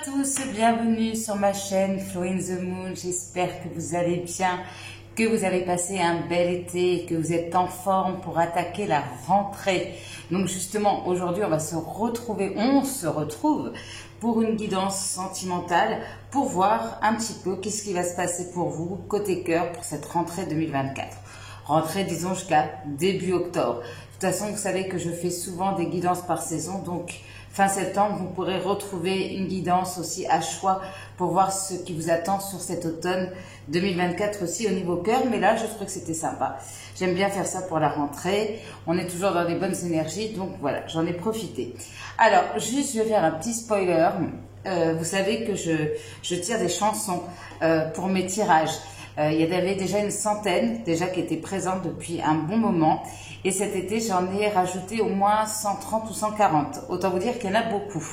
tous, bienvenue sur ma chaîne Flow in the Moon. J'espère que vous allez bien, que vous avez passé un bel été et que vous êtes en forme pour attaquer la rentrée. Donc justement, aujourd'hui, on se retrouve pour une guidance sentimentale pour voir un petit peu qu'est-ce qui va se passer pour vous, côté cœur, pour cette rentrée 2024. Rentrée, disons, jusqu'à début octobre. De toute façon, vous savez que je fais souvent des guidances par saison, donc fin septembre, vous pourrez retrouver une guidance aussi à choix pour voir ce qui vous attend sur cet automne 2024 aussi au niveau cœur. Mais là, je trouvais que c'était sympa. J'aime bien faire ça pour la rentrée. On est toujours dans des bonnes énergies, donc voilà, j'en ai profité. Alors, juste, je vais faire un petit spoiler. Vous savez que je tire des chansons pour mes tirages. Il y avait déjà une centaine déjà qui étaient présentes depuis un bon moment. Et cet été, j'en ai rajouté au moins 130 ou 140. Autant vous dire qu'il y en a beaucoup.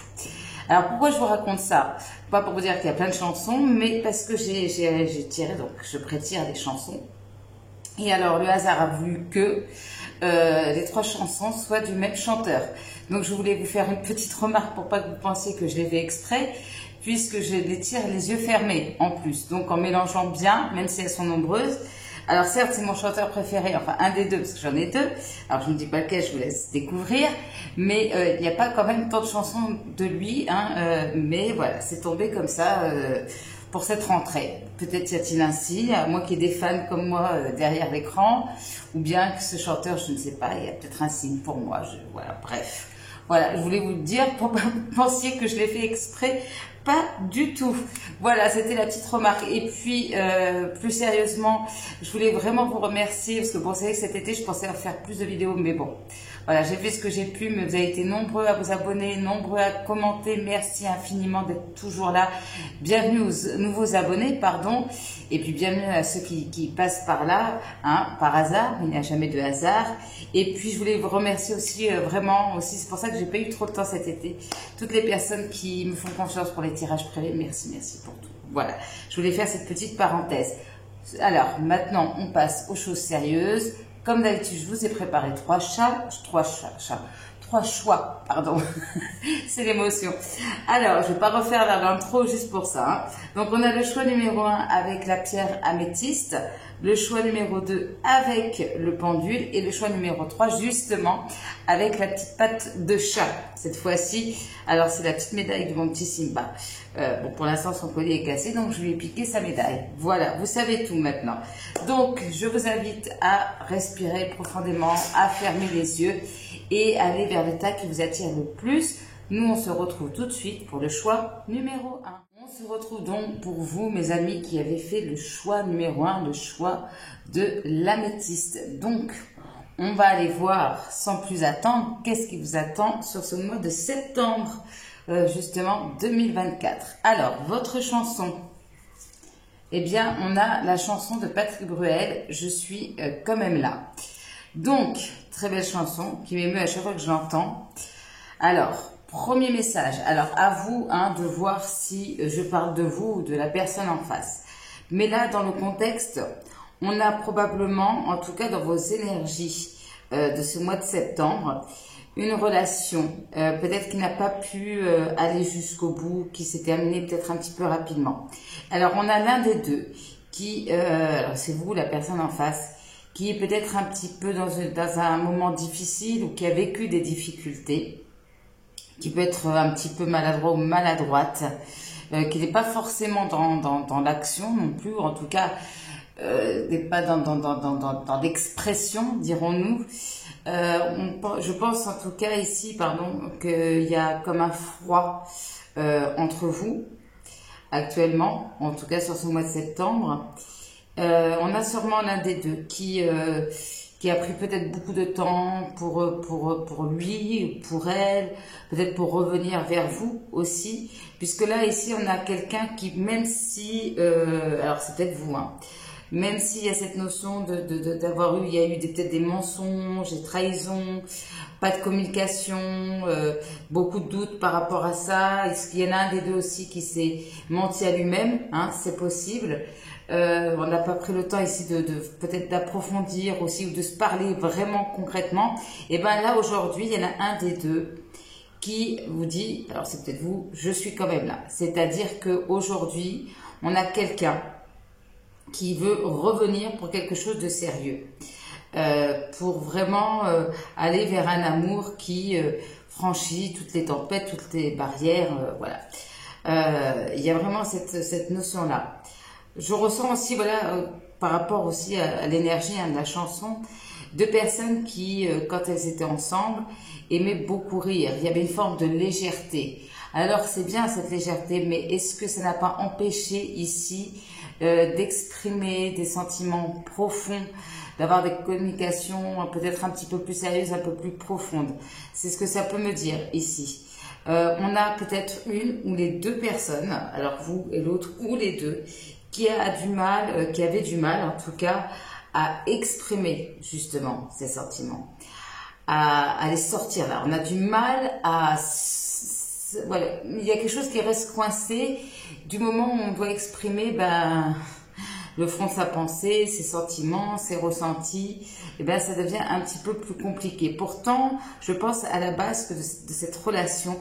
Alors, pourquoi je vous raconte ça? Pas pour vous dire qu'il y a plein de chansons, mais parce que j'ai tiré, donc je prétire des chansons. Et alors, le hasard a voulu que les 3 chansons soient du même chanteur. Donc, je voulais vous faire une petite remarque pour pas que vous pensiez que je l'ai fait exprès, puisque je les tire les yeux fermés en plus. Donc, en mélangeant bien, même si elles sont nombreuses. Alors certes, c'est mon chanteur préféré, enfin un des deux, parce que j'en ai 2. Alors je ne dis pas lequel, je vous laisse découvrir. Mais il n'y a pas quand même tant de chansons de lui. Mais voilà, c'est tombé comme ça pour cette rentrée. Peut-être y a-t-il un signe, à moi qui ai des fans comme moi derrière l'écran. Ou bien que ce chanteur, je ne sais pas, il y a peut-être un signe pour moi. Voilà, bref. Voilà, je voulais vous le dire pour pas que vous pensiez que je l'ai fait exprès. Pas du tout. Voilà, c'était la petite remarque. Et puis, plus sérieusement, je voulais vraiment vous remercier parce que bon, c'est vrai que cet été, je pensais faire plus de vidéos, mais bon, voilà, j'ai fait ce que j'ai pu, mais vous avez été nombreux à vous abonner, nombreux à commenter. Merci infiniment d'être toujours là. Bienvenue aux nouveaux abonnés, pardon. Et puis, bienvenue à ceux qui passent par là, par hasard. Il n'y a jamais de hasard. Et puis, je voulais vous remercier aussi, vraiment, aussi, c'est pour ça que j'ai pas eu trop de temps cet été. Toutes les personnes qui me font confiance pour les tirages privés, merci pour tout. Voilà, je voulais faire cette petite parenthèse. Alors, maintenant, on passe aux choses sérieuses. Comme d'habitude, je vous ai préparé 3 choix, pardon. C'est l'émotion. Alors, je vais pas refaire l'intro juste pour ça. Donc, on a le choix numéro 1 avec la pierre améthyste, le choix numéro 2 avec le pendule et le choix numéro 3 justement avec la petite patte de chat. Cette fois-ci, alors c'est la petite médaille de mon petit Simba. Bon, pour l'instant, son collier est cassé, donc je lui ai piqué sa médaille. Voilà, vous savez tout maintenant. Donc, je vous invite à respirer profondément, à fermer les yeux et aller vers l'état qui vous attire le plus. Nous, on se retrouve tout de suite pour le choix numéro 1. On se retrouve donc pour vous, mes amis, qui avez fait le choix numéro 1, le choix de l'améthyste. Donc, on va aller voir sans plus attendre qu'est-ce qui vous attend sur ce mois de septembre, justement 2024. Alors, votre chanson, eh bien, on a la chanson de Patrick Bruel, Je suis quand même là. Donc, très belle chanson qui m'émeut à chaque fois que je l'entends. Alors, premier message. Alors, à vous de voir si je parle de vous ou de la personne en face. Mais là, dans le contexte, on a probablement, en tout cas dans vos énergies de ce mois de septembre, une relation peut-être qui n'a pas pu aller jusqu'au bout, qui s'est terminée peut-être un petit peu rapidement. Alors, on a l'un des deux qui, alors c'est vous, la personne en face, qui est peut-être un petit peu dans un moment difficile ou qui a vécu des difficultés, qui peut être un petit peu maladroit ou maladroite, qui n'est pas forcément dans l'action non plus, ou en tout cas n'est pas dans l'expression, dirons-nous. Je pense en tout cas ici, qu'il y a comme un froid entre vous actuellement, en tout cas sur ce mois de septembre. On a sûrement l'un des deux qui a pris peut-être beaucoup de temps pour lui, pour elle, peut-être pour revenir vers vous aussi, puisque là, ici, on a quelqu'un qui, même si, alors c'est peut-être vous, même s'il y a cette notion il y a eu peut-être des mensonges, des trahisons, pas de communication, beaucoup de doutes par rapport à ça, est-ce qu'il y en a un des deux aussi qui s'est menti à lui-même, c'est possible. On n'a pas pris le temps ici peut-être d'approfondir aussi ou de se parler vraiment concrètement. Et bien là aujourd'hui, il y en a un des deux qui vous dit, alors c'est peut-être vous, je suis quand même là. C'est-à-dire qu'aujourd'hui, on a quelqu'un qui veut revenir pour quelque chose de sérieux. Pour vraiment aller vers un amour qui franchit toutes les tempêtes, toutes les barrières, voilà. Il y a vraiment cette notion-là. Je ressens aussi, voilà, par rapport aussi à l'énergie de la chanson, deux personnes qui, quand elles étaient ensemble, aimaient beaucoup rire. Il y avait une forme de légèreté. Alors c'est bien cette légèreté, mais est-ce que ça n'a pas empêché ici d'exprimer des sentiments profonds, d'avoir des communications peut-être un petit peu plus sérieuses, un peu plus profondes? C'est ce que ça peut me dire ici. On a peut-être une ou les deux personnes, alors vous et l'autre ou les deux, qui avait du mal en tout cas à exprimer justement ces sentiments, à les sortir là. On a du mal à... Voilà, il y a quelque chose qui reste coincé du moment où on doit exprimer le fond de sa pensée, ses sentiments, ses ressentis, et ça devient un petit peu plus compliqué. Pourtant, je pense à la base que de cette relation,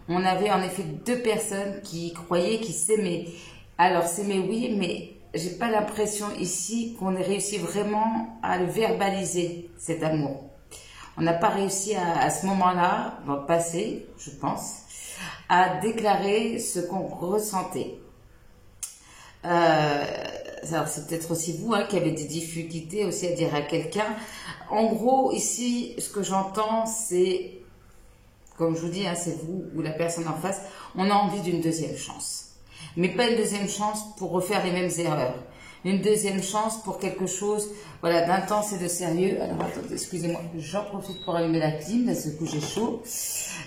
on avait en effet deux personnes qui croyaient qu'ils s'aimaient. Alors s'aimer oui, mais j'ai pas l'impression ici qu'on ait réussi vraiment à le verbaliser, cet amour. On n'a pas réussi à ce moment-là, dans le passé, je pense, à déclarer ce qu'on ressentait. Alors c'est peut-être aussi vous qui avez des difficultés aussi à dire à quelqu'un. En gros, ici, ce que j'entends, c'est, comme je vous dis, c'est vous ou la personne en face, on a envie d'une deuxième chance. Mais pas une deuxième chance pour refaire les mêmes erreurs. Une deuxième chance pour quelque chose, voilà, d'intense et de sérieux. Alors attendez, excusez-moi, j'en profite pour allumer la clim, d'un seul coup j'ai chaud.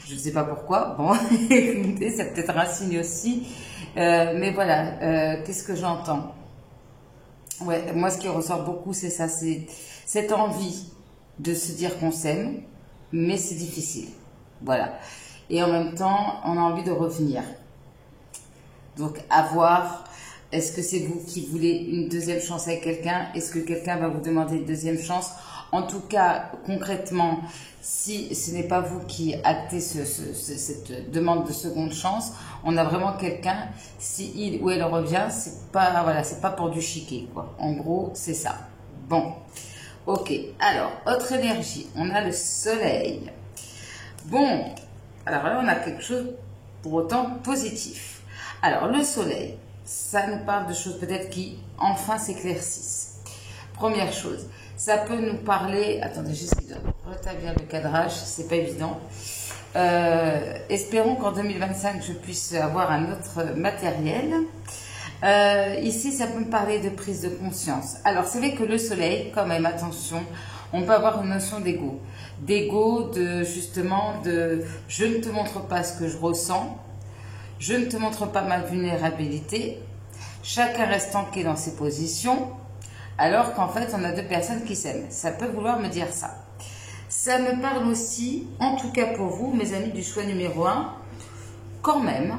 Je ne sais pas pourquoi. Bon, écoutez, c'est peut-être un signe aussi. Mais voilà, qu'est-ce que j'entends? Ouais, moi ce qui ressort beaucoup, c'est ça, c'est cette envie de se dire qu'on s'aime, mais c'est difficile. Voilà. Et en même temps, on a envie de revenir. Donc, à voir, est-ce que c'est vous qui voulez une deuxième chance avec quelqu'un? Est-ce que quelqu'un va vous demander une deuxième chance? En tout cas, concrètement, si ce n'est pas vous qui actez cette demande de seconde chance, on a vraiment quelqu'un, si il ou elle revient, c'est pas, voilà, c'est pas pour du chiquet, quoi. En gros, c'est ça. Bon. Ok. Alors, autre énergie. On a le soleil. Bon. Alors là, on a quelque chose pour autant positif. Alors, le soleil, ça nous parle de choses peut-être qui enfin s'éclaircissent. Première chose, ça peut nous parler... Attendez, j'essaie de rétablir le cadrage, c'est pas évident. Espérons qu'en 2025, je puisse avoir un autre matériel. Ici, ça peut me parler de prise de conscience. Alors, c'est vrai que le soleil, quand même, attention, on peut avoir une notion d'ego. D'ego, justement, je ne te montre pas ce que je ressens. Je ne te montre pas ma vulnérabilité. Chacun reste ancré dans ses positions, alors qu'en fait, on a deux personnes qui s'aiment. Ça peut vouloir me dire ça. Ça me parle aussi, en tout cas pour vous, mes amis du choix numéro 1, quand même,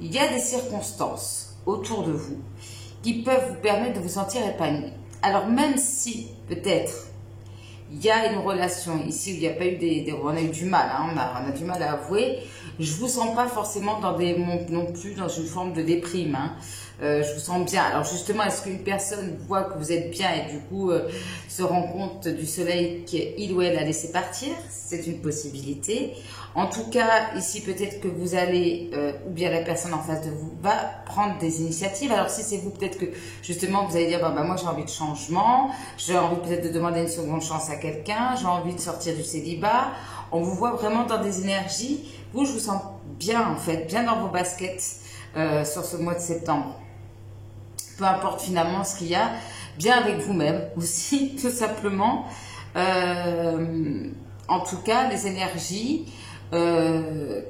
il y a des circonstances autour de vous qui peuvent vous permettre de vous sentir épanoui. Alors même si, peut-être, il y a une relation ici où il n'y a pas eu on a eu du mal, on a du mal à avouer. Je vous sens pas forcément non plus dans une forme de déprime. Je vous sens bien. Alors justement, est-ce qu'une personne voit que vous êtes bien et du coup se rend compte du soleil qu'il ou elle a laissé partir? C'est une possibilité. En tout cas, ici peut-être que vous allez, ou bien la personne en face de vous va prendre des initiatives. Alors si c'est vous, peut-être que justement vous allez dire, moi j'ai envie de changement, j'ai envie peut-être de demander une seconde chance à quelqu'un, j'ai envie de sortir du célibat. On vous voit vraiment dans des énergies. Vous, je vous sens bien en fait, bien dans vos baskets sur ce mois de septembre. Peu importe finalement ce qu'il y a, bien avec vous-même aussi, tout simplement. En tout cas, les énergies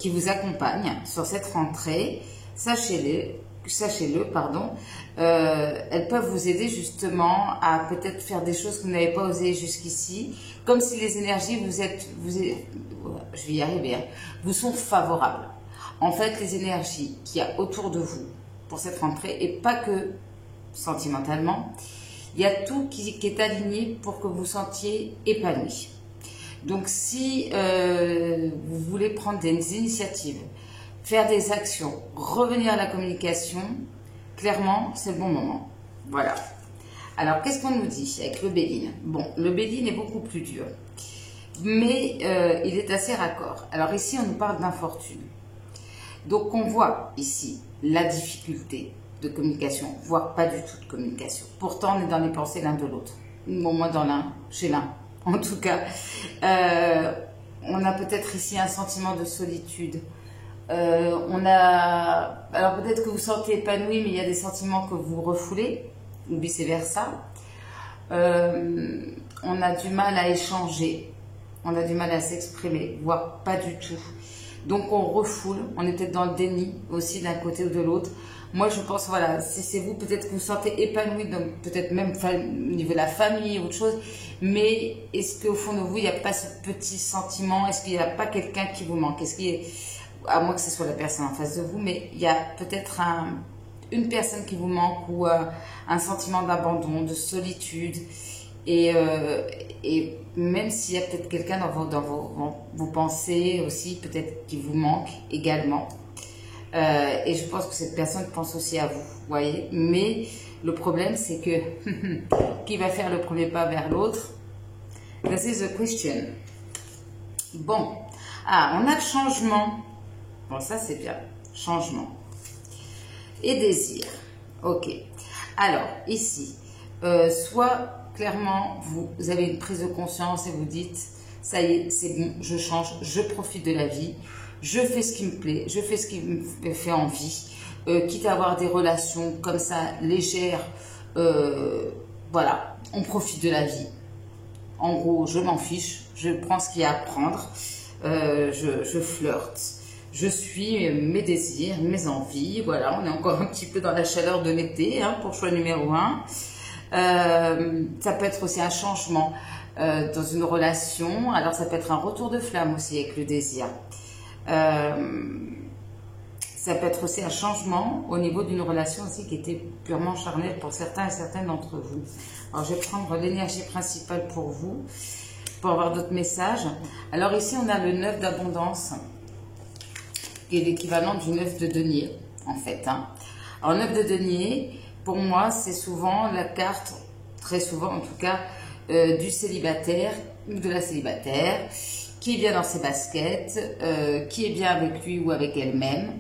qui vous accompagnent sur cette rentrée, sachez-le, pardon, elles peuvent vous aider justement à peut-être faire des choses que vous n'avez pas osé jusqu'ici, comme si les énergies je vais y arriver, vous sont favorables. En fait, les énergies qu'il y a autour de vous pour cette rentrée, et pas que sentimentalement, il y a tout qui est aligné pour que vous sentiez épanoui. Donc, si vous voulez prendre des initiatives, faire des actions, revenir à la communication, clairement, c'est le bon moment. Voilà. Alors, qu'est-ce qu'on nous dit avec le Béline? Bon, le Béline est beaucoup plus dur, mais il est assez raccord. Alors ici, on nous parle d'infortune. Donc, on voit ici la difficulté de communication, voire pas du tout de communication. Pourtant, on est dans les pensées l'un de l'autre. Au moins dans l'un, chez l'un. En tout cas, on a peut-être ici un sentiment de solitude. Alors peut-être que vous sentez épanoui, mais il y a des sentiments que vous refoulez, ou vice-versa. On a du mal à échanger, on a du mal à s'exprimer, voire pas du tout. Donc on refoule, on est peut-être dans le déni aussi d'un côté ou de l'autre. Moi je pense, voilà, si c'est vous, peut-être que vous vous sentez épanoui, donc peut-être même au niveau de la famille ou autre chose, mais est-ce qu'au fond de vous, il n'y a pas ce petit sentiment, est-ce qu'il n'y a pas quelqu'un qui vous manque? Est-ce qu'il y a, à moins que ce soit la personne en face de vous, mais il y a peut-être une personne qui vous manque ou un sentiment d'abandon, de solitude, et même s'il y a peut-être quelqu'un dans vos pensées aussi, peut-être qui vous manque également. Et je pense que cette personne pense aussi à vous, vous voyez. Mais le problème, c'est que qui va faire le premier pas vers l'autre? This is the question. Bon, on a le changement. Bon, ça c'est bien. Changement. Et désir. Ok. Alors, ici, soit clairement, vous avez une prise de conscience et vous dites, ça y est, c'est bon, je change, je profite de la vie, je fais ce qui me plaît, je fais ce qui me fait envie, quitte à avoir des relations comme ça, légères, voilà, on profite de la vie. En gros, je m'en fiche, je prends ce qu'il y a à prendre, je flirte, je suis mes désirs, mes envies, voilà, on est encore un petit peu dans la chaleur de l'été, hein, pour choix numéro 1. Ça peut être aussi un changement dans une relation, alors ça peut être un retour de flamme aussi avec le désir. Ça peut être aussi un changement au niveau d'une relation aussi qui était purement charnelle pour certains et certaines d'entre vous. Alors je vais prendre l'énergie principale pour vous, pour avoir d'autres messages. Alors ici on a le 9 d'abondance, qui est l'équivalent du 9 de denier en fait. Hein. Alors 9 de denier, pour moi c'est souvent la carte, très souvent en tout cas, du célibataire ou de la célibataire, qui est bien dans ses baskets, qui est bien avec lui ou avec elle-même,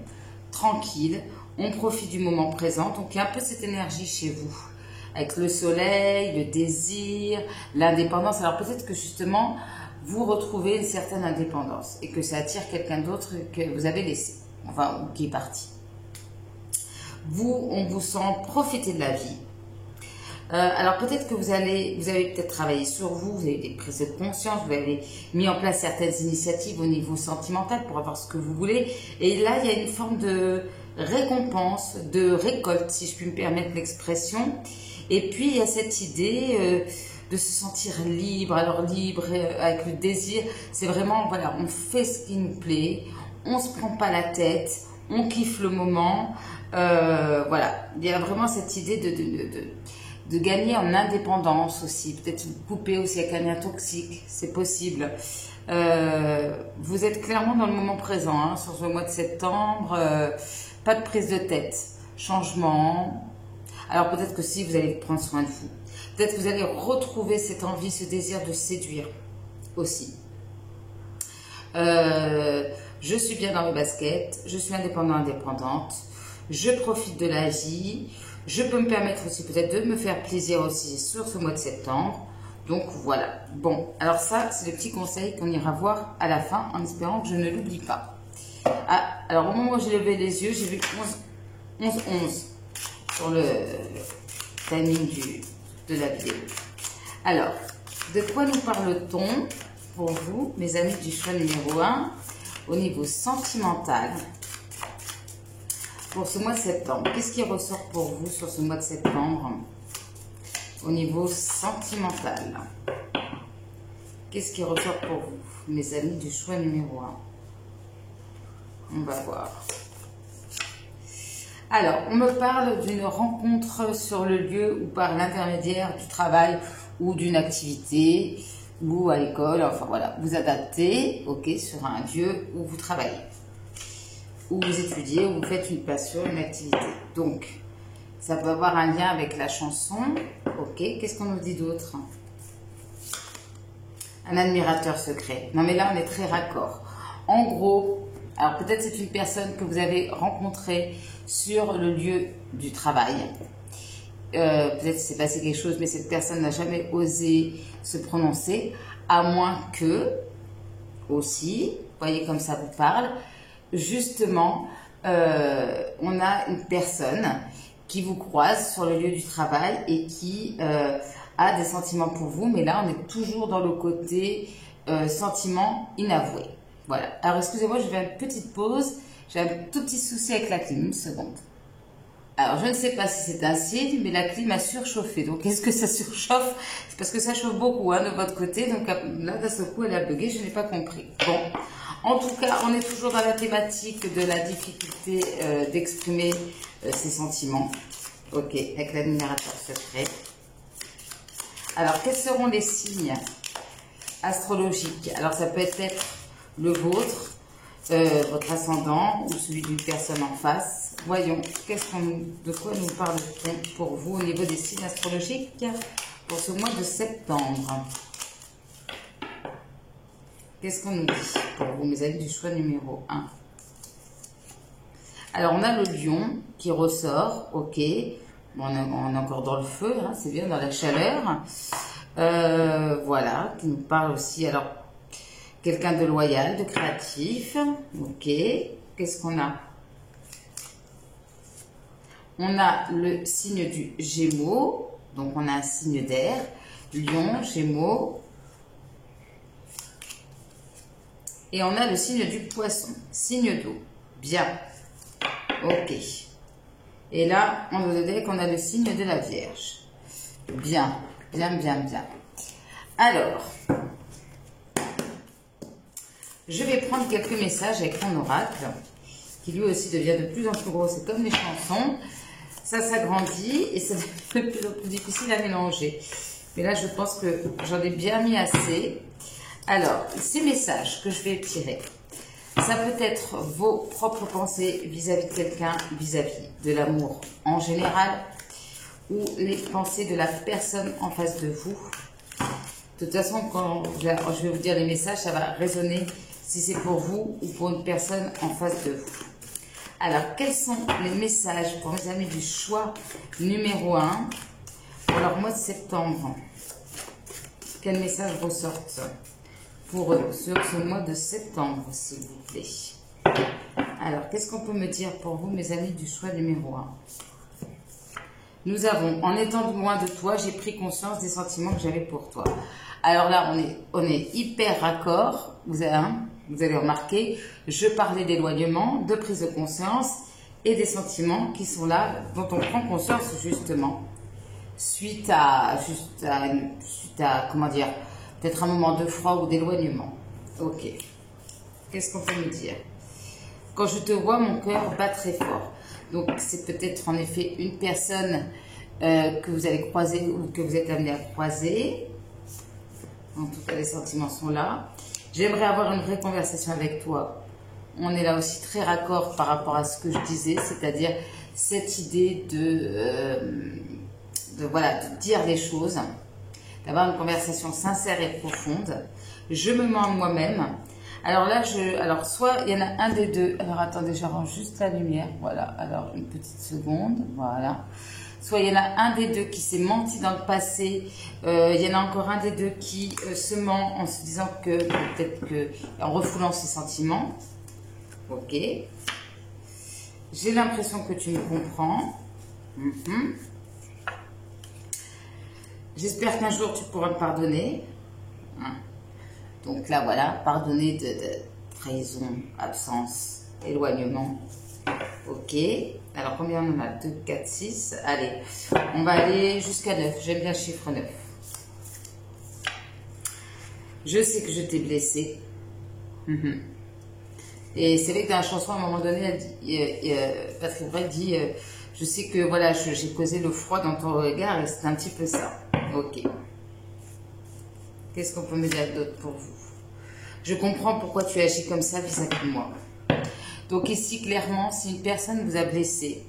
tranquille, on profite du moment présent. Donc il y a un peu cette énergie chez vous, avec le soleil, le désir, l'indépendance. Alors peut-être que justement, vous retrouvez une certaine indépendance et que ça attire quelqu'un d'autre que vous avez laissé, enfin, ou qui est parti. Vous, on vous sent profiter de la vie. Alors peut-être que vous avez peut-être travaillé sur vous, vous avez des prises de conscience, vous avez mis en place certaines initiatives au niveau sentimental pour avoir ce que vous voulez. Et là, il y a une forme de récompense, de récolte, si je puis me permettre l'expression. Et puis, il y a cette idée de se sentir libre. Alors libre avec le désir, c'est vraiment, voilà, on fait ce qui nous plaît, on se prend pas la tête, on kiffe le moment. Voilà, il y a vraiment cette idée de gagner en indépendance aussi, peut-être vous couper aussi avec un lien toxique, c'est possible. Vous êtes clairement dans le moment présent, hein, sur ce mois de septembre, pas de prise de tête, changement. Alors peut-être que si vous allez prendre soin de vous, peut-être que vous allez retrouver cette envie, ce désir de séduire aussi. Je suis bien dans mes baskets, je suis indépendant, indépendante, je profite de la vie. Je peux me permettre aussi peut-être de me faire plaisir aussi sur ce mois de septembre. Donc voilà. Bon, alors ça, c'est le petit conseil qu'on ira voir à la fin en espérant que je ne l'oublie pas. Ah, alors au moment où j'ai levé les yeux, j'ai vu 11 sur le timing de la vidéo. Alors, de quoi nous parle-t-on pour vous, mes amis du choix numéro 1, au niveau sentimental? Pour ce mois de septembre, qu'est-ce qui ressort pour vous sur ce mois de septembre au niveau sentimental? Qu'est-ce qui ressort pour vous, mes amis du choix numéro 1? On va voir. Alors, on me parle d'une rencontre sur le lieu ou par l'intermédiaire du travail ou d'une activité. ou à l'école, enfin voilà, vous adaptez, ok, sur un lieu où vous travaillez, où vous étudiez, où vous faites une passion, une activité. Donc, ça peut avoir un lien avec la chanson, ok. Qu'est-ce qu'on nous dit d'autre? Un admirateur secret. Non mais là, on est très raccord. En gros, alors peut-être c'est une personne que vous avez rencontrée sur le lieu du travail. Peut-être s'est passé quelque chose, mais cette personne n'a jamais osé se prononcer, à moins que, aussi, voyez comme ça vous parle, justement, on a une personne qui vous croise sur le lieu du travail et qui a des sentiments pour vous, mais là on est toujours dans le côté sentiment inavoué. Voilà. Alors excusez-moi, je vais une petite pause, j'ai un tout petit souci avec la clim, une seconde. Alors, je ne sais pas si c'est un signe, mais la clim a surchauffé. Donc, est-ce que ça surchauffe? C'est parce que ça chauffe beaucoup hein, de votre côté. Donc, là, d'un seul coup, elle a bugué. Je n'ai pas compris. Bon, en tout cas, on est toujours dans la thématique de la difficulté d'exprimer ses sentiments. Ok, avec l'admirateur secret. Alors, quels seront les signes astrologiques? Alors, ça peut être le vôtre, votre ascendant ou celui d'une personne en face. Voyons, de quoi nous parle-t-on pour vous au niveau des signes astrologiques pour ce mois de septembre? Qu'est-ce qu'on nous dit pour vous, mes amis du choix numéro 1? Alors, on a le lion qui ressort, ok. Bon, on est encore dans le feu, hein, c'est bien, dans la chaleur. Voilà, qui nous parle aussi, alors, quelqu'un de loyal, de créatif, ok. Qu'est-ce qu'on a? On a le signe du Gémeaux, donc on a un signe d'air, Lion, Gémeaux. Et on a le signe du Poisson, signe d'eau. Bien. Ok. Et là, on nous dit qu'on a le signe de la Vierge. Bien, bien, bien, bien. Alors, je vais prendre quelques messages avec mon oracle, qui lui aussi devient de plus en plus gros. C'est comme les chansons. Ça s'agrandit et ça devient de plus en plus difficile à mélanger. Mais là, je pense que j'en ai bien mis assez. Alors, ces messages que je vais tirer, ça peut être vos propres pensées vis-à-vis de quelqu'un, vis-à-vis de l'amour en général, ou les pensées de la personne en face de vous. De toute façon, quand je vais vous dire les messages, ça va résonner si c'est pour vous ou pour une personne en face de vous. Alors, quels sont les messages pour mes amis du choix numéro 1 pour leur mois de septembre? Quels messages ressortent pour eux sur ce mois de septembre, s'il vous plaît? Alors, qu'est-ce qu'on peut me dire pour vous, mes amis du choix numéro 1? Nous avons, en étant loin de toi, j'ai pris conscience des sentiments que j'avais pour toi. Alors là, on est hyper raccord. Vous allez remarquer, je parlais d'éloignement, de prise de conscience et des sentiments qui sont là, dont on prend conscience justement, suite à comment dire, peut-être un moment de froid ou d'éloignement. Ok. Qu'est-ce qu'on peut me dire? Quand je te vois, mon cœur bat très fort. Donc, c'est peut-être en effet une personne que vous allez croiser ou que vous êtes amené à croiser. En tout cas, les sentiments sont là. J'aimerais avoir une vraie conversation avec toi. On est là aussi très raccord par rapport à ce que je disais, c'est-à-dire cette idée voilà, de dire les choses, d'avoir une conversation sincère et profonde. Je me mens à moi-même. Alors là, soit il y en a un des deux. Alors attendez, j'arrange juste la lumière. Voilà, alors une petite seconde. Voilà. Soit il y en a un des deux qui s'est menti dans le passé. Il y en a encore un des deux qui se ment en se disant que, peut-être que, en refoulant ses sentiments. Ok. J'ai l'impression que tu me comprends. J'espère qu'un jour tu pourras me pardonner. Donc là, voilà, pardonner de trahison, absence, éloignement. Ok. Alors, combien on en a? 2, 4, 6. Allez, on va aller jusqu'à 9. J'aime bien le chiffre 9. Je sais que je t'ai blessé. Et c'est vrai que dans la chanson, à un moment donné, Patrick Bruel dit je sais que voilà, j'ai causé le froid dans ton regard, et c'est un petit peu ça. Ok. Qu'est-ce qu'on peut me dire d'autre pour vous? Je comprends pourquoi tu agis comme ça vis-à-vis de moi. Donc ici, clairement, si une personne vous a blessé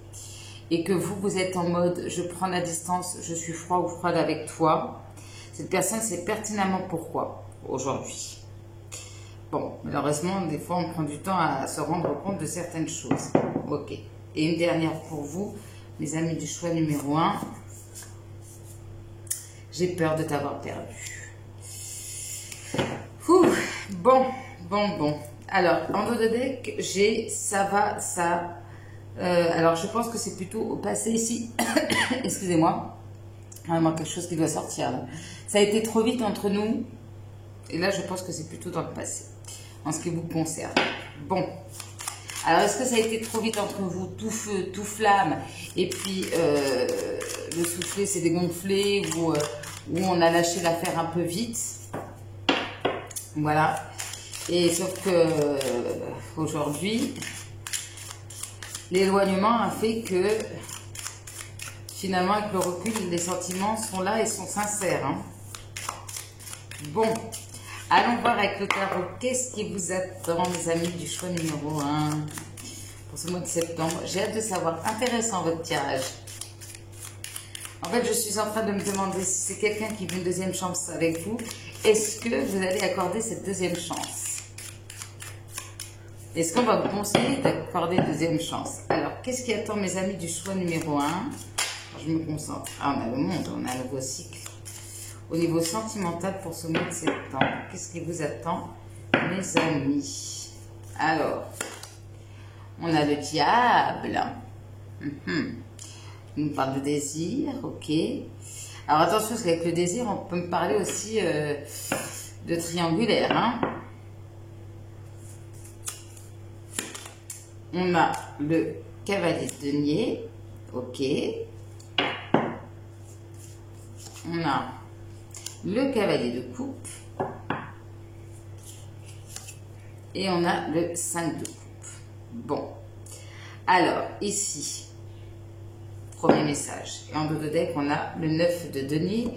et que vous, vous êtes en mode « je prends la distance, je suis froid ou froide avec toi », cette personne sait pertinemment pourquoi aujourd'hui. Bon, malheureusement, des fois, on prend du temps à se rendre compte de certaines choses. Ok. Et une dernière pour vous, mes amis du choix numéro 1. J'ai peur de t'avoir perdu. Ouh, bon. Alors, en dos de deck, j'ai ça va, ça. Alors, je pense que c'est plutôt au passé ici. Excusez-moi. Vraiment quelque chose qui doit sortir. Là. Ça a été trop vite entre nous. Et là, je pense que c'est plutôt dans le passé. En ce qui vous concerne. Bon. Alors, est-ce que ça a été trop vite entre vous, tout feu, tout flamme, et puis le soufflet s'est dégonflé, ou on a lâché l'affaire un peu vite. Voilà. Et sauf que aujourd'hui, l'éloignement a fait que finalement, avec le recul, les sentiments sont là et sont sincères. Hein. Bon, allons voir avec le tarot. Qu'est-ce qui vous attend, mes amis du choix numéro 1 pour ce mois de septembre? J'ai hâte de savoir. Intéressant votre tirage. En fait, je suis en train de me demander si c'est quelqu'un qui veut une deuxième chance avec vous. Est-ce que vous allez accorder cette deuxième chance? Est-ce qu'on va vous conseiller d'accorder une deuxième chance? Alors, qu'est-ce qui attend mes amis du choix numéro 1? Je me concentre. Ah, on a le monde, on a un nouveau cycle. Au niveau sentimental pour ce mois de septembre, qu'est-ce qui vous attend, mes amis? Alors, on a le diable. Il nous parle de désir, ok. Alors attention, parce qu'avec le désir, on peut me parler aussi de triangulaire. Hein. On a le cavalier de denier, ok. On a le cavalier de coupe. Et on a le 5 de coupe. Bon. Alors, ici, premier message. Et en dos de deck, on a le 9 de denier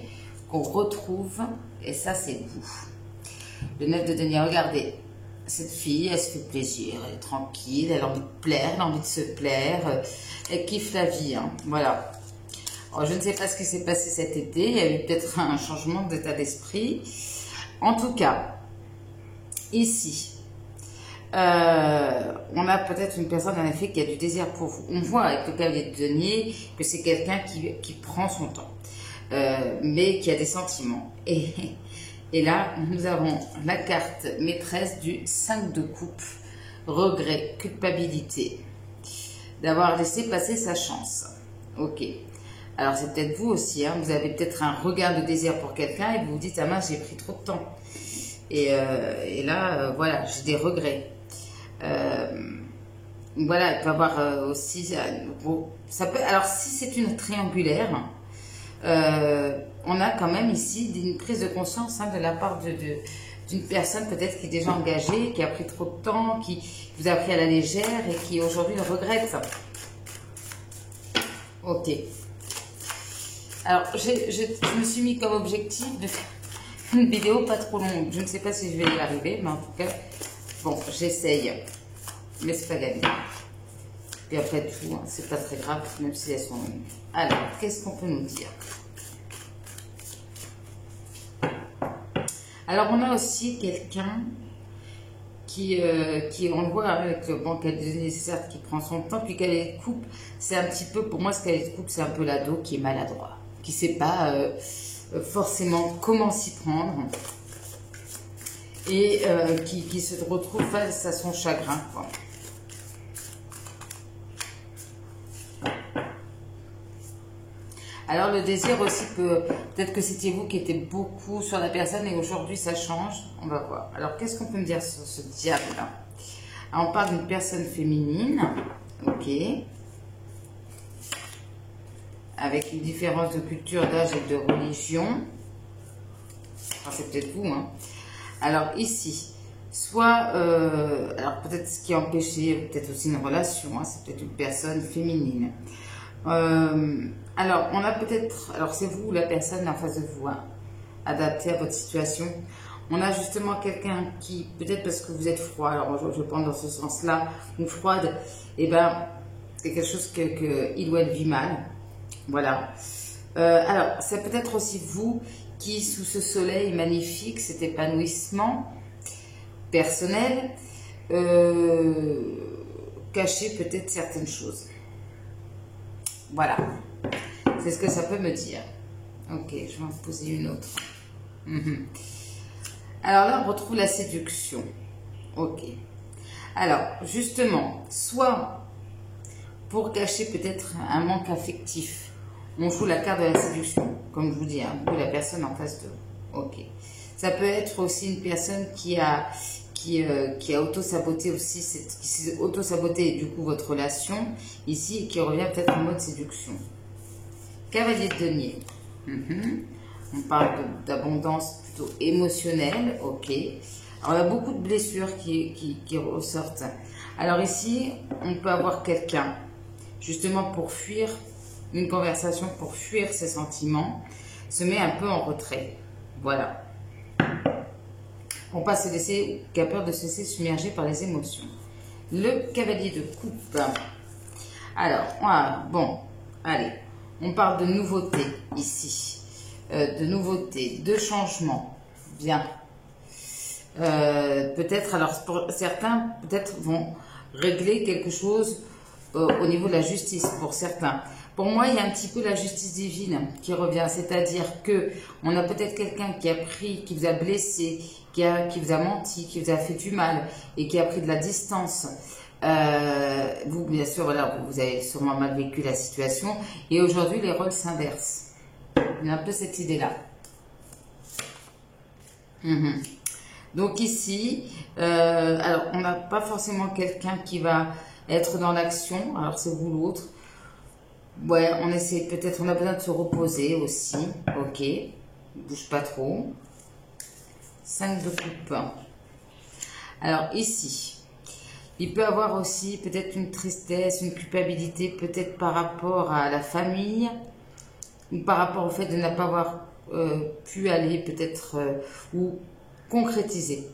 qu'on retrouve. Et ça, c'est vous. Le 9 de denier, regardez. Cette fille, elle se fait plaisir. Elle est tranquille. Elle a envie de plaire. Elle a envie de se plaire. Elle kiffe la vie. Hein. Voilà. Alors, je ne sais pas ce qui s'est passé cet été. Il y a eu peut-être un changement d'état d'esprit. En tout cas, ici, on a peut-être une personne en effet qui a du désir pour vous. On voit avec le cavalier de denier que c'est quelqu'un qui prend son temps, mais qui a des sentiments. Et là, nous avons la carte maîtresse du 5 de coupe, regret, culpabilité, d'avoir laissé passer sa chance. Ok. Alors c'est peut-être vous aussi, hein, vous avez peut-être un regard de désir pour quelqu'un et vous vous dites, ah mince, j'ai pris trop de temps. Et là, voilà, j'ai des regrets. Voilà, il peut y avoir aussi, ça peut, alors si c'est une triangulaire, on a quand même ici une prise de conscience hein, de la part d'une personne peut-être qui est déjà engagée, qui a pris trop de temps, qui vous a pris à la légère et qui aujourd'hui le regrette. Ok. Alors, je me suis mis comme objectif de faire une vidéo pas trop longue. Je ne sais pas si je vais y arriver, mais en tout cas, bon, j'essaye. Mais c'est pas gagné. Puis après tout, hein, c'est pas très grave, même si elles sont longues. Alors, qu'est-ce qu'on peut nous dire? Alors, on a aussi quelqu'un qui on le voit avec le banc nécessaire qui prend son temps, puis qu'elle est coupe, c'est un petit peu, pour moi, ce qu'elle est coupe, c'est un peu l'ado qui est maladroit, qui ne sait pas forcément comment s'y prendre et qui se retrouve face à son chagrin, quoi. Alors le désir aussi peut-être que c'était vous qui étiez beaucoup sur la personne et aujourd'hui ça change, on va voir. Alors qu'est-ce qu'on peut me dire sur ce diable-là? On parle d'une personne féminine, ok, avec une différence de culture, d'âge et de religion. Enfin, c'est peut-être vous, hein. Alors ici, soit, alors peut-être ce qui a empêché, peut-être aussi une relation, hein, c'est peut-être une personne féminine. Alors, on a peut-être, alors c'est vous ou la personne en face de vous, hein. adapté à votre situation. On a justement quelqu'un qui, peut-être parce que vous êtes froid, alors je pense dans ce sens-là, ou froide, et ben c'est quelque chose que il ou elle vit mal. Voilà. Alors, c'est peut-être aussi vous qui, sous ce soleil magnifique, cet épanouissement personnel, cachez peut-être certaines choses. Voilà. C'est ce que ça peut me dire. Ok, je vais en poser une autre. Alors là, on retrouve la séduction. Ok. Alors, justement, soit pour cacher peut-être un manque affectif, on joue la carte de la séduction, comme je vous dis, hein, de la personne en face de vous. Ok. Ça peut être aussi une personne qui a auto-saboté aussi, qui s'est auto-saboté du coup votre relation ici et qui revient peut-être en mode séduction. Cavalier de denier. On parle d'abondance plutôt émotionnelle, ok. Alors il y a beaucoup de blessures qui ressortent. Alors ici, on peut avoir quelqu'un, justement pour fuir une conversation, pour fuir ses sentiments, se met un peu en retrait. Voilà. Pour pas se laisser, qui a peur de se laisser submerger par les émotions. Le cavalier de coupe. Alors, bon, allez, on parle de nouveauté ici. De nouveauté, de changement. Bien. Peut-être, alors pour certains, peut-être vont régler quelque chose au niveau de la justice, pour certains. Pour moi, il y a un petit peu la justice divine qui revient, c'est-à-dire que on a peut-être quelqu'un qui a pris, qui vous a blessé, qui vous a menti, qui vous a fait du mal et qui a pris de la distance. Vous, bien sûr, voilà, vous avez sûrement mal vécu la situation et aujourd'hui, les rôles s'inversent. Il y a un peu cette idée-là. Donc ici, alors on n'a pas forcément quelqu'un qui va être dans l'action, alors c'est vous l'autre. Ouais, on essaie peut-être, on a besoin de se reposer aussi, ok, bouge pas trop. 5 de coupe. Alors ici, il peut avoir aussi peut-être une tristesse, une culpabilité, peut-être par rapport à la famille, ou par rapport au fait de ne pas avoir pu aller peut-être, ou concrétiser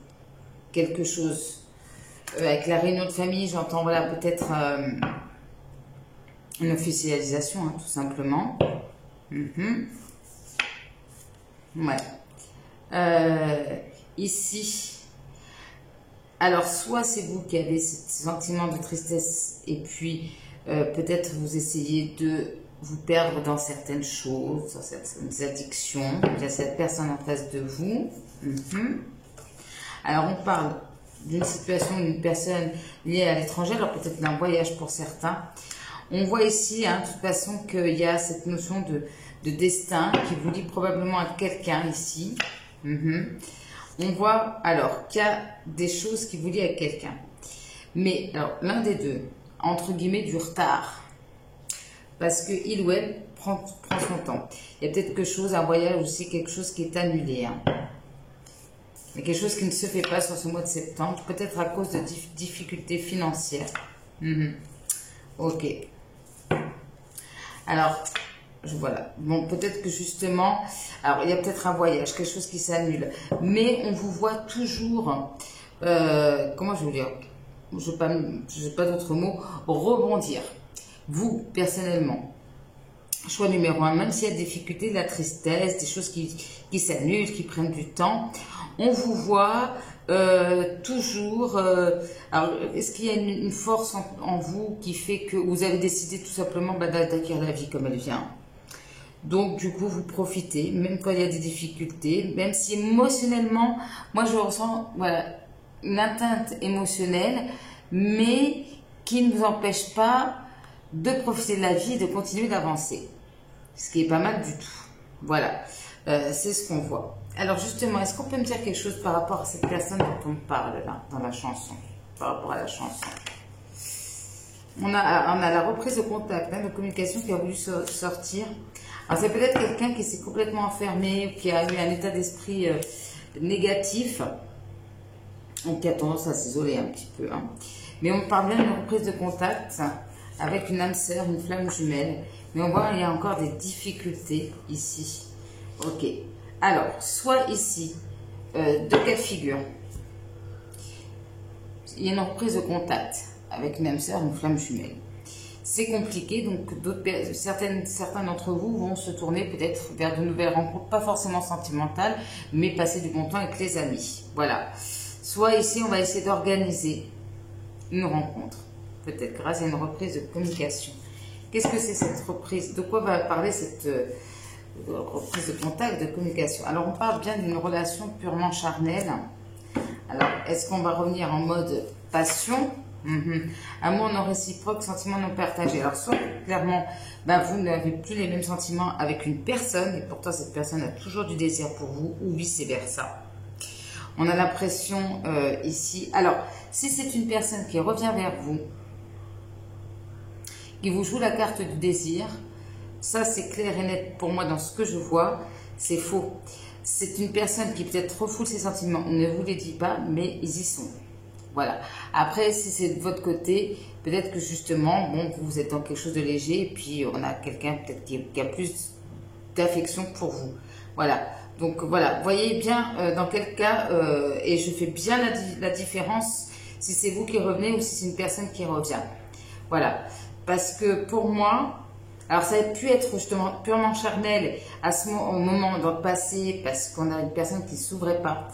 quelque chose. Avec la réunion de famille, j'entends, voilà, peut-être une officialisation, hein, tout simplement. Ouais. Ici, alors soit c'est vous qui avez ce sentiment de tristesse et puis peut-être vous essayez de vous perdre dans certaines choses, dans certaines addictions, il y a cette personne en face de vous. Alors on parle d'une situation d'une personne liée à l'étranger, alors peut-être d'un voyage pour certains. On voit ici, hein, de toute façon, qu'il y a cette notion de destin qui vous lie probablement à quelqu'un ici. On voit alors qu'il y a des choses qui vous lient à quelqu'un. Mais alors l'un des deux, entre guillemets, du retard. Parce que il ou elle prend son temps. Il y a peut-être quelque chose, un voyage aussi, quelque chose qui est annulé. Hein. Il y a quelque chose qui ne se fait pas sur ce mois de septembre, peut-être à cause de difficultés financières. Ok. Alors, voilà. Bon, peut-être que justement, alors il y a peut-être un voyage, quelque chose qui s'annule. Mais on vous voit toujours, comment je vais vous dire, je n'ai pas d'autres mots, rebondir. Vous, personnellement, choix numéro 1, même s'il y a des difficultés, de la tristesse, des choses qui s'annulent, qui prennent du temps, on vous voit toujours... alors, est-ce qu'il y a une force en vous qui fait que vous avez décidé tout simplement d'accueillir la vie comme elle vient? Donc, du coup, vous profitez, même quand il y a des difficultés, même si émotionnellement, moi, je ressens voilà, une atteinte émotionnelle, mais qui ne vous empêche pas de profiter de la vie et de continuer d'avancer. Ce qui est pas mal du tout. Voilà, c'est ce qu'on voit. Alors justement, est-ce qu'on peut me dire quelque chose par rapport à cette personne dont on parle là, dans la chanson, par rapport à la chanson? On a la reprise de contact, hein, de communication qui a voulu sortir. Alors c'est peut-être quelqu'un qui s'est complètement enfermé, qui a eu un état d'esprit négatif, ou qui a tendance à s'isoler un petit peu. Hein. Mais on parle bien d'une reprise de contact avec une âme sœur, une flamme jumelle. Mais on voit qu'il y a encore des difficultés ici. Ok. Alors, soit ici, deux cas de figure. Il y a une reprise de contact avec une âme sœur, une flamme jumelle. C'est compliqué, donc certains d'entre vous vont se tourner peut-être vers de nouvelles rencontres, pas forcément sentimentales, mais passer du bon temps avec les amis. Voilà. Soit ici, on va essayer d'organiser une rencontre, peut-être grâce à une reprise de communication. Qu'est-ce que c'est cette reprise? De quoi va parler cette reprise de contact, de communication? Alors, on parle bien d'une relation purement charnelle. Alors, est-ce qu'on va revenir en mode passion? Amour non réciproque, sentiments non partagés. Alors, soit clairement, vous n'avez plus les mêmes sentiments avec une personne, et pourtant cette personne a toujours du désir pour vous, ou vice-versa. On a l'impression ici. Alors, si c'est une personne qui revient vers vous, qui vous joue la carte du désir, ça c'est clair et net pour moi dans ce que je vois, c'est faux. C'est une personne qui peut-être refoule ses sentiments, on ne vous les dit pas, mais ils y sont. Voilà. Après, si c'est de votre côté, peut-être que justement, bon, vous êtes dans quelque chose de léger, et puis on a quelqu'un peut-être qui a plus d'affection pour vous. Voilà. Donc voilà, voyez bien dans quel cas, et je fais bien la différence si c'est vous qui revenez ou si c'est une personne qui revient. Voilà. Parce que pour moi, alors ça a pu être justement purement charnel au moment dans le passé, parce qu'on a une personne qui ne s'ouvrait pas.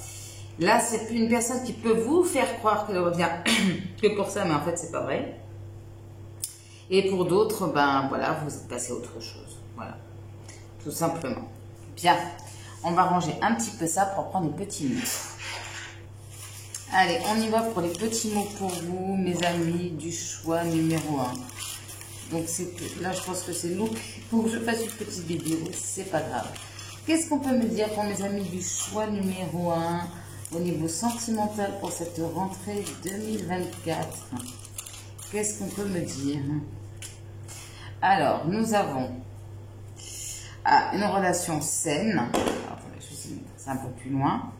Là, c'est plus une personne qui peut vous faire croire qu'elle revient que pour ça, mais en fait, c'est pas vrai. Et pour d'autres, voilà, vous êtes passé à autre chose. Voilà, tout simplement. Bien, on va ranger un petit peu ça pour prendre les petits mots. Allez, on y va pour les petits mots pour vous, mes amis, du choix numéro 1. Donc, là, je pense que c'est lourd pour que je fasse une petite vidéo, c'est pas grave. Qu'est-ce qu'on peut me dire pour mes amis du choix numéro 1 au niveau sentimental pour cette rentrée 2024? Qu'est-ce qu'on peut me dire? Alors, nous avons une relation saine. Alors, attendez, je vais mettre ça un peu plus loin.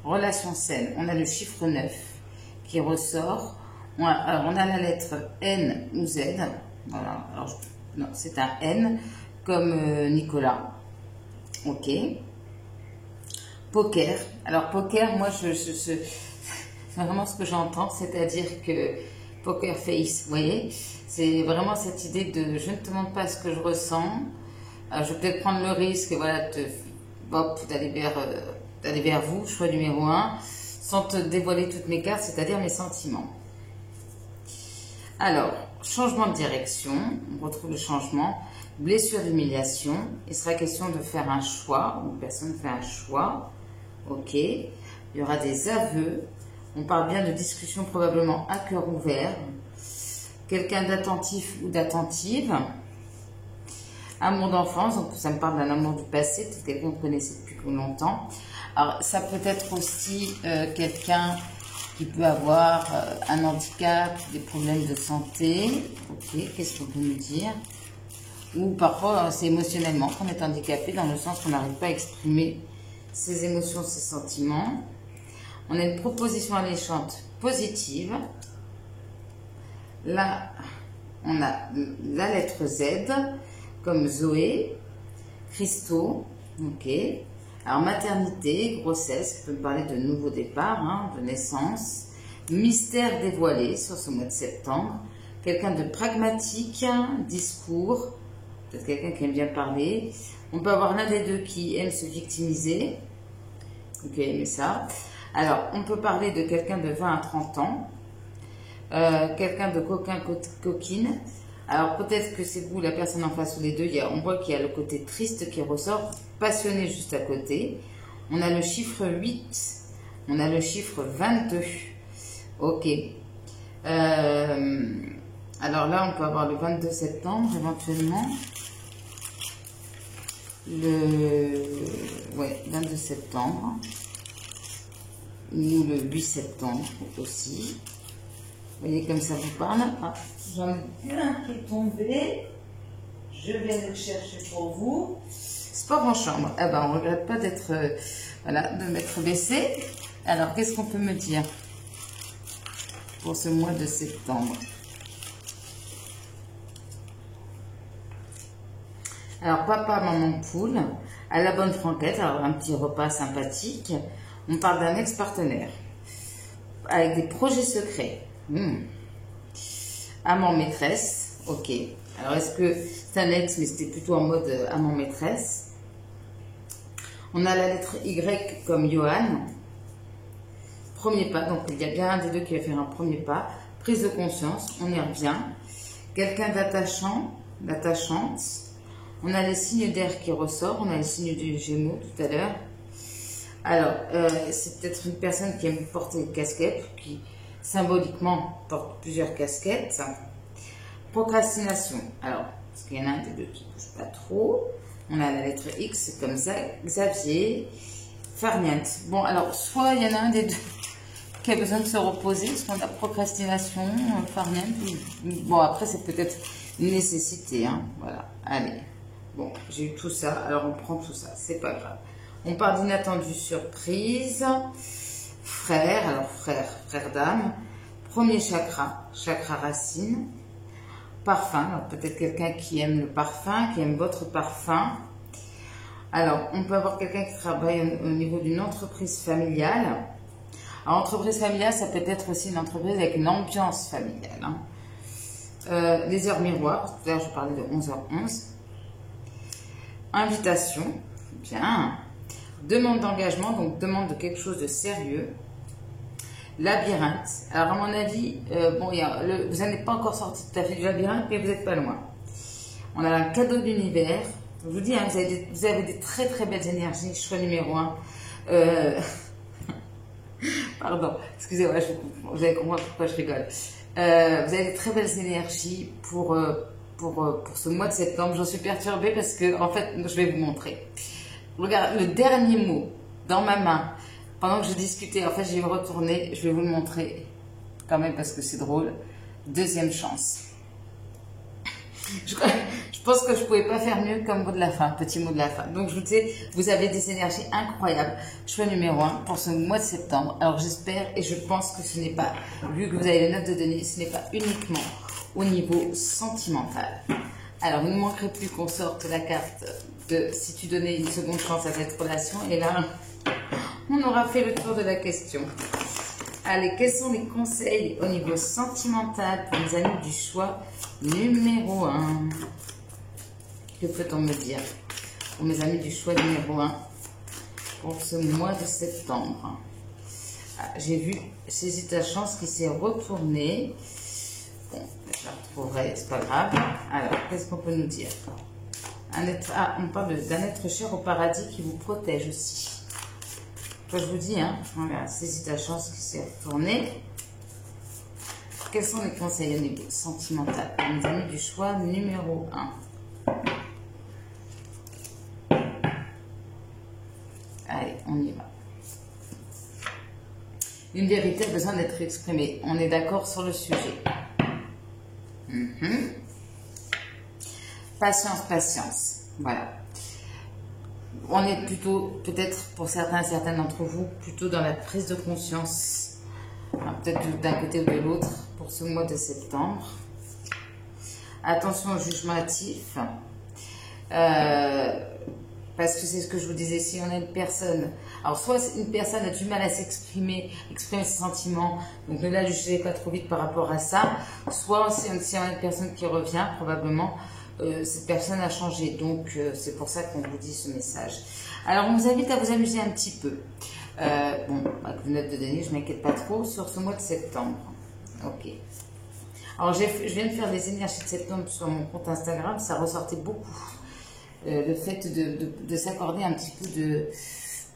Relation saine. On a le chiffre 9 qui ressort. Alors, on a la lettre N ou Z. Voilà. Alors, non, c'est un N comme Nicolas. Ok. Poker. Alors, poker, moi, c'est vraiment ce que j'entends, c'est-à-dire que poker face, vous voyez, c'est vraiment cette idée de je ne te demande pas ce que je ressens, je vais peut-être prendre le risque, voilà, d'aller vers vous, choix numéro 1, sans te dévoiler toutes mes cartes, c'est-à-dire mes sentiments. Alors, changement de direction, on retrouve le changement, blessure d'humiliation, il sera question de faire un choix, une personne fait un choix. Ok, il y aura des aveux, on parle bien de discussion probablement à cœur ouvert, quelqu'un d'attentif ou d'attentive, amour d'enfance, donc ça me parle d'un amour du passé, peut-être quelqu'un que vous connaissez depuis plus longtemps. Alors ça peut être aussi quelqu'un qui peut avoir un handicap, des problèmes de santé, ok, qu'est-ce qu'on peut nous dire? Ou parfois c'est émotionnellement qu'on est handicapé dans le sens qu'on n'arrive pas à exprimer ses émotions, ses sentiments. On a une proposition alléchante positive. Là, on a la lettre Z, comme Zoé, Christo, ok. Alors, maternité, grossesse, qui peut me parler de nouveau départ, de naissance. Mystère dévoilé sur ce mois de septembre. Quelqu'un de pragmatique, discours, peut-être quelqu'un qui aime bien parler. On peut avoir l'un des deux qui aime se victimiser. Ok, mais ça. Alors, on peut parler de quelqu'un de 20 à 30 ans. Quelqu'un de coquine. Alors, peut-être que c'est vous, la personne en face ou les deux. On voit qu'il y a le côté triste qui ressort. Passionné juste à côté. On a le chiffre 8. On a le chiffre 22. Ok. Alors là, on peut avoir le 22 septembre éventuellement. Le 22 septembre ou le 8 septembre aussi. Vous voyez comme ça vous parle. Ah, j'en ai un qui est tombé. Je vais le chercher pour vous. Sport en chambre. Ah ben, on ne regrette pas d'être de m'être baissé. Alors, qu'est-ce qu'on peut me dire pour ce mois de septembre? Alors, papa, maman, poule. à la bonne franquette, alors un petit repas sympathique. On parle d'un ex-partenaire avec des projets secrets. Amant-maîtresse, ok. Alors, est-ce que c'est un ex, mais c'était plutôt en mode amant-maîtresse. On a la lettre Y comme Johan. Premier pas, donc il y a bien un des deux qui va faire un premier pas. Prise de conscience, on y revient. Quelqu'un d'attachant, d'attachante. On a les signes d'air qui ressortent, on a les signes du Gémeaux tout à l'heure. Alors, c'est peut-être une personne qui aime porter des casquettes, qui symboliquement porte plusieurs casquettes. Procrastination. Alors, parce qu'il y en a un des deux qui ne bouge pas trop. On a la lettre X comme ça. Xavier. Farniente. Bon, alors, soit il y en a un des deux qui a besoin de se reposer, parce qu'on a procrastination, farniente. Bon, après, c'est peut-être une nécessité. Hein. Voilà. Allez. Bon, j'ai eu tout ça. Alors, on prend tout ça. C'est pas grave. On parle d'inattendue surprise. Frère. Alors, frère d'âme. Premier chakra. Chakra racine. Parfum, peut-être quelqu'un qui aime le parfum, qui aime votre parfum. Alors, on peut avoir quelqu'un qui travaille au niveau d'une entreprise familiale. Alors, entreprise familiale, ça peut être aussi une entreprise avec une ambiance familiale. Hein. Les heures miroirs, tout à l'heure je parlais de 11h11. Invitation, bien. Demande d'engagement, donc demande de quelque chose de sérieux. Labyrinthe. Alors, à mon avis, bon, vous n'êtes pas encore sorti tout à fait du labyrinthe, mais vous n'êtes pas loin. On a un cadeau d'univers. Je vous dis, hein, vous avez des très très belles énergies. Choix numéro 1. Pardon, excusez-moi, vous allez comprendre pourquoi je rigole. Vous avez des très belles énergies pour ce mois de septembre. J'en suis perturbée parce que, en fait, je vais vous montrer. Regarde, le dernier mot dans ma main. Pendant que je discutais, en fait, j'ai retourné, je vais vous le montrer quand même parce que c'est drôle. Deuxième chance. Je pense que je ne pouvais pas faire mieux comme mot de la fin, petit mot de la fin. Donc, je vous disais, vous avez des énergies incroyables. Choix numéro 1 pour ce mois de septembre. Alors, j'espère et je pense que ce n'est pas, vu que vous avez les notes de Denis, ce n'est pas uniquement au niveau sentimental. Alors, il ne manquerait plus qu'on sorte la carte de si tu donnais une seconde chance à cette relation. Et là, on aura fait le tour de la question. Allez, quels sont les conseils au niveau sentimental pour mes amis du choix numéro 1? Que peut-on me dire pour mes amis du choix numéro 1 pour ce mois de septembre? J'ai vu Saisis ta chance qui s'est retournée. Bon, je la retrouverai, c'est pas grave. Alors, qu'est-ce qu'on peut nous dire? On parle d'un être cher au paradis qui vous protège aussi. Je vous dis, hein, voilà, saisis ta chance qui s'est retournée. Quels sont les conseils au niveau sentimental pour mes amis du choix numéro 1? Allez, on y va. Une vérité a besoin d'être exprimée. On est d'accord sur le sujet. Patience, patience. Voilà. On est plutôt, peut-être pour certains et certaines d'entre vous, plutôt dans la prise de conscience, hein, peut-être d'un côté ou de l'autre, pour ce mois de septembre. Attention au jugement hâtif, parce que c'est ce que je vous disais, si on a une personne, alors soit une personne a du mal à exprimer ses sentiments, donc ne la jugez pas trop vite par rapport à ça, soit si on a une personne qui revient, probablement, cette personne a changé, donc c'est pour ça qu'on vous dit ce message. Alors on vous invite à vous amuser un petit peu. Bon, avec vos notes de Denis, je ne m'inquiète pas trop sur ce mois de septembre. Ok. Alors je viens de faire les énergies de septembre sur mon compte Instagram, ça ressortait beaucoup. Le fait de s'accorder un petit peu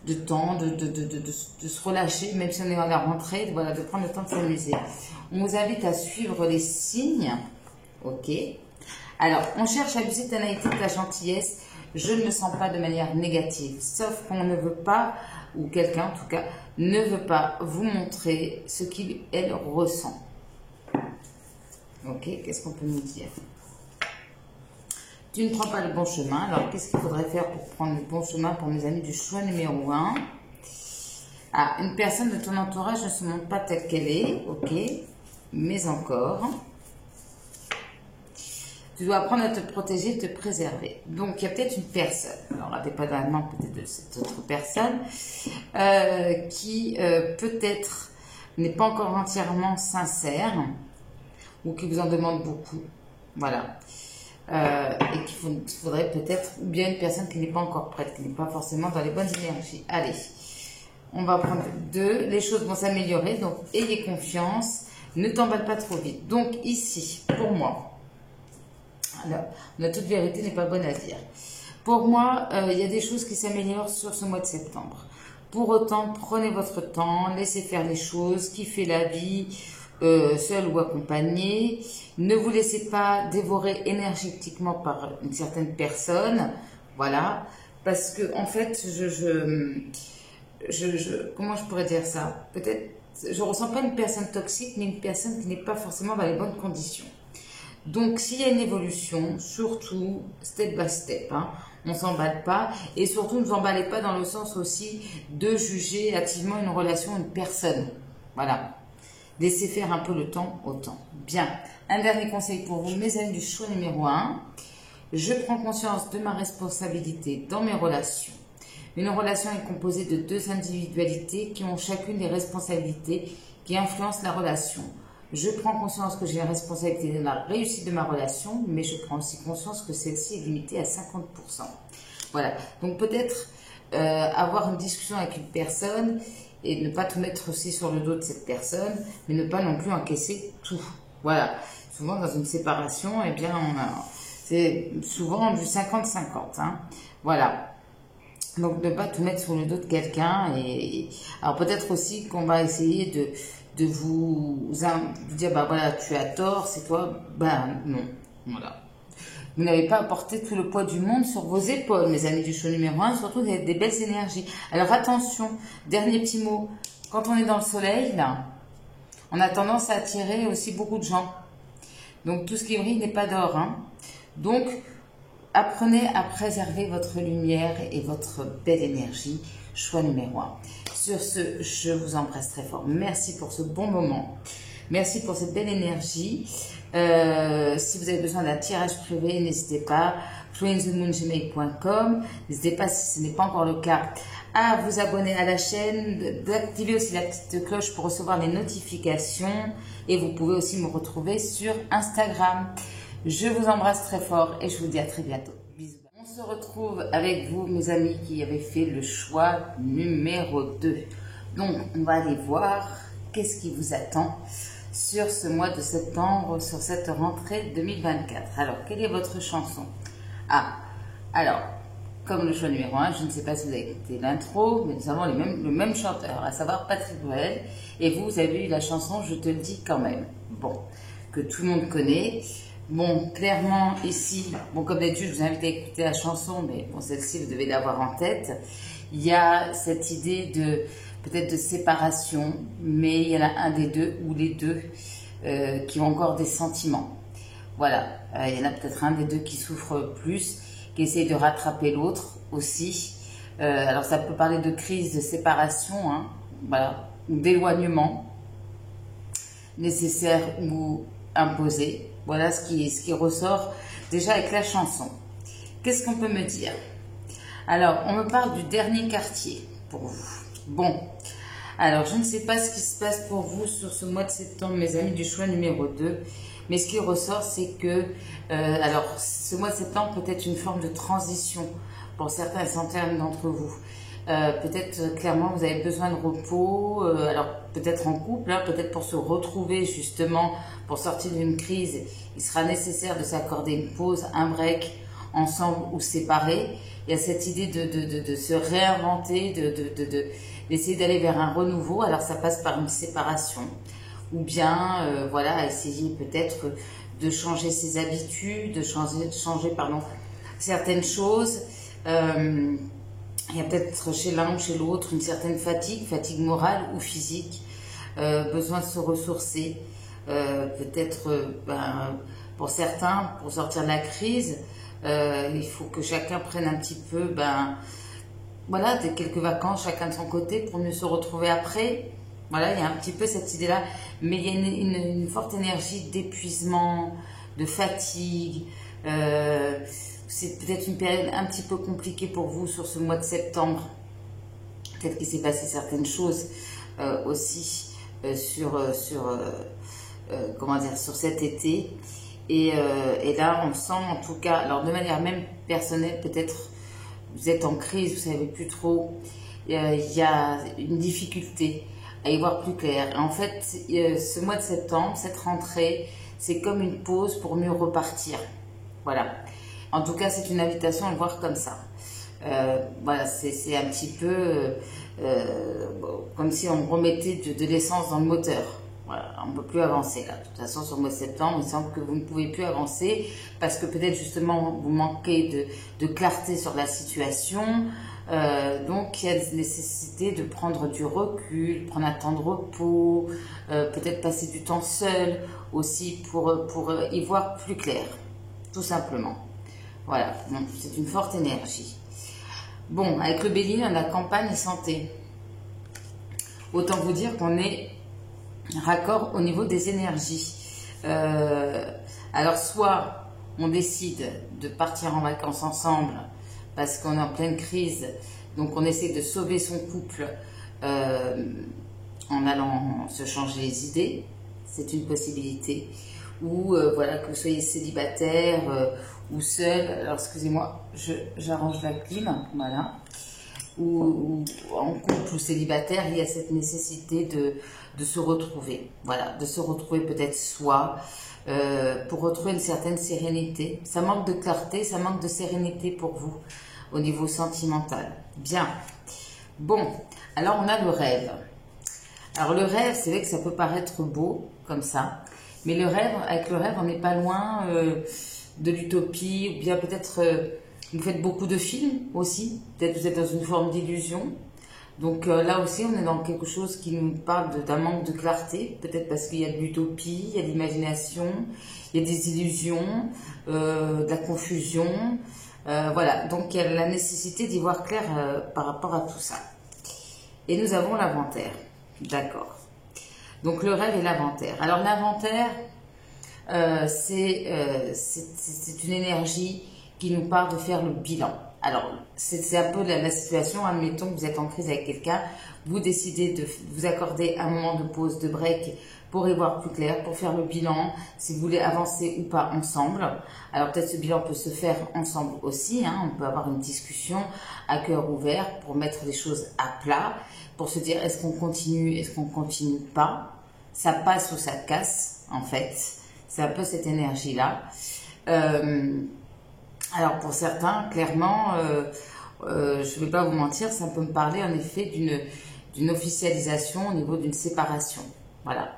de temps, de se relâcher, même si on est à la rentrée, voilà, de prendre le temps de s'amuser. On vous invite à suivre les signes. Ok. Alors, on cherche à abuser de ta naïveté, de ta gentillesse. Je ne me sens pas de manière négative. Sauf qu'on ne veut pas, ou quelqu'un en tout cas, ne veut pas vous montrer ce qu'il, elle, ressent. Ok, qu'est-ce qu'on peut nous dire? Tu ne prends pas le bon chemin. Alors, qu'est-ce qu'il faudrait faire pour prendre le bon chemin pour mes amis du choix numéro 1? Ah, une personne de ton entourage ne se montre pas telle qu'elle est. Ok, mais encore... Tu dois apprendre à te protéger, te préserver. Donc, il y a peut-être une personne, alors indépendamment peut-être de cette autre personne, qui peut-être n'est pas encore entièrement sincère ou qui vous en demande beaucoup. Voilà. Et qu'il faudrait peut-être, ou bien une personne qui n'est pas encore prête, qui n'est pas forcément dans les bonnes énergies. Allez, on va prendre 2. Les choses vont s'améliorer, donc ayez confiance. Ne t'emballe pas trop vite. Donc ici, pour moi, alors, la toute vérité n'est pas bonne à dire. Pour moi, il y a des choses qui s'améliorent sur ce mois de septembre. Pour autant, prenez votre temps, laissez faire les choses, kiffez la vie, seul ou accompagné. Ne vous laissez pas dévorer énergétiquement par une certaine personne. Voilà. Parce que, en fait, comment je pourrais dire ça? Peut-être, je ressens pas une personne toxique, mais une personne qui n'est pas forcément dans les bonnes conditions. Donc, s'il y a une évolution, surtout, step by step, hein, on ne s'emballe pas. Et surtout, ne vous emballez pas dans le sens aussi de juger activement une relation, une personne. Voilà. Laissez faire un peu le temps au temps. Bien. Un dernier conseil pour vous, mes amis du choix numéro 1. Je prends conscience de ma responsabilité dans mes relations. Une relation est composée de 2 individualités qui ont chacune des responsabilités qui influencent la relation. Je prends conscience que j'ai une responsabilité dans la réussite de ma relation, mais je prends aussi conscience que celle-ci est limitée à 50%. Voilà. Donc peut-être avoir une discussion avec une personne et ne pas tout mettre aussi sur le dos de cette personne, mais ne pas non plus encaisser tout. Voilà. Souvent dans une séparation, eh bien, c'est souvent du 50-50. Hein. Voilà. Donc, ne pas tout mettre sur le dos de quelqu'un. Alors, peut-être aussi qu'on va essayer de vous dire, bah voilà, tu as tort, c'est toi. Ben non. Voilà. Vous n'avez pas apporté tout le poids du monde sur vos épaules, mes amis du show numéro 1. Surtout, vous avez des belles énergies. Alors, attention, dernier petit mot. Quand on est dans le soleil, là, on a tendance à attirer aussi beaucoup de gens. Donc, tout ce qui brille n'est pas d'or. Hein. Donc, apprenez à préserver votre lumière et votre belle énergie, choix numéro 1. Sur ce, je vous embrasse très fort. Merci pour ce bon moment. Merci pour cette belle énergie. Si vous avez besoin d'un tirage privé, n'hésitez pas. fluencemoongmail.com. N'hésitez pas, si ce n'est pas encore le cas, à vous abonner à la chaîne, d'activer aussi la petite cloche pour recevoir les notifications. Et vous pouvez aussi me retrouver sur Instagram. Je vous embrasse très fort et je vous dis à très bientôt. Bisous. On se retrouve avec vous, mes amis, qui avaient fait le choix numéro 2. Donc, on va aller voir qu'est-ce qui vous attend sur ce mois de septembre, sur cette rentrée 2024. Alors, quelle est votre chanson? Ah, alors, comme le choix numéro 1, je ne sais pas si vous avez écouté l'intro, mais nous avons le même chanteur, à savoir Patrick Bruel. Et vous avez eu la chanson Je te le dis quand même. Bon, que tout le monde connaît. Bon, clairement, ici, bon, comme d'habitude, je vous invite à écouter la chanson, mais bon, celle-ci, vous devez l'avoir en tête. Il y a cette idée de, peut-être de séparation, mais il y en a un des deux, ou les deux, qui ont encore des sentiments. Voilà, il y en a peut-être un des deux qui souffre plus, qui essaye de rattraper l'autre aussi. Alors, ça peut parler de crise, de séparation, hein, voilà, ou d'éloignement, nécessaire ou imposé. Voilà ce qui ressort déjà avec la chanson. Qu'est-ce qu'on peut me dire? Alors, on me parle du dernier quartier pour vous. Bon, alors je ne sais pas ce qui se passe pour vous sur ce mois de septembre, mes amis du choix numéro 2. Mais ce qui ressort, c'est que, alors, ce mois de septembre peut être une forme de transition pour certains et certaines d'entre vous. Peut-être clairement vous avez besoin de repos, alors peut-être en couple, hein, peut-être pour se retrouver justement, pour sortir d'une crise, il sera nécessaire de s'accorder une pause, un break, ensemble ou séparés. Il y a cette idée de se réinventer, d'essayer d'aller vers un renouveau, alors ça passe par une séparation, ou bien voilà, essayer peut-être de changer ses habitudes, de changer pardon, certaines choses. Il y a peut-être chez l'un ou chez l'autre une certaine fatigue morale ou physique, besoin de se ressourcer, peut-être pour certains, pour sortir de la crise, il faut que chacun prenne un petit peu, voilà, quelques vacances, chacun de son côté, pour mieux se retrouver après. Voilà, il y a un petit peu cette idée-là, mais il y a une forte énergie d'épuisement, de fatigue, C'est peut-être une période un petit peu compliquée pour vous sur ce mois de septembre. Peut-être qu'il s'est passé certaines choses aussi comment dire, sur cet été. Et là, on sent en tout cas, alors de manière même personnelle, peut-être vous êtes en crise, vous ne savez plus trop, il y a une difficulté à y voir plus clair. En fait, ce mois de septembre, cette rentrée, c'est comme une pause pour mieux repartir. Voilà. En tout cas, c'est une invitation à le voir comme ça. Voilà, c'est un petit peu comme si on remettait de l'essence dans le moteur. Voilà, on ne peut plus avancer là. De toute façon, sur le mois de septembre, il semble que vous ne pouvez plus avancer parce que peut-être justement vous manquez de clarté sur la situation. Donc, il y a la nécessité de prendre du recul, prendre un temps de repos, peut-être passer du temps seul aussi pour y voir plus clair, tout simplement. Voilà, bon, c'est une forte énergie. Bon, avec le Bélier, on a campagne et santé. Autant vous dire qu'on est raccord au niveau des énergies. Alors, soit on décide de partir en vacances ensemble parce qu'on est en pleine crise, donc on essaie de sauver son couple en allant se changer les idées, c'est une possibilité. Ou voilà, que vous soyez célibataire ou seul, alors excusez-moi, j'arrange la clim, voilà. Ou en couple ou célibataire, il y a cette nécessité de se retrouver, voilà, de se retrouver peut-être soi, pour retrouver une certaine sérénité. Ça manque de clarté, ça manque de sérénité pour vous au niveau sentimental. Bien. Bon, alors on a le rêve. Alors le rêve, c'est vrai que ça peut paraître beau comme ça, mais le rêve, avec le rêve, on n'est pas loin de l'utopie, ou bien peut-être vous faites beaucoup de films aussi, peut-être vous êtes dans une forme d'illusion. Donc là aussi, on est dans quelque chose qui nous parle d'un manque de clarté, peut-être parce qu'il y a de l'utopie, il y a de l'imagination, il y a des illusions, de la confusion. Voilà, donc il y a la nécessité d'y voir clair par rapport à tout ça. Et nous avons l'inventaire, d'accord. Donc le rêve et l'inventaire. Alors l'inventaire, c'est une énergie qui nous parle de faire le bilan. Alors c'est un peu la situation, admettons que vous êtes en crise avec quelqu'un, vous décidez de vous accorder un moment de pause, de break, pour y voir plus clair, pour faire le bilan, si vous voulez avancer ou pas ensemble. Alors peut-être ce bilan peut se faire ensemble aussi, hein, on peut avoir une discussion à cœur ouvert pour mettre les choses à plat, pour se dire est-ce qu'on continue, est-ce qu'on continue pas. Ça passe ou ça casse en fait, c'est un peu cette énergie-là. Alors pour certains, clairement, je ne vais pas vous mentir, ça peut me parler en effet d'une officialisation au niveau d'une séparation. Voilà,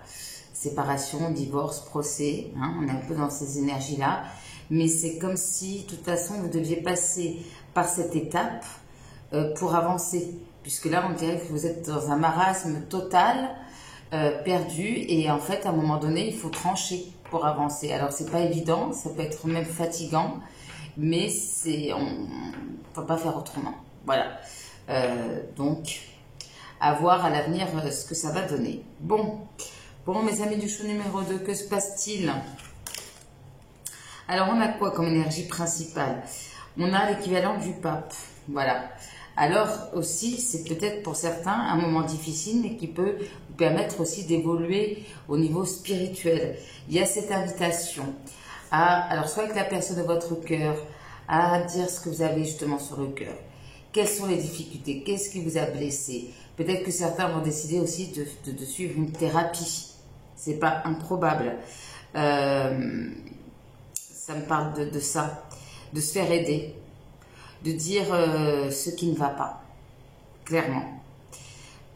séparation, divorce, procès, hein, on est un peu dans ces énergies-là. Mais c'est comme si, de toute façon, vous deviez passer par cette étape pour avancer. Puisque là, on dirait que vous êtes dans un marasme total, perdu. Et en fait, à un moment donné, il faut trancher pour avancer. Alors, c'est pas évident, ça peut être même fatigant. Mais on ne peut pas faire autrement. Voilà. Donc, à voir à l'avenir ce que ça va donner. Bon, mes amis du show numéro 2, que se passe-t-il? Alors, on a quoi comme énergie principale? On a l'équivalent du pape. Voilà. Alors, aussi, c'est peut-être pour certains un moment difficile, mais qui peut vous permettre aussi d'évoluer au niveau spirituel. Il y a cette invitation alors soit avec la personne de votre cœur, à dire ce que vous avez justement sur le cœur. Quelles sont les difficultés? Qu'est-ce qui vous a blessé? Peut-être que certains vont décider aussi de suivre une thérapie. C'est pas improbable. Ça me parle de ça, de se faire aider, de dire ce qui ne va pas, clairement.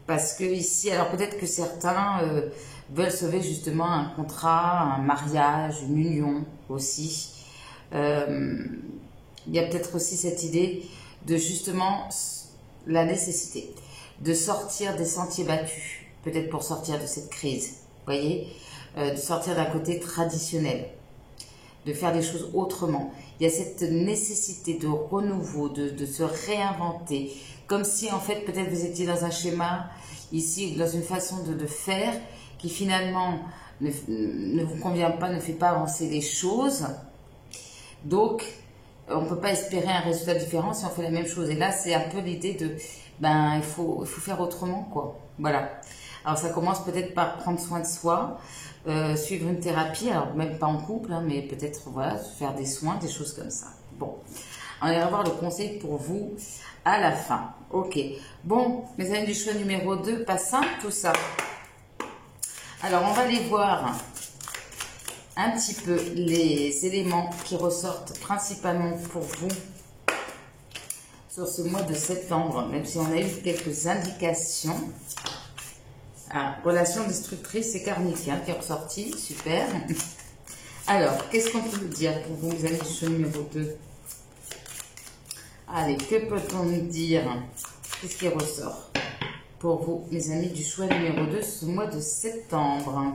Parce que ici, alors peut-être que certains veulent sauver justement un contrat, un mariage, une union aussi. Il y a peut-être aussi cette idée de justement la nécessité de sortir des sentiers battus, peut-être pour sortir de cette crise, vous voyez, de sortir d'un côté traditionnel, de faire les choses autrement. Il y a cette nécessité de renouveau, de se réinventer, comme si en fait peut-être vous étiez dans un schéma ici, dans une façon de faire qui finalement ne vous convient pas, ne fait pas avancer les choses. Donc, on ne peut pas espérer un résultat différent si on fait la même chose. Et là, c'est un peu l'idée de, ben, il faut faire autrement, quoi. Voilà. Alors, ça commence peut-être par prendre soin de soi, suivre une thérapie, alors même pas en couple, hein, mais peut-être, voilà, faire des soins, des choses comme ça. Bon, on va voir le conseil pour vous à la fin. Ok. Bon, mes amis du choix numéro 2, pas simple tout ça. Alors, on va aller voir un petit peu les éléments qui ressortent principalement pour vous sur ce mois de septembre, même si on a eu quelques indications. Ah, relation destructrice et karmique hein, qui est ressorti, super. Alors, qu'est-ce qu'on peut nous dire pour vous, mes amis du choix numéro 2? Allez, que peut-on nous dire? Qu'est-ce qui ressort pour vous, mes amis du choix numéro 2, ce mois de septembre?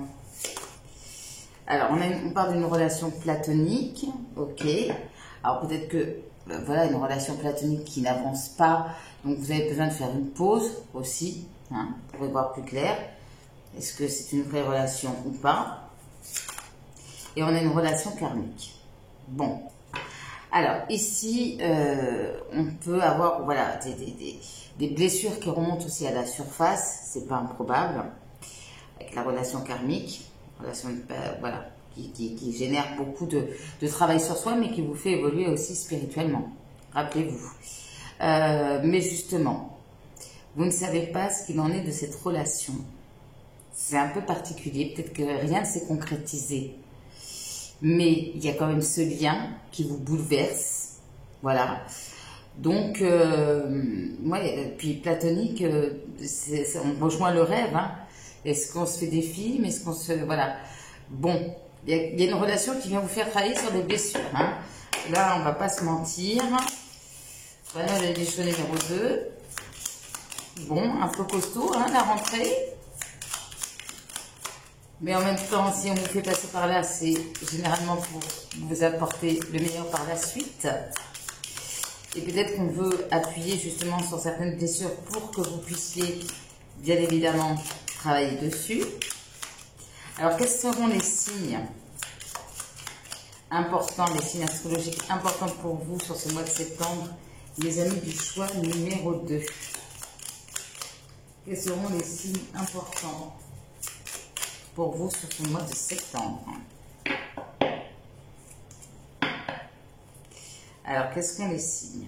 Alors, on parle d'une relation platonique, ok. Alors, peut-être que, voilà, une relation platonique qui n'avance pas, donc vous avez besoin de faire une pause aussi, hein, pour y voir plus clair. Est-ce que c'est une vraie relation ou pas? Et on a une relation karmique. Bon. Alors, ici, on peut avoir, voilà, des blessures qui remontent aussi à la surface, c'est pas improbable, avec la relation karmique. Relation, voilà, qui génère beaucoup de travail sur soi, mais qui vous fait évoluer aussi spirituellement. Rappelez-vous. Mais justement, vous ne savez pas ce qu'il en est de cette relation. C'est un peu particulier, peut-être que rien ne s'est concrétisé. Mais il y a quand même ce lien qui vous bouleverse. Voilà. Donc, ouais, puis platonique, on rejoint le rêve, hein. Est-ce qu'on se fait des films? Est-ce qu'on se... Voilà. Bon, il y a une relation qui vient vous faire travailler sur des blessures. Hein. Là, on ne va pas se mentir. Voilà, les choix numéro 2. Bon, un peu costaud, hein, la rentrée. Mais en même temps, si on vous fait passer par là, c'est généralement pour vous apporter le meilleur par la suite. Et peut-être qu'on veut appuyer justement sur certaines blessures pour que vous puissiez, bien évidemment, travailler dessus. Alors, quels seront les signes importants, les signes astrologiques importants pour vous sur ce mois de septembre, les amis du choix numéro 2? Quels seront les signes importants pour vous sur ce mois de septembre? Alors, quels sont les signes?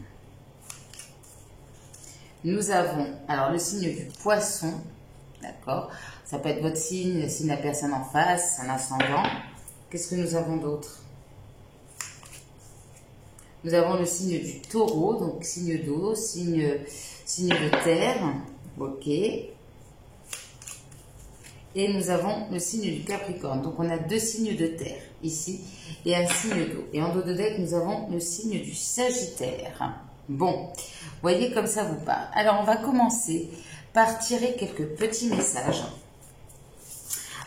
Nous avons, alors, le signe du poisson. D'accord? Ça peut être votre signe, le signe de la personne en face, un ascendant. Qu'est-ce que nous avons d'autre? Nous avons le signe du taureau, donc signe d'eau, signe de terre. Ok. Et nous avons le signe du capricorne. Donc on a deux signes de terre ici et un signe d'eau. Et en dos de deck, nous avons le signe du sagittaire. Bon, voyez comme ça vous parle. Alors on va commencer par tirer quelques petits messages.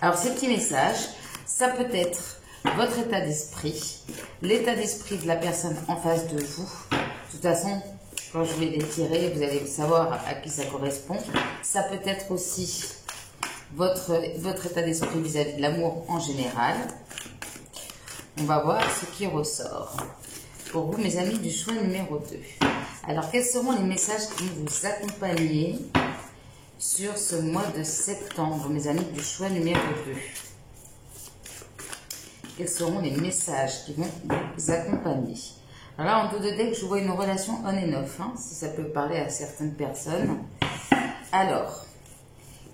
Alors ces petits messages, ça peut être votre état d'esprit, l'état d'esprit de la personne en face de vous. De toute façon, quand je vais les tirer, vous allez savoir à qui ça correspond. Ça peut être aussi votre état d'esprit vis-à-vis de l'amour en général. On va voir ce qui ressort. Pour vous, mes amis du choix numéro 2. Alors, quels seront les messages qui vont vous accompagner sur ce mois de septembre, mes amis du choix numéro 2? Quels seront les messages qui vont vous accompagner? Alors là, en dos de deck, je vois une relation on and off, hein, si ça peut parler à certaines personnes. Alors,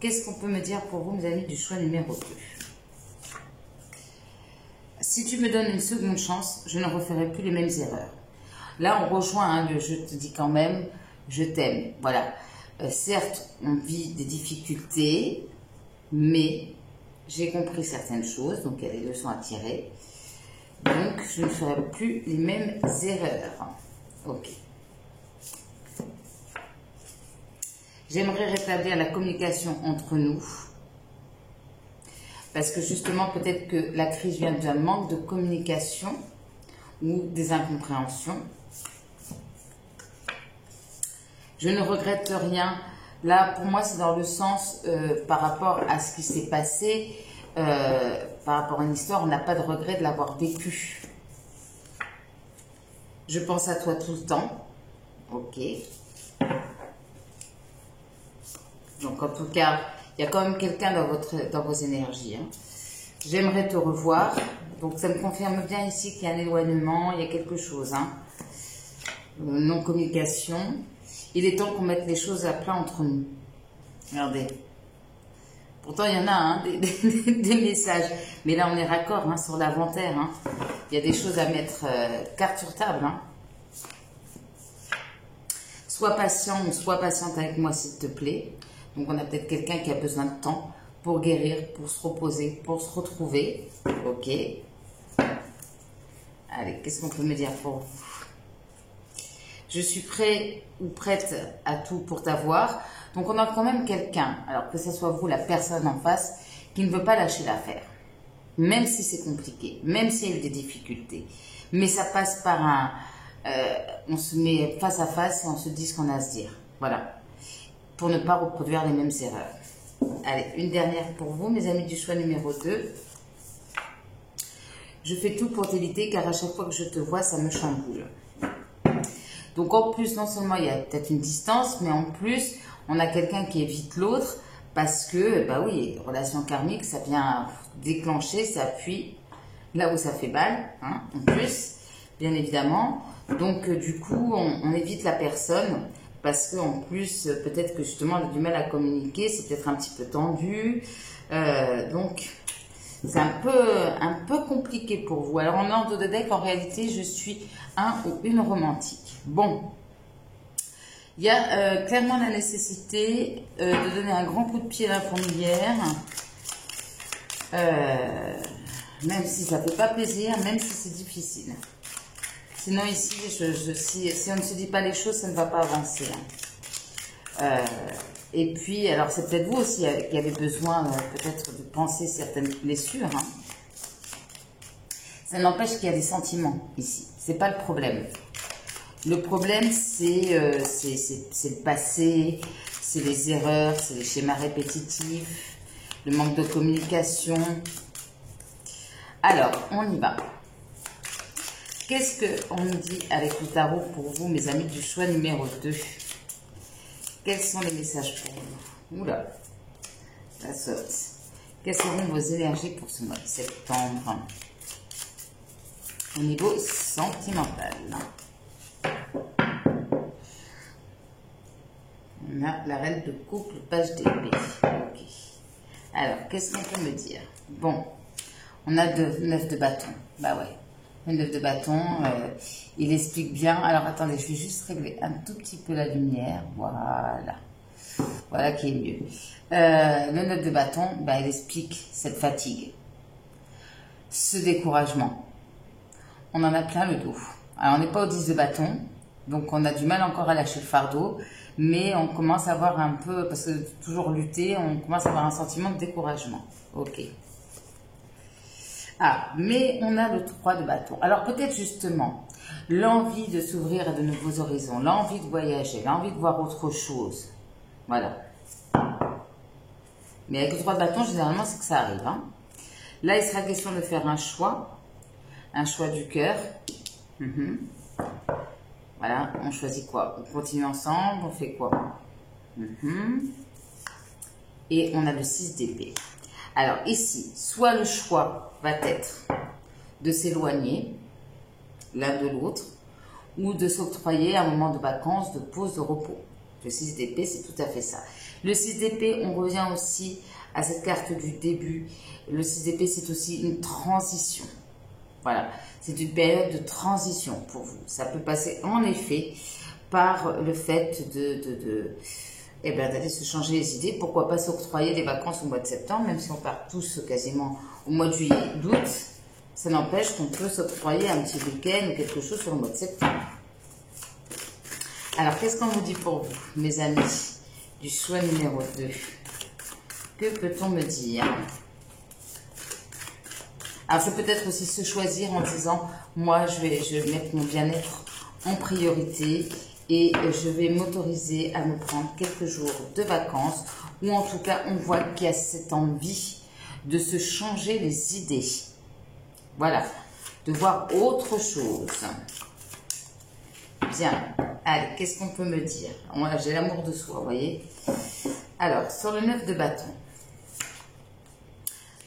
qu'est-ce qu'on peut me dire pour vous, mes amis du choix numéro 2? Si tu me donnes une seconde chance, je ne referai plus les mêmes erreurs. Là, on rejoint hein, le « je te dis quand même, je t'aime ». Voilà. Certes, on vit des difficultés, mais j'ai compris certaines choses, donc il y a des leçons à tirer. Donc, je ne ferai plus les mêmes erreurs. Ok. J'aimerais rétablir la communication entre nous. Parce que justement, peut-être que la crise vient d'un manque de communication ou des incompréhensions. Je ne regrette rien. Là, pour moi, c'est dans le sens par rapport à ce qui s'est passé, par rapport à une histoire, on n'a pas de regret de l'avoir vécu. Je pense à toi tout le temps. Ok. Donc, en tout cas, il y a quand même quelqu'un dans vos énergies. Hein. J'aimerais te revoir. Donc, ça me confirme bien ici qu'il y a un éloignement, il y a quelque chose. Hein. Non-communication. Il est temps qu'on mette les choses à plat entre nous. Regardez. Pourtant, il y en a hein, des messages. Mais là, on est raccord hein, sur l'inventaire. Hein. Il y a des choses à mettre carte sur table. Hein. Sois patient ou sois patiente avec moi, s'il te plaît. Donc, on a peut-être quelqu'un qui a besoin de temps pour guérir, pour se reposer, pour se retrouver. Ok. Allez, qu'est-ce qu'on peut me dire pour vous? Je suis prêt ou prête à tout pour t'avoir. Donc, on a quand même quelqu'un, alors que ce soit vous, la personne en face, qui ne veut pas lâcher l'affaire. Même si c'est compliqué, même s'il y a eu des difficultés. Mais ça passe par un... on se met face à face et on se dit ce qu'on a à se dire. Voilà. Pour ne pas reproduire les mêmes erreurs. Allez, une dernière pour vous, mes amis du choix numéro 2. Je fais tout pour t'éviter car à chaque fois que je te vois, ça me chamboule. Donc en plus, non seulement il y a peut-être une distance, mais en plus, on a quelqu'un qui évite l'autre parce que, bah oui, relation karmique, ça vient déclencher, ça appuie là où ça fait mal, hein, en plus, bien évidemment. Donc du coup, on évite la personne parce qu'en plus, peut-être que justement, on a du mal à communiquer, c'est peut-être un petit peu tendu. Donc, c'est un peu compliqué pour vous. Alors, en ordre de deck, en réalité, je suis un ou une romantique. Bon, il y a clairement la nécessité de donner un grand coup de pied à la fourmilière, même si ça ne fait pas plaisir, même si c'est difficile. Sinon ici, si on ne se dit pas les choses, ça ne va pas avancer. Hein. Et puis, alors c'est peut-être vous aussi qui avez besoin peut-être de penser certaines blessures. Hein. Ça n'empêche qu'il y a des sentiments ici. C'est pas le problème. Le problème, c'est le passé, c'est les erreurs, c'est les schémas répétitifs, le manque de communication. Alors, on y va. Qu'est-ce qu'on nous dit avec le tarot pour vous, mes amis du choix numéro 2? Quels sont les messages pour vous? Oula, la saute. Quelles seront vos énergies pour ce mois de septembre au niveau sentimental? On a la reine de couple, page d'épée. Ok. Alors, qu'est-ce qu'on peut me dire? Bon, on a 9 de bâton. Bah ouais. Le 9 de bâton, il explique bien. Alors, attendez, je vais juste régler un tout petit peu la lumière. Voilà. Voilà qui est mieux. Le 9 de bâton, bah, il explique cette fatigue. Ce découragement. On en a plein le dos. Alors, on n'est pas au 10 de bâton. Donc, on a du mal encore à lâcher le fardeau. Mais on commence à avoir un peu, parce que toujours lutter, on commence à avoir un sentiment de découragement. Ok. Ah, mais on a le 3 de bâton. Alors peut-être justement, l'envie de s'ouvrir à de nouveaux horizons, l'envie de voyager, l'envie de voir autre chose. Voilà. Mais avec le 3 de bâton, généralement, c'est que ça arrive. Hein. Là, il sera question de faire un choix du cœur. Voilà, on choisit quoi? On continue ensemble, on fait quoi? Et on a le 6 d'épée. Alors ici, soit le choix va être de s'éloigner l'un de l'autre, ou de s'octroyer un moment de vacances, de pause, de repos. Le 6 d'épée, c'est tout à fait ça. Le 6 d'épée, on revient aussi à cette carte du début. Le 6 d'épée, c'est aussi une transition. Voilà, c'est une période de transition pour vous. Ça peut passer en effet par le fait d'aller se changer les idées. Pourquoi pas s'octroyer des vacances au mois de septembre, même si on part tous quasiment au mois de juillet, d'août. Ça n'empêche qu'on peut s'octroyer un petit week-end ou quelque chose sur le mois de septembre. Alors, qu'est-ce qu'on vous dit pour vous, mes amis du choix numéro 2? Que peut-on me dire? Alors, c'est peut-être aussi se choisir en disant, moi, je vais mettre mon bien-être en priorité et je vais m'autoriser à me prendre quelques jours de vacances, ou en tout cas, on voit qu'il y a cette envie de se changer les idées. Voilà, de voir autre chose. Bien. Allez, qu'est-ce qu'on peut me dire? Moi, j'ai l'amour de soi, vous voyez. Alors, sur le 9 de bâton.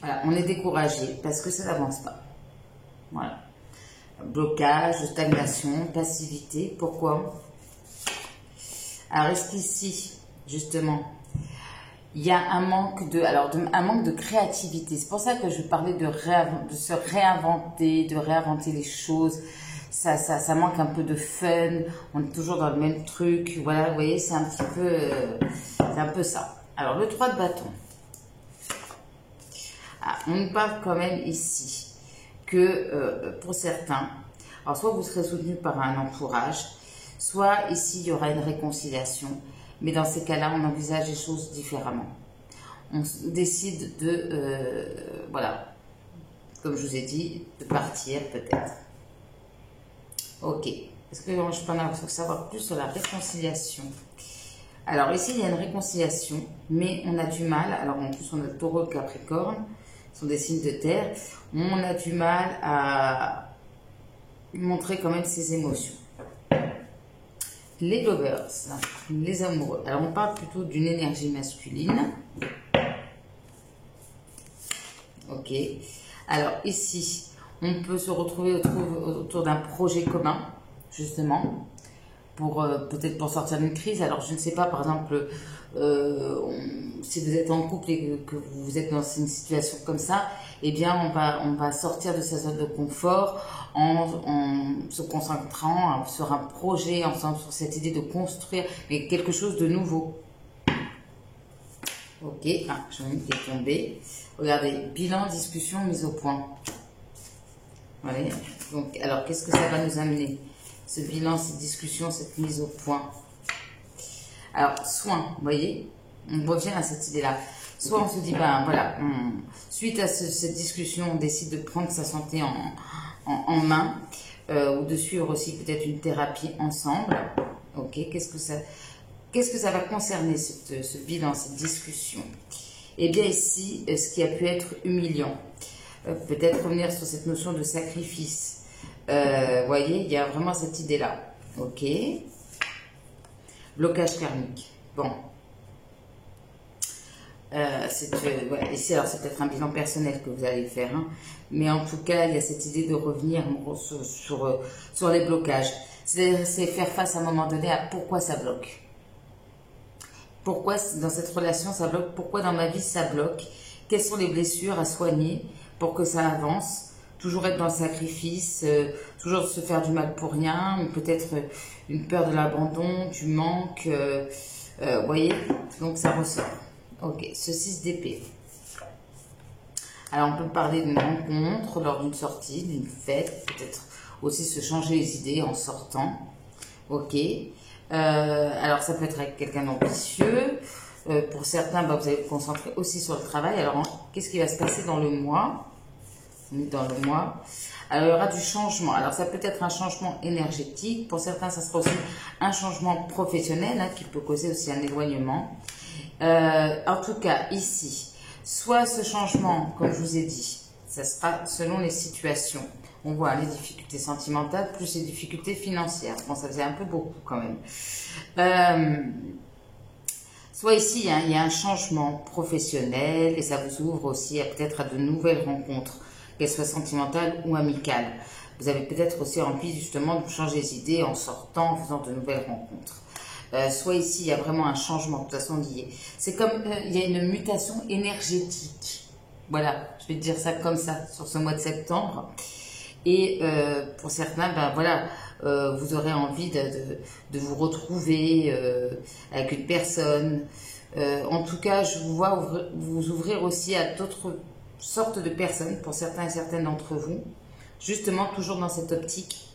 Voilà, on est découragé parce que ça n'avance pas. Voilà. Blocage, stagnation, passivité. Pourquoi? Alors, est-ce qu'ici, justement, il y a un manque de créativité. C'est pour ça que je parlais de se réinventer, de réinventer les choses. Ça manque un peu de fun. On est toujours dans le même truc. Voilà, vous voyez, c'est un peu ça. Alors, le 3 de bâton. Ah, on nous parle quand même ici que pour certains, alors soit vous serez soutenu par un entourage, soit ici il y aura une réconciliation. Mais dans ces cas-là, on envisage les choses différemment. On décide de, voilà, comme je vous ai dit, de partir peut-être. Ok. Est-ce que je peux en savoir plus sur la réconciliation? Alors ici, il y a une réconciliation, mais on a du mal. Alors en plus, on a le taureau, le capricorne, ce sont des signes de terre. On a du mal à montrer quand même ses émotions. Les lovers, les amoureux. Alors, on parle plutôt d'une énergie masculine. Ok. Alors, ici, on peut se retrouver autour d'un projet commun, justement, pour peut-être pour sortir d'une crise. Alors, je ne sais pas, par exemple, si vous êtes en couple et que vous êtes dans une situation comme ça, eh bien, on va sortir de sa zone de confort en se concentrant sur un projet ensemble, sur cette idée de construire mais quelque chose de nouveau. Ok, j'en ai une qui est tombée. Regardez, bilan, discussion, mise au point. Voilà. Donc, alors, qu'est-ce que ça va nous amener? Ce bilan, cette discussion, cette mise au point. Alors, soin, vous voyez, on revient à cette idée-là. Soit on se dit, ben voilà, suite à cette discussion, on décide de prendre sa santé en main, ou de suivre aussi peut-être une thérapie ensemble. Ok, qu'est-ce que ça va concerner, ce bilan, cette discussion? Eh bien ici, ce qui a pu être humiliant, peut-être revenir sur cette notion de sacrifice. Vous voyez, il y a vraiment cette idée-là. Ok. Blocage karmique. Bon. Voilà. Ici, alors c'est peut-être un bilan personnel que vous allez faire, hein. Mais en tout cas, il y a cette idée de revenir sur les blocages. C'est faire face à un moment donné à pourquoi ça bloque. Pourquoi dans cette relation ça bloque? Pourquoi dans ma vie ça bloque? Quelles sont les blessures à soigner pour que ça avance? Toujours être dans le sacrifice, toujours se faire du mal pour rien, peut-être une peur de l'abandon, du manque, vous voyez? Donc ça ressort. Ok, ce 6 d'épée. Alors on peut parler d'une rencontre lors d'une sortie, d'une fête, peut-être aussi se changer les idées en sortant. Ok. Alors ça peut être avec quelqu'un d'ambitieux. Pour certains, bah, vous allez vous concentrer aussi sur le travail. Alors qu'est-ce qui va se passer dans le mois? On est dans le mois. Alors il y aura du changement. Alors ça peut être un changement énergétique. Pour certains, ça sera aussi un changement professionnel, hein, qui peut causer aussi un éloignement. En tout cas, ici, soit ce changement, comme je vous ai dit, ça sera selon les situations. On voit les difficultés sentimentales plus les difficultés financières. Bon, ça faisait un peu beaucoup quand même. Soit ici, hein, il y a un changement professionnel et ça vous ouvre aussi peut-être à de nouvelles rencontres, qu'elles soient sentimentales ou amicales. Vous avez peut-être aussi envie justement de changer les idées en sortant, en faisant de nouvelles rencontres. Soit ici, il y a vraiment un changement de toute façon lié. C'est comme, il y a une mutation énergétique. Voilà, je vais dire ça comme ça, sur ce mois de septembre. Et pour certains, ben voilà, vous aurez envie de vous retrouver avec une personne. En tout cas, je vous vois vous ouvrir aussi à d'autres sortes de personnes, pour certains et certaines d'entre vous. Justement, toujours dans cette optique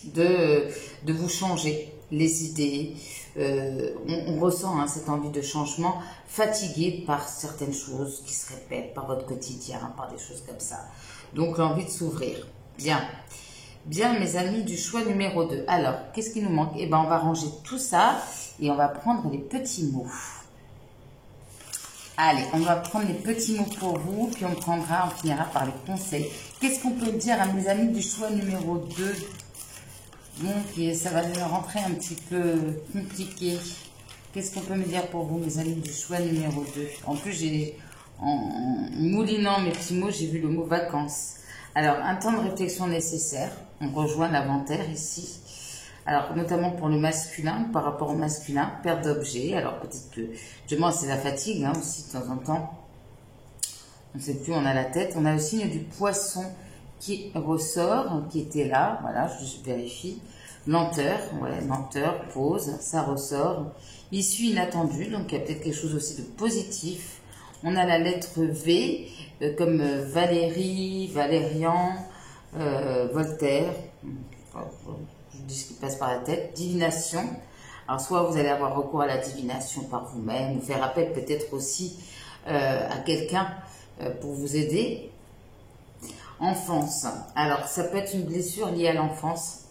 de vous changer les idées. On ressent, hein, cette envie de changement, fatigué par certaines choses qui se répètent, par votre quotidien, par des choses comme ça. Donc l'envie de s'ouvrir. Bien. Bien, mes amis du choix numéro 2. Alors, qu'est-ce qui nous manque? Eh bien, on va ranger tout ça et on va prendre les petits mots. Allez, on va prendre les petits mots pour vous, puis on finira par les conseils. Qu'est-ce qu'on peut dire à mes amis du choix numéro 2 Donc, ça va nous rentrer un petit peu compliqué. Qu'est-ce qu'on peut me dire pour vous, mes amis du choix numéro 2? En plus, en moulinant mes petits mots, j'ai vu le mot vacances. Alors, un temps de réflexion nécessaire. On rejoint l'inventaire ici. Alors, notamment pour le masculin, par rapport au masculin, perte d'objet. Alors, peut-être que, justement, c'est la fatigue hein, aussi, de temps en temps. On ne sait plus, on a la tête. On a le signe du poisson qui ressort, qui était là. Voilà, je vérifie. Lenteur, ouais, lenteur, pause, ça ressort. Issue inattendue, donc il y a peut-être quelque chose aussi de positif. On a la lettre V, comme Valérie, Valérian, Voltaire. Je dis ce qui passe par la tête. Divination. Alors, soit vous allez avoir recours à la divination par vous-même, ou faire appel peut-être aussi à quelqu'un pour vous aider. Enfance. Alors, ça peut être une blessure liée à l'enfance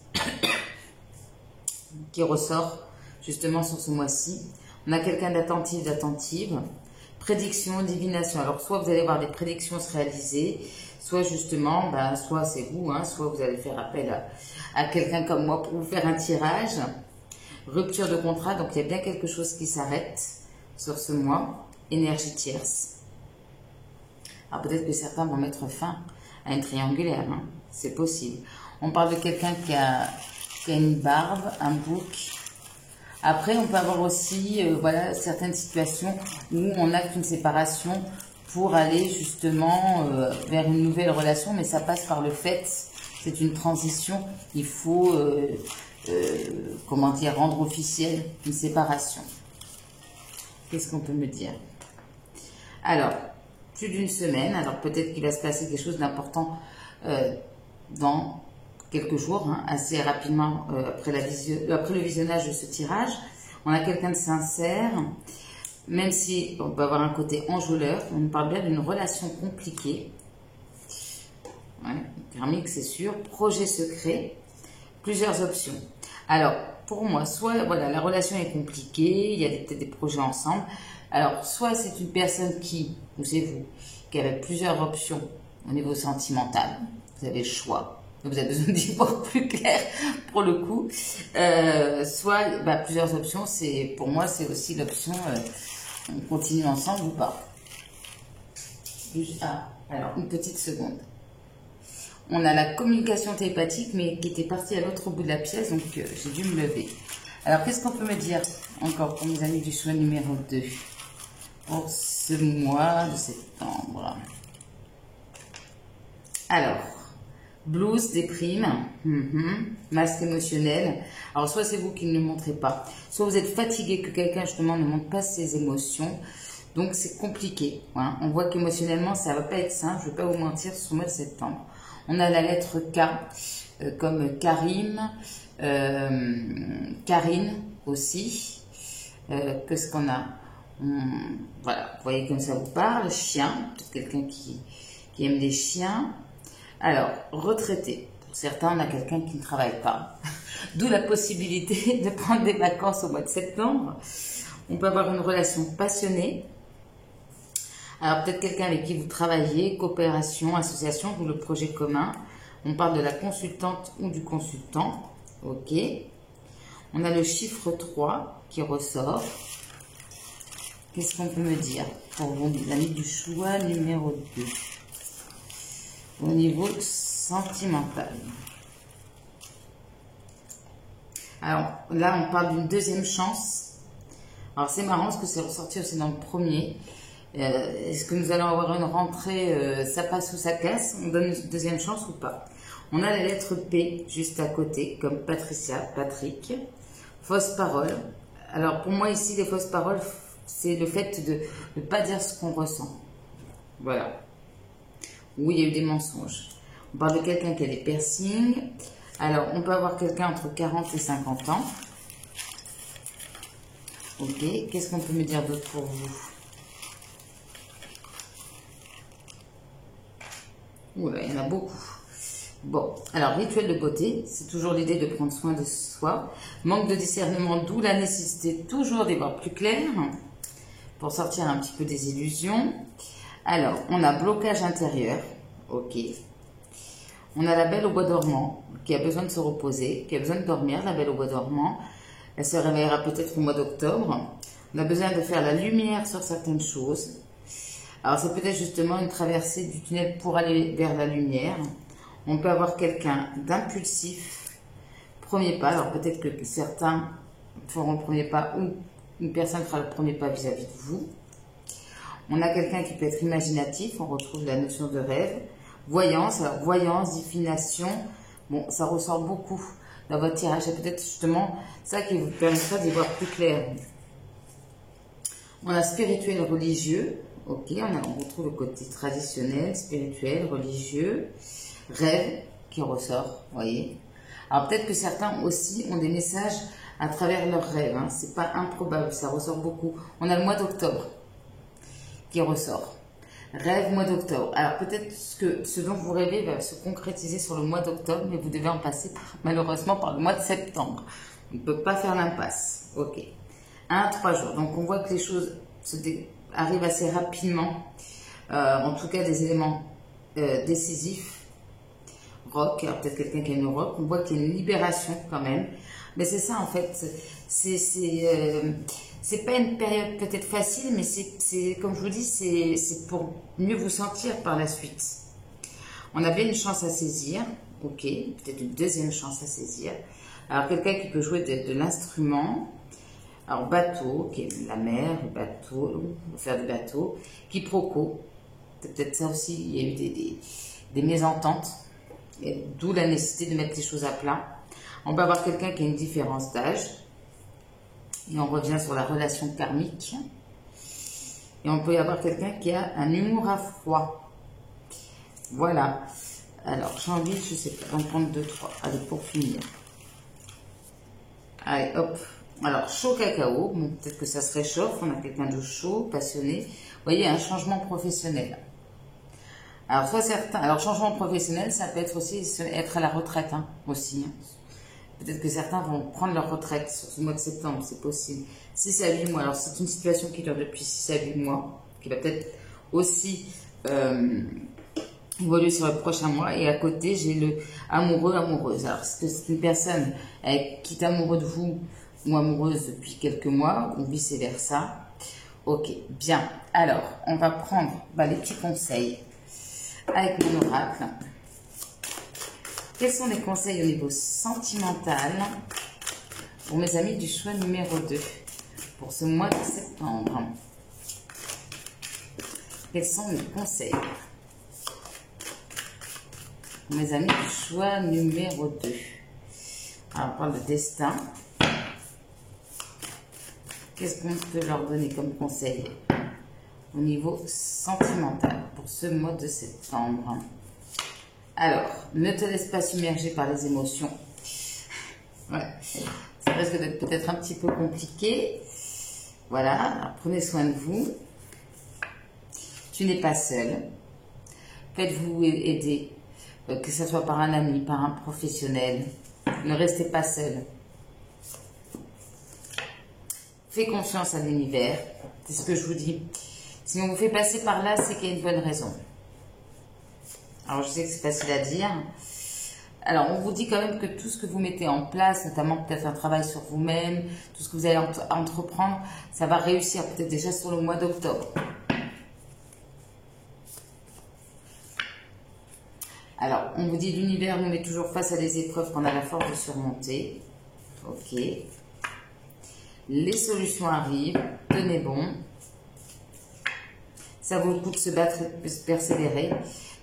qui ressort justement sur ce mois-ci. On a quelqu'un d'attentif, d'attentive. Prédiction, divination. Alors, soit vous allez voir des prédictions se réaliser, soit justement, soit c'est vous, hein, soit vous allez faire appel à quelqu'un comme moi pour vous faire un tirage. Rupture de contrat, donc il y a bien quelque chose qui s'arrête sur ce mois. Énergie tierce. Alors, peut-être que certains vont mettre fin à une triangulaire, hein. C'est possible. On parle de quelqu'un qui a une barbe, un bouc. Après, on peut avoir aussi voilà, certaines situations où on acte une séparation pour aller justement vers une nouvelle relation, mais ça passe par le fait, c'est une transition, il faut, comment dire, rendre officielle une séparation. Qu'est-ce qu'on peut me dire? Alors, plus d'une semaine, alors peut-être qu'il va se passer quelque chose d'important dans quelques jours, hein, assez rapidement après le visionnage de ce tirage. On a quelqu'un de sincère, même si on peut avoir un côté enjôleur, on parle bien d'une relation compliquée. Ouais, karmique, c'est sûr. Projet secret, plusieurs options. Alors, pour moi, soit voilà, la relation est compliquée, il y a peut-être des projets ensemble. Alors, soit c'est une personne qui, ou c'est vous, qui avait plusieurs options au niveau sentimental. Vous avez le choix. Vous avez besoin d'y voir plus clair pour le coup. Soit plusieurs options, pour moi c'est aussi l'option on continue ensemble ou pas. Alors une petite seconde. On a la communication télépathique mais qui était partie à l'autre bout de la pièce, donc j'ai dû me lever. Alors qu'est-ce qu'on peut me dire encore pour mes amis du choix numéro 2 pour ce mois de septembre? Alors, blues, déprime, masque émotionnel. Alors, soit c'est vous qui ne le montrez pas, soit vous êtes fatigué, que quelqu'un justement ne montre pas ses émotions. Donc, c'est compliqué. Hein. On voit qu'émotionnellement, ça va pas être simple. Je ne vais pas vous mentir sur ce mois de septembre. On a la lettre K, comme Karim, Karine aussi. Qu'est-ce qu'on a? Voilà, vous voyez comme ça vous parle. Chien, peut-être quelqu'un qui aime les chiens. Alors, retraité. Pour certains, on a quelqu'un qui ne travaille pas. D'où la possibilité de prendre des vacances au mois de septembre. On peut avoir une relation passionnée. Alors, peut-être quelqu'un avec qui vous travaillez, coopération, association, ou le projet commun. On parle de la consultante ou du consultant. Ok. On a le chiffre 3 qui ressort. Qu'est-ce qu'on peut me dire pour vous, les amis du choix numéro 2 ? Au niveau sentimental. Alors là, on parle d'une deuxième chance. Alors c'est marrant parce que c'est ressorti aussi dans le premier. Est-ce que nous allons avoir une rentrée, ça passe ou ça casse? On donne une deuxième chance ou pas? On a la lettre P juste à côté, comme Patricia, Patrick. Fausse parole. Alors pour moi ici, les fausses paroles, c'est le fait de ne pas dire ce qu'on ressent. Voilà. Oui, il y a eu des mensonges. On parle de quelqu'un qui a des piercings. Alors, on peut avoir quelqu'un entre 40 et 50 ans. Ok. Qu'est-ce qu'on peut me dire d'autre pour vous? Ouais, il y en a beaucoup. Bon, alors, rituel de beauté, c'est toujours l'idée de prendre soin de soi. Manque de discernement, d'où la nécessité toujours d'y voir plus clair pour sortir un petit peu des illusions. Alors, on a blocage intérieur, ok. On a la belle au bois dormant, qui a besoin de se reposer, qui a besoin de dormir, la belle au bois dormant. Elle se réveillera peut-être au mois d'octobre. On a besoin de faire la lumière sur certaines choses. Alors, c'est peut-être justement une traversée du tunnel pour aller vers la lumière. On peut avoir quelqu'un d'impulsif, premier pas. Alors, peut-être que certains feront le premier pas ou une personne fera le premier pas vis-à-vis de vous. On a quelqu'un qui peut être imaginatif. On retrouve la notion de rêve. Voyance. Alors, voyance, divination. Bon, ça ressort beaucoup dans votre tirage. C'est peut-être justement ça qui vous permettra d'y voir plus clair. On a spirituel, religieux. Ok, on retrouve le côté traditionnel, spirituel, religieux, rêve qui ressort, vous voyez. Alors peut-être que certains aussi ont des messages à travers leurs rêves, hein. C'est pas improbable, ça ressort beaucoup. On a le mois d'octobre qui ressort. Rêve, mois d'octobre. Alors peut-être que ce dont vous rêvez va se concrétiser sur le mois d'octobre, mais vous devez en passer malheureusement par le mois de septembre. On ne peut pas faire l'impasse. Ok. 1 à 3 jours. Donc on voit que les choses arrivent assez rapidement. En tout cas des éléments décisifs. Rock, alors peut-être quelqu'un qui aime le rock. On voit qu'il y a une libération quand même. Mais c'est ça en fait. C'est pas une période peut-être facile, mais c'est comme je vous dis, c'est pour mieux vous sentir par la suite. On a bien une chance à saisir, ok, peut-être une deuxième chance à saisir. Alors quelqu'un qui peut jouer de l'instrument, alors bateau, ok, la mer, le bateau, on va faire du bateau, quiproquo, c'est peut-être ça aussi, il y a eu des mésententes, d'où la nécessité de mettre les choses à plat. On peut avoir quelqu'un qui a une différence d'âge. Et on revient sur la relation karmique. Et on peut y avoir quelqu'un qui a un humour à froid. Voilà. Alors, j'ai envie, je sais pas, d'en prendre 2, 3. Allez, pour finir. Allez, hop. Alors, chaud cacao. Bon, peut-être que ça se réchauffe. On a quelqu'un de chaud, passionné. Vous voyez, un changement professionnel. Alors, changement professionnel, ça peut être aussi être à la retraite, hein, aussi. Hein. Peut-être que certains vont prendre leur retraite sur ce mois de septembre, c'est possible. 6 à 8 mois, alors c'est une situation qui dure depuis 6 à 8 mois, qui va peut-être aussi évoluer sur le prochain mois. Et à côté, j'ai le amoureux, amoureuse. Alors, c'est une personne qui est amoureux de vous ou amoureuse depuis quelques mois, ou vice-versa. Ok, bien. Alors, on va prendre les petits conseils avec mon oracle. Quels sont les conseils au niveau sentimental pour mes amis du choix numéro 2 pour ce mois de septembre? Quels sont les conseils pour mes amis du choix numéro 2? Alors, on parle de destin. Qu'est-ce qu'on peut leur donner comme conseil au niveau sentimental pour ce mois de septembre? Alors, ne te laisse pas submerger par les émotions. Ouais. Ça risque d'être peut-être un petit peu compliqué. Voilà, alors, prenez soin de vous. Tu n'es pas seul. Faites-vous aider, que ce soit par un ami, par un professionnel. Ne restez pas seul. Fais confiance à l'univers. C'est ce que je vous dis. Si on vous fait passer par là, c'est qu'il y a une bonne raison. Alors, je sais que c'est facile à dire. Alors, on vous dit quand même que tout ce que vous mettez en place, notamment peut-être un travail sur vous-même, tout ce que vous allez entreprendre, ça va réussir peut-être déjà sur le mois d'octobre. Alors, on vous dit l'univers nous met toujours face à des épreuves qu'on a la force de surmonter. Ok. Les solutions arrivent. Tenez bon. Ça vaut le coup de se battre et de persévérer.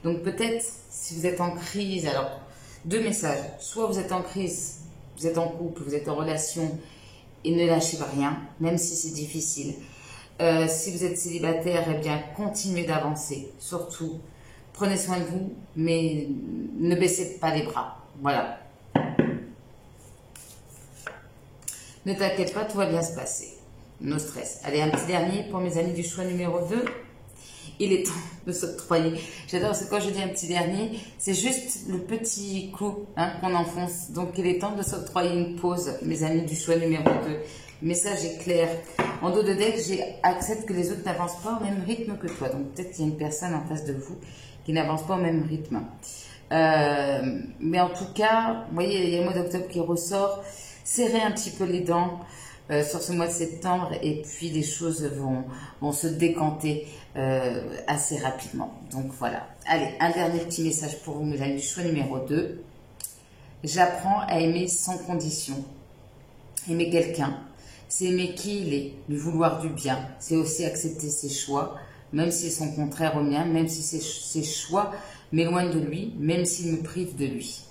Donc peut-être, si vous êtes en crise, alors, 2 messages. Soit vous êtes en crise, vous êtes en couple, vous êtes en relation et ne lâchez rien, même si c'est difficile. Si vous êtes célibataire, eh bien, continuez d'avancer. Surtout, prenez soin de vous, mais ne baissez pas les bras. Voilà. Ne t'inquiète pas, tout va bien se passer. No stress. Allez, un petit dernier pour mes amis du choix numéro 2. Il est temps de s'octroyer. J'adore, parce que quand je dis un petit dernier, c'est juste le petit clou qu'on enfonce. Donc, il est temps de s'octroyer une pause, mes amis du choix numéro 2. Le message est clair. En dos de deck, accepte que les autres n'avancent pas au même rythme que toi. Donc, peut-être qu'il y a une personne en face de vous qui n'avance pas au même rythme. Mais en tout cas, vous voyez, il y a le mois d'octobre qui ressort. Serrez un petit peu les dents sur ce mois de septembre et puis les choses vont se décanter assez rapidement. Donc voilà. Allez, un dernier petit message pour vous, mes amis. Choix numéro 2. J'apprends à aimer sans condition. Aimer quelqu'un, c'est aimer qui il est, lui vouloir du bien. C'est aussi accepter ses choix, même s'ils sont contraires aux miens, même si ses choix m'éloignent de lui, même s'ils me privent de lui.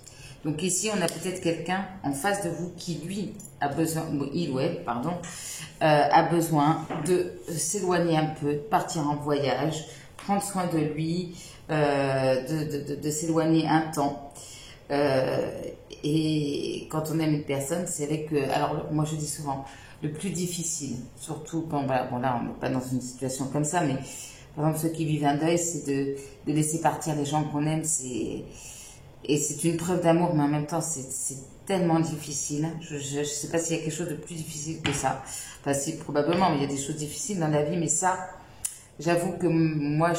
Donc ici, on a peut-être quelqu'un en face de vous qui, lui, a besoin, il ou elle, pardon, a besoin de s'éloigner un peu, de partir en voyage, prendre soin de lui, de s'éloigner un temps. Et quand on aime une personne, c'est vrai que, alors moi je dis souvent, le plus difficile, surtout quand, voilà, bon là on n'est pas dans une situation comme ça, mais par exemple ceux qui vivent un deuil, c'est de laisser partir les gens qu'on aime, et c'est une preuve d'amour, mais en même temps c'est tellement difficile. Je sais pas s'il y a quelque chose de plus difficile que ça. Enfin si, probablement, mais il y a des choses difficiles dans la vie, mais ça, j'avoue que moi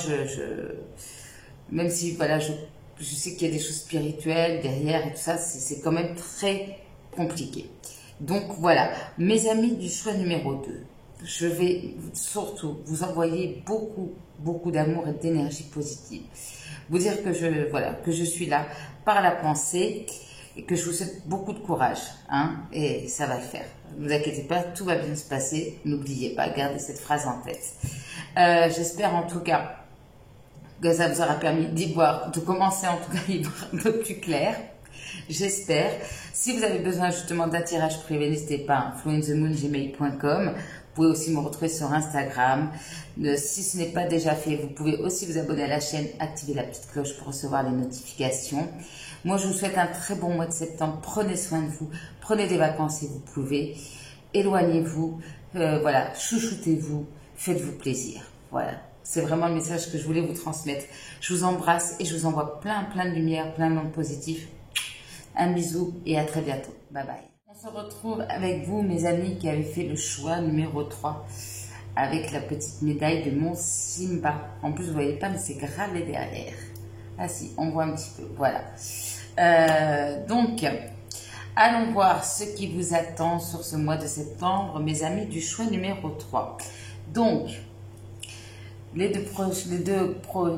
même si voilà, je sais qu'il y a des choses spirituelles derrière et tout ça, c'est quand même très compliqué. Donc voilà, mes amis du choix numéro 2, je vais surtout vous envoyer beaucoup d'amour et d'énergie positive. Vous dire que je suis là par la pensée et que je vous souhaite beaucoup de courage, hein, et ça va le faire. Ne vous inquiétez pas, tout va bien se passer. N'oubliez pas, gardez cette phrase en tête. J'espère en tout cas que ça vous aura permis d'y voir, de commencer en tout cas à y voir un peu plus clair. J'espère. Si vous avez besoin justement d'un tirage privé, n'hésitez pas, flointhemoon@gmail.com. Vous pouvez aussi me retrouver sur Instagram. Si ce n'est pas déjà fait, vous pouvez aussi vous abonner à la chaîne, activer la petite cloche pour recevoir les notifications. Moi, je vous souhaite un très bon mois de septembre. Prenez soin de vous. Prenez des vacances si vous pouvez. Éloignez-vous. Voilà, chouchoutez-vous. Faites-vous plaisir. Voilà. C'est vraiment le message que je voulais vous transmettre. Je vous embrasse et je vous envoie plein de lumière, plein de positif. Un bisou et à très bientôt. Bye bye. On se retrouve avec vous, mes amis, qui avez fait le choix numéro 3 avec la petite médaille de mon Simba. En plus, vous ne voyez pas, mais c'est gravé derrière. Ah si, on voit un petit peu. Voilà. Donc, allons voir ce qui vous attend sur ce mois de septembre, mes amis du choix numéro 3. Donc, les deux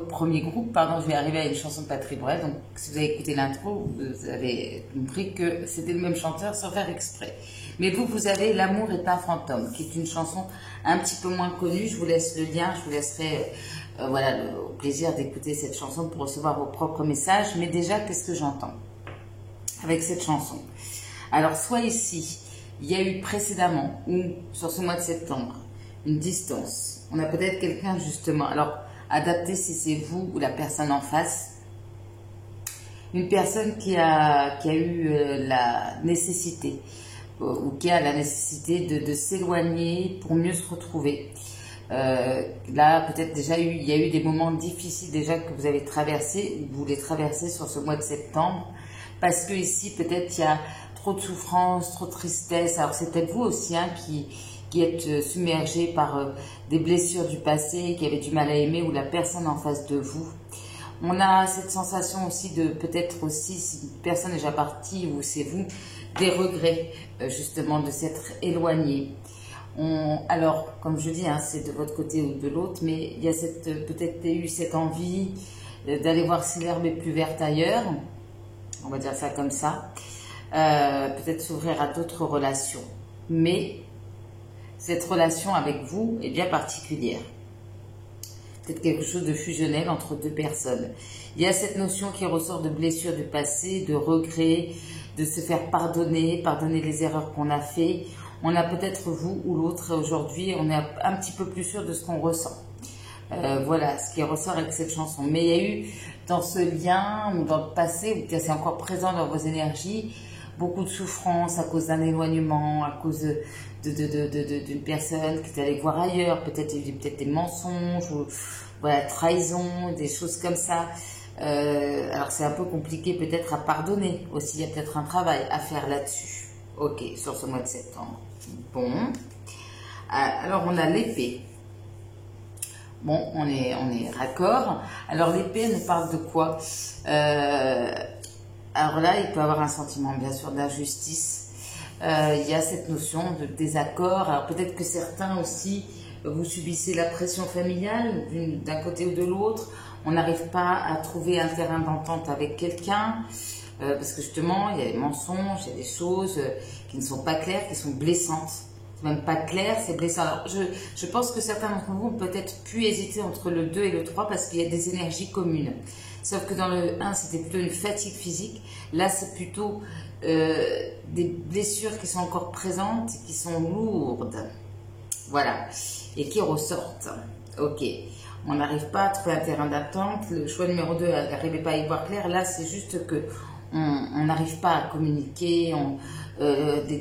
premiers groupes, pardon, je vais arriver à une chanson de Patrick Bruel. Donc, si vous avez écouté l'intro, vous avez compris que c'était le même chanteur sans faire exprès. Mais vous avez L'amour est un fantôme, qui est une chanson un petit peu moins connue. Je vous laisse le lien, je vous laisserai voilà, au plaisir d'écouter cette chanson pour recevoir vos propres messages. Mais déjà, qu'est-ce que j'entends avec cette chanson? Alors, soit ici, il y a eu précédemment, ou sur ce mois de septembre, une distance. On a peut-être quelqu'un justement, alors adapté si c'est vous ou la personne en face, une personne qui a eu la nécessité ou qui a la nécessité de s'éloigner pour mieux se retrouver. Là peut-être déjà il y a eu des moments difficiles déjà que vous avez traversés, vous les traversez sur ce mois de septembre, parce que ici peut-être il y a trop de souffrance, trop de tristesse. Alors c'est peut-être vous aussi hein, qui êtes submergé par des blessures du passé, qui avez du mal à aimer, ou la personne en face de vous. On a cette sensation aussi de, peut-être aussi, si une personne est déjà partie, ou c'est vous, des regrets, justement, de s'être éloigné. Alors, comme je dis, hein, c'est de votre côté ou de l'autre, mais il y a peut-être eu cette envie d'aller voir si l'herbe est plus verte ailleurs, on va dire ça comme ça, peut-être s'ouvrir à d'autres relations. Mais cette relation avec vous est bien particulière. Peut-être quelque chose de fusionnel entre deux personnes. Il y a cette notion qui ressort de blessures du passé, de regrets, de se faire pardonner les erreurs qu'on a fait. On a peut-être vous ou l'autre aujourd'hui, on est un petit peu plus sûr de ce qu'on ressent. Voilà ce qui ressort avec cette chanson. Mais il y a eu dans ce lien ou dans le passé, ou c'est encore présent dans vos énergies, beaucoup de souffrance à cause d'un éloignement, à cause d'une personne qui est allée voir ailleurs, peut-être des mensonges, ou voilà, trahison, des choses comme ça. Alors c'est un peu compliqué peut-être à pardonner aussi, il y a peut-être un travail à faire là-dessus. Ok, sur ce mois de septembre. Bon. Alors on a l'épée. Bon, on est raccord. Alors l'épée nous parle de quoi? Alors là, il peut y avoir un sentiment, bien sûr, d'injustice. Il y a cette notion de désaccord. Alors peut-être que certains aussi, vous subissez la pression familiale d'un côté ou de l'autre. On n'arrive pas à trouver un terrain d'entente avec quelqu'un. Parce que justement, il y a des mensonges, il y a des choses qui ne sont pas claires, qui sont blessantes. C'est même pas clair, c'est blessant. Alors, je pense que certains d'entre vous ont peut-être pu hésiter entre le 2 et le 3 parce qu'il y a des énergies communes. Sauf que dans le 1, c'était plutôt une fatigue physique. Là, c'est plutôt des blessures qui sont encore présentes, qui sont lourdes. Voilà. Et qui ressortent. Ok. On n'arrive pas à trouver un terrain d'attente. Le choix numéro 2, n'arrivait pas à y voir clair. Là, c'est juste que on n'arrive pas à communiquer. Le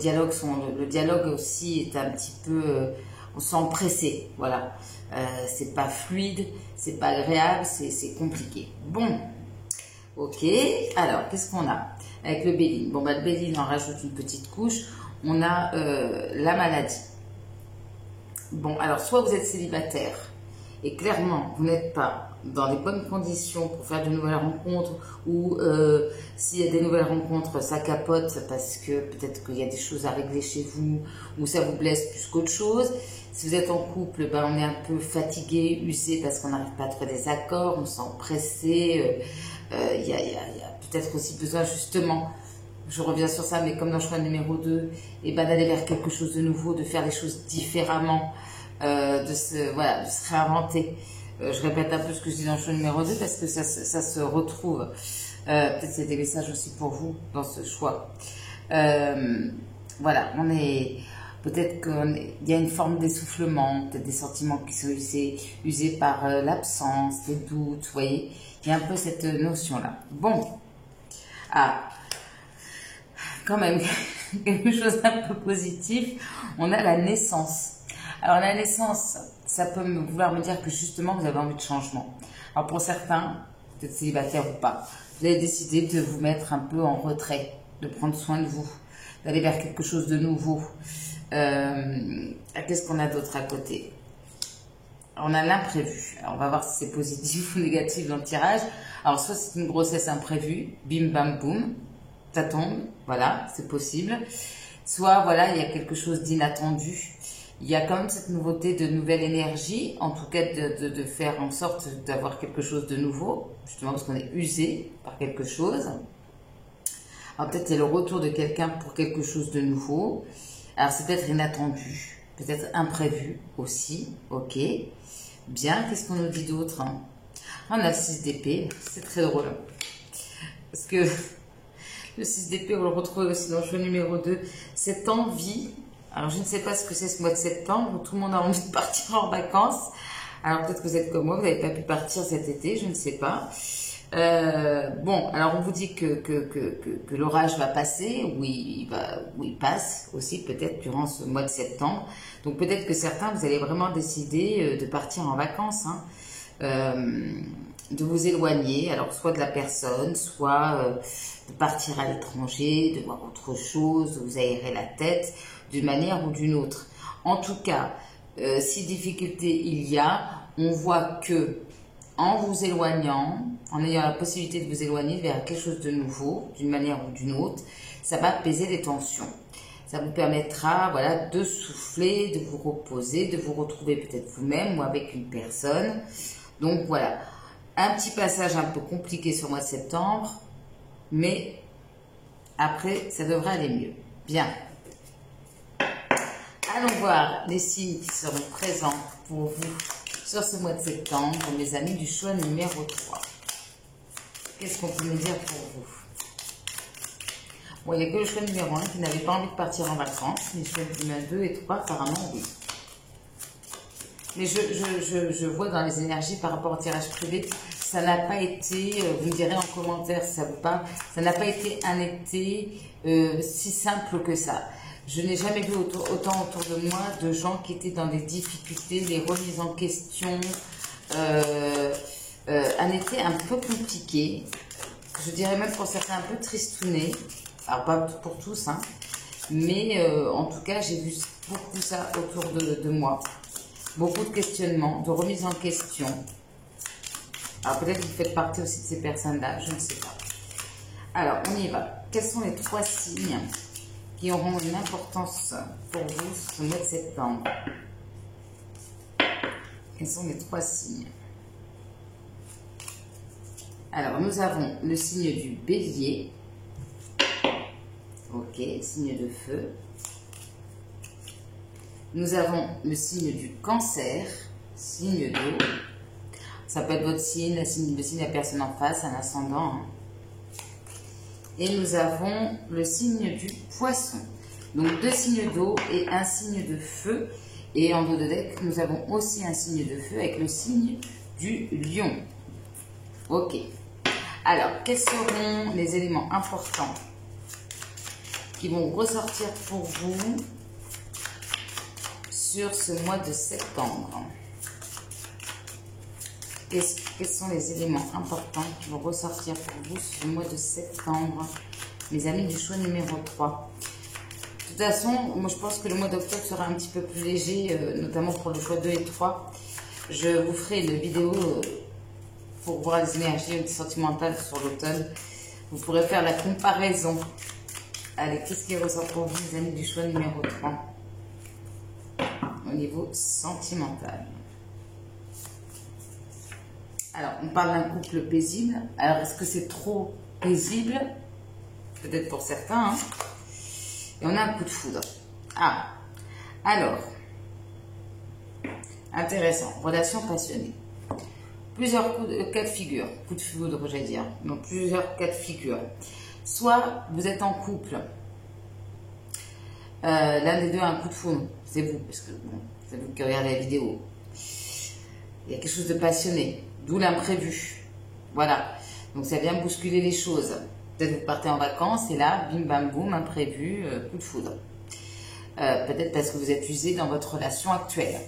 dialogue aussi est un petit peu, on se sent pressé, voilà. C'est pas fluide, c'est pas agréable, c'est compliqué. Bon, ok. Alors, qu'est-ce qu'on a avec le Béline? Bon, bah, le Béline, on rajoute une petite couche. On a la maladie. Bon, alors, soit vous êtes célibataire et clairement, vous n'êtes pas dans les bonnes conditions pour faire de nouvelles rencontres ou s'il y a des nouvelles rencontres, ça capote parce que peut-être qu'il y a des choses à régler chez vous ou ça vous blesse plus qu'autre chose. Si vous êtes en couple, ben, on est un peu fatigué, usé parce qu'on n'arrive pas à trouver des accords, on se sent pressé. Il y a peut-être aussi besoin justement, je reviens sur ça, mais comme dans le choix numéro 2, et ben, d'aller vers quelque chose de nouveau, de faire les choses différemment. De se réinventer. Je répète un peu ce que je dis dans le choix numéro 2 parce que ça se retrouve. Peut-être c'est des messages aussi pour vous dans ce choix. Voilà, peut-être qu'il y a une forme d'essoufflement, peut-être des sentiments qui sont usés par l'absence, les doutes, vous voyez. Il y a un peu cette notion-là. Bon. Quand même, quelque chose d'un peu positif. On a la naissance. Alors la naissance, ça peut vouloir me dire que justement vous avez envie de changement. Alors pour certains, peut-être célibataire ou pas, vous avez décidé de vous mettre un peu en retrait, de prendre soin de vous, d'aller vers quelque chose de nouveau. Qu'est-ce qu'on a d'autre à côté? On a l'imprévu. Alors on va voir si c'est positif ou négatif dans le tirage. Alors soit c'est une grossesse imprévue, bim bam boum, ça tombe, voilà, c'est possible. Soit voilà, il y a quelque chose d'inattendu. Il y a quand même cette nouveauté de nouvelle énergie, en tout cas de faire en sorte d'avoir quelque chose de nouveau, justement parce qu'on est usé par quelque chose. Alors peut-être c'est le retour de quelqu'un pour quelque chose de nouveau. Alors c'est peut-être inattendu, peut-être imprévu aussi, ok. Bien, qu'est-ce qu'on nous dit d'autre? On a le 6 d'épée, c'est très drôle. Parce que le 6 d'épée, on le retrouve aussi dans le choix numéro 2, cette envie. Alors, je ne sais pas ce que c'est ce mois de septembre où tout le monde a envie de partir en vacances. Alors, peut-être que vous êtes comme moi, vous n'avez pas pu partir cet été, je ne sais pas. Bon, alors on vous dit que l'orage va passer, oui, il passe aussi peut-être durant ce mois de septembre. Donc, peut-être que certains, vous allez vraiment décider de partir en vacances, hein, de vous éloigner, alors soit de la personne, soit de partir à l'étranger, de voir autre chose, de vous aérer la tête, d'une manière ou d'une autre. En tout cas, si difficulté il y a, on voit que en vous éloignant, en ayant la possibilité de vous éloigner vers quelque chose de nouveau, d'une manière ou d'une autre, ça va apaiser les tensions. Ça vous permettra, voilà, de souffler, de vous reposer, de vous retrouver peut-être vous-même ou avec une personne. Donc voilà, un petit passage un peu compliqué sur le mois de septembre, mais après, ça devrait aller mieux. Bien. Allons voir les signes qui seront présents pour vous sur ce mois de septembre, mes amis du choix numéro 3. Qu'est-ce qu'on peut me dire pour vous? Bon, il n'y a que le choix numéro 1 qui n'avait pas envie de partir en vacances. Les choix numéro 2 et 3, apparemment, oui. Mais je vois dans les énergies par rapport au tirage privé, ça n'a pas été, vous me direz en commentaire si ça vous parle, ça n'a pas été un été si simple que ça. Je n'ai jamais vu autant autour de moi de gens qui étaient dans des difficultés, des remises en question. Un été un peu compliqué, je dirais même pour certains un peu tristouné. Alors pas pour tous, hein, mais en tout cas j'ai vu beaucoup ça autour de moi. beaucoup de questionnements, de remise en question. Alors peut-être que vous faites partie aussi de ces personnes-là, je ne sais pas. Alors, on y va. Quels sont les 3 signes qui auront une importance pour vous ce mois de septembre? Quels sont les 3 signes? Alors, nous avons le signe du bélier. Ok, signe de feu. Nous avons le signe du cancer, signe d'eau. Ça peut être votre signe, le signe de la personne en face, un ascendant. Hein. Et nous avons le signe du poisson. Donc 2 signes d'eau et un signe de feu. Et en dos de deck, nous avons aussi un signe de feu avec le signe du lion. Ok. Alors, quels seront les éléments importants qui vont ressortir pour vous sur ce mois de septembre? Quels sont les éléments importants qui vont ressortir pour vous sur le mois de septembre, mes amis du choix numéro 3? De toute façon, moi je pense que le mois d'octobre sera un petit peu plus léger, notamment pour le choix 2 et 3. Je vous ferai une vidéo pour voir les énergies sentimentales sur l'automne. Vous pourrez faire la comparaison avec tout ce qui ressort pour vous, les amis du choix numéro 3, au niveau sentimental. Alors, on parle d'un couple paisible. Alors, est-ce que c'est trop paisible? Peut-être pour certains. Hein. Et on a un coup de foudre. Ah, alors, intéressant. Relation passionnée. Plusieurs cas de figure. Coup de foudre, j'allais dire. Donc, plusieurs cas de figure. Soit vous êtes en couple. L'un des deux a un coup de foudre. C'est vous, parce que bon, c'est vous qui regardez la vidéo. Il y a quelque chose de passionné. D'où l'imprévu. Voilà. Donc, ça vient bousculer les choses. Peut-être vous partez en vacances et là, bim bam boum, imprévu, coup de foudre. Peut-être parce que vous êtes usé dans votre relation actuelle.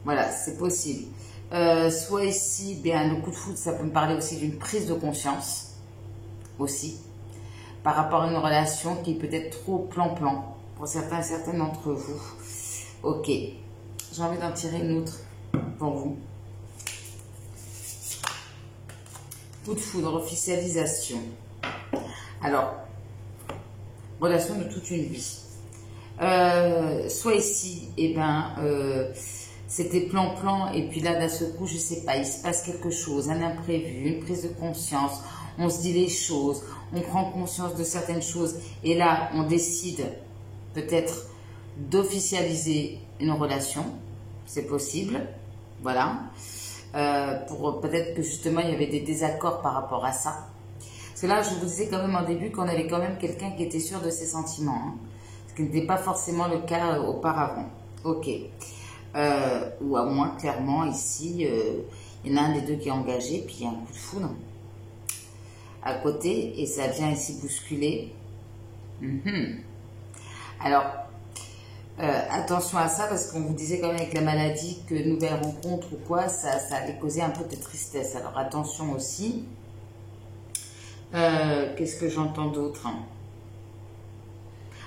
Voilà, c'est possible. Soit ici, bien, le coup de foudre, ça peut me parler aussi d'une prise de conscience. Aussi. Par rapport à une relation qui est peut-être trop plan-plan. Pour certains et certaines d'entre vous. Ok. J'ai envie d'en tirer une autre pour vous. Coup de foudre, officialisation. Alors, relation de toute une vie. Soit ici, eh ben, c'était plan-plan, et puis là, d'un seul coup, je sais pas, il se passe quelque chose, un imprévu, une prise de conscience, on se dit les choses, on prend conscience de certaines choses, et là, on décide peut-être d'officialiser une relation, c'est possible, voilà. Pour peut-être que justement il y avait des désaccords par rapport à ça. Parce que là, je vous disais quand même en début qu'on avait quand même quelqu'un qui était sûr de ses sentiments, hein, ce qui n'était pas forcément le cas auparavant. Ok. Ou à moins, clairement, ici, il y en a un des deux qui est engagé, puis il y a un coup de foudre à côté, et ça vient ici bousculer. Alors, attention à ça, parce qu'on vous disait quand même avec la maladie que nouvelle rencontre ou quoi, ça allait causer un peu de tristesse. Alors attention aussi. Qu'est-ce que j'entends d'autre?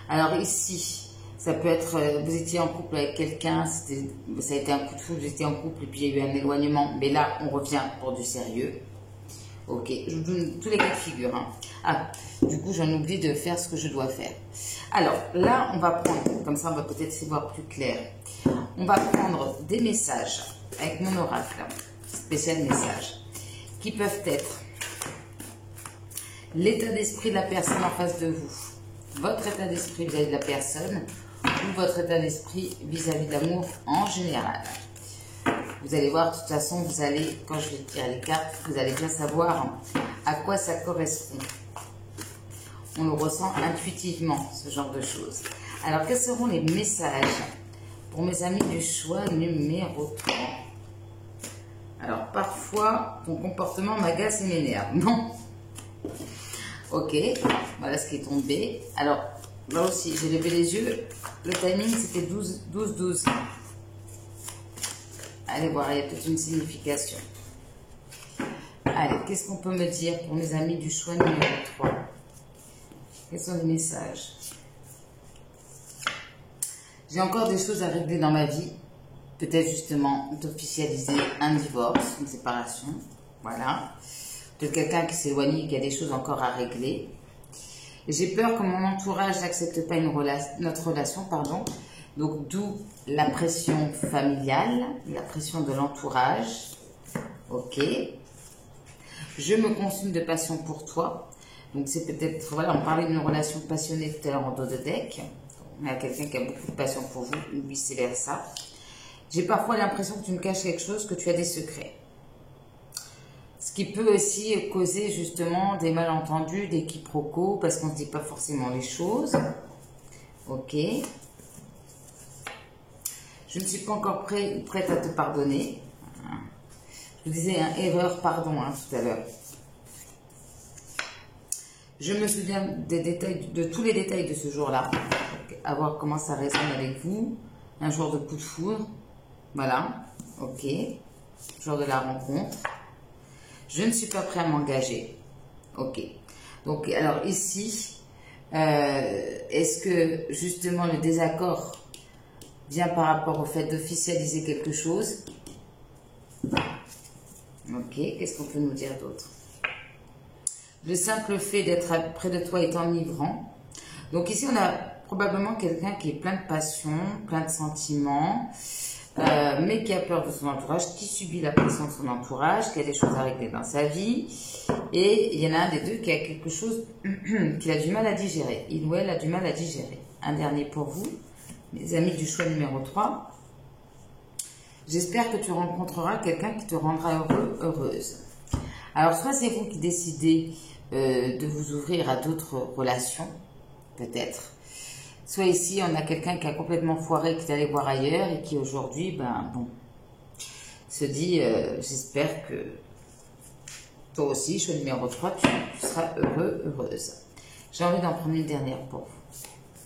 Alors ici, ça peut être, vous étiez en couple avec quelqu'un, ça a été un coup de foudre, vous étiez en couple et puis il y a eu un éloignement, mais là on revient pour du sérieux. Ok, je vous donne tous les cas de figure. Hein. Ah, du coup j'en oublie de faire ce que je dois faire. Alors là, on va prendre, comme ça on va peut-être y voir plus clair. On va prendre des messages avec mon oracle, spécial message, qui peuvent être l'état d'esprit de la personne en face de vous, votre état d'esprit vis-à-vis de la personne, ou votre état d'esprit vis-à-vis de l'amour en général. Vous allez voir, de toute façon, vous allez, quand je vais tirer les cartes, vous allez bien savoir à quoi ça correspond. On le ressent intuitivement, ce genre de choses. Alors, quels seront les messages pour mes amis du choix numéro 3? Alors, parfois, ton comportement m'agace et m'énerve. Non. Ok, voilà ce qui est tombé. Alors, là aussi, j'ai levé les yeux. Le timing, c'était 12-12. Allez voir, il y a peut-être une signification. Allez, qu'est-ce qu'on peut me dire pour mes amis du choix numéro 3? Quels sont les messages? J'ai encore des choses à régler dans ma vie. peut-être justement d'officialiser un divorce, une séparation, voilà. De quelqu'un qui s'éloigne, qui a des choses encore à régler. J'ai peur que mon entourage n'accepte pas notre relation, pardon. Donc d'où la pression familiale, la pression de l'entourage. Ok. Je me consume de passion pour toi. Donc c'est peut-être, voilà, on parlait d'une relation passionnée tout à l'heure en dos de deck. On a quelqu'un qui a beaucoup de passion pour vous, ou vice versa. J'ai parfois l'impression que tu me caches quelque chose, que tu as des secrets. Ce qui peut aussi causer justement des malentendus, des quiproquos, parce qu'on ne se dit pas forcément les choses. Ok. Je ne suis pas encore prête à te pardonner. Je vous disais, hein, erreur, pardon, hein, tout à l'heure. Je me souviens des détails, de tous les détails de ce jour-là. À voir comment ça résonne avec vous. Un jour de coup de foudre. Voilà. Ok. Jour de la rencontre. Je ne suis pas prêt à m'engager. Ok. Donc, alors ici, est-ce que justement le désaccord vient par rapport au fait d'officialiser quelque chose? Ok. Qu'est-ce qu'on peut nous dire d'autre? Le simple fait d'être près de toi est enivrant. Donc ici, on a probablement quelqu'un qui est plein de passion, plein de sentiments, mais qui a peur de son entourage, qui subit la pression de son entourage, qui a des choses à régler dans sa vie. Et il y en a un des deux qui a quelque chose qu'il a du mal à digérer. Il ou elle a du mal à digérer. Un dernier pour vous, mes amis du choix numéro 3. J'espère que tu rencontreras quelqu'un qui te rendra heureux, heureuse. Alors, soit c'est vous qui décidez de vous ouvrir à d'autres relations, peut-être. Soit ici, on a quelqu'un qui a complètement foiré, qui est allé voir ailleurs et qui aujourd'hui, ben bon, se dit, j'espère que toi aussi, choix numéro 3, tu seras heureux, heureuse. J'ai envie d'en prendre une dernière pour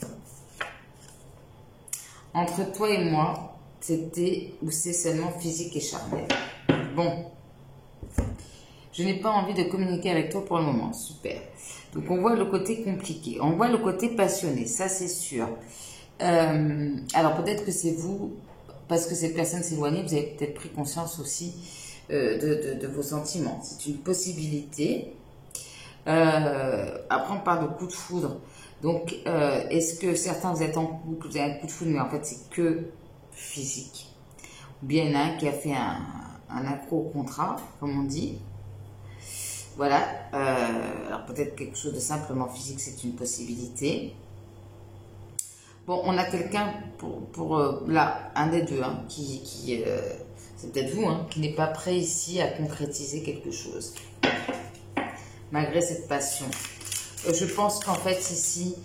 vous. Entre toi et moi, c'était ou c'est seulement physique et charnel. Bon. Je n'ai pas envie de communiquer avec toi pour le moment. Super. Donc, on voit le côté compliqué. On voit le côté passionné. Ça, c'est sûr. Alors, peut-être que c'est vous, parce que cette personne s'est éloignée, vous avez peut-être pris conscience aussi de vos sentiments. C'est une possibilité. Après, on parle de coup de foudre. Donc, est-ce que certains, vous êtes en couple, vous avez un coup de foudre, mais en fait, c'est que physique. Ou bien il y en a un qui a fait un accro au contrat, comme on dit. Voilà, alors peut-être quelque chose de simplement physique, c'est une possibilité. Bon, on a quelqu'un là, un des deux, hein, c'est peut-être vous, hein, qui n'est pas prêt ici à concrétiser quelque chose, malgré cette passion. Je pense qu'en fait ici,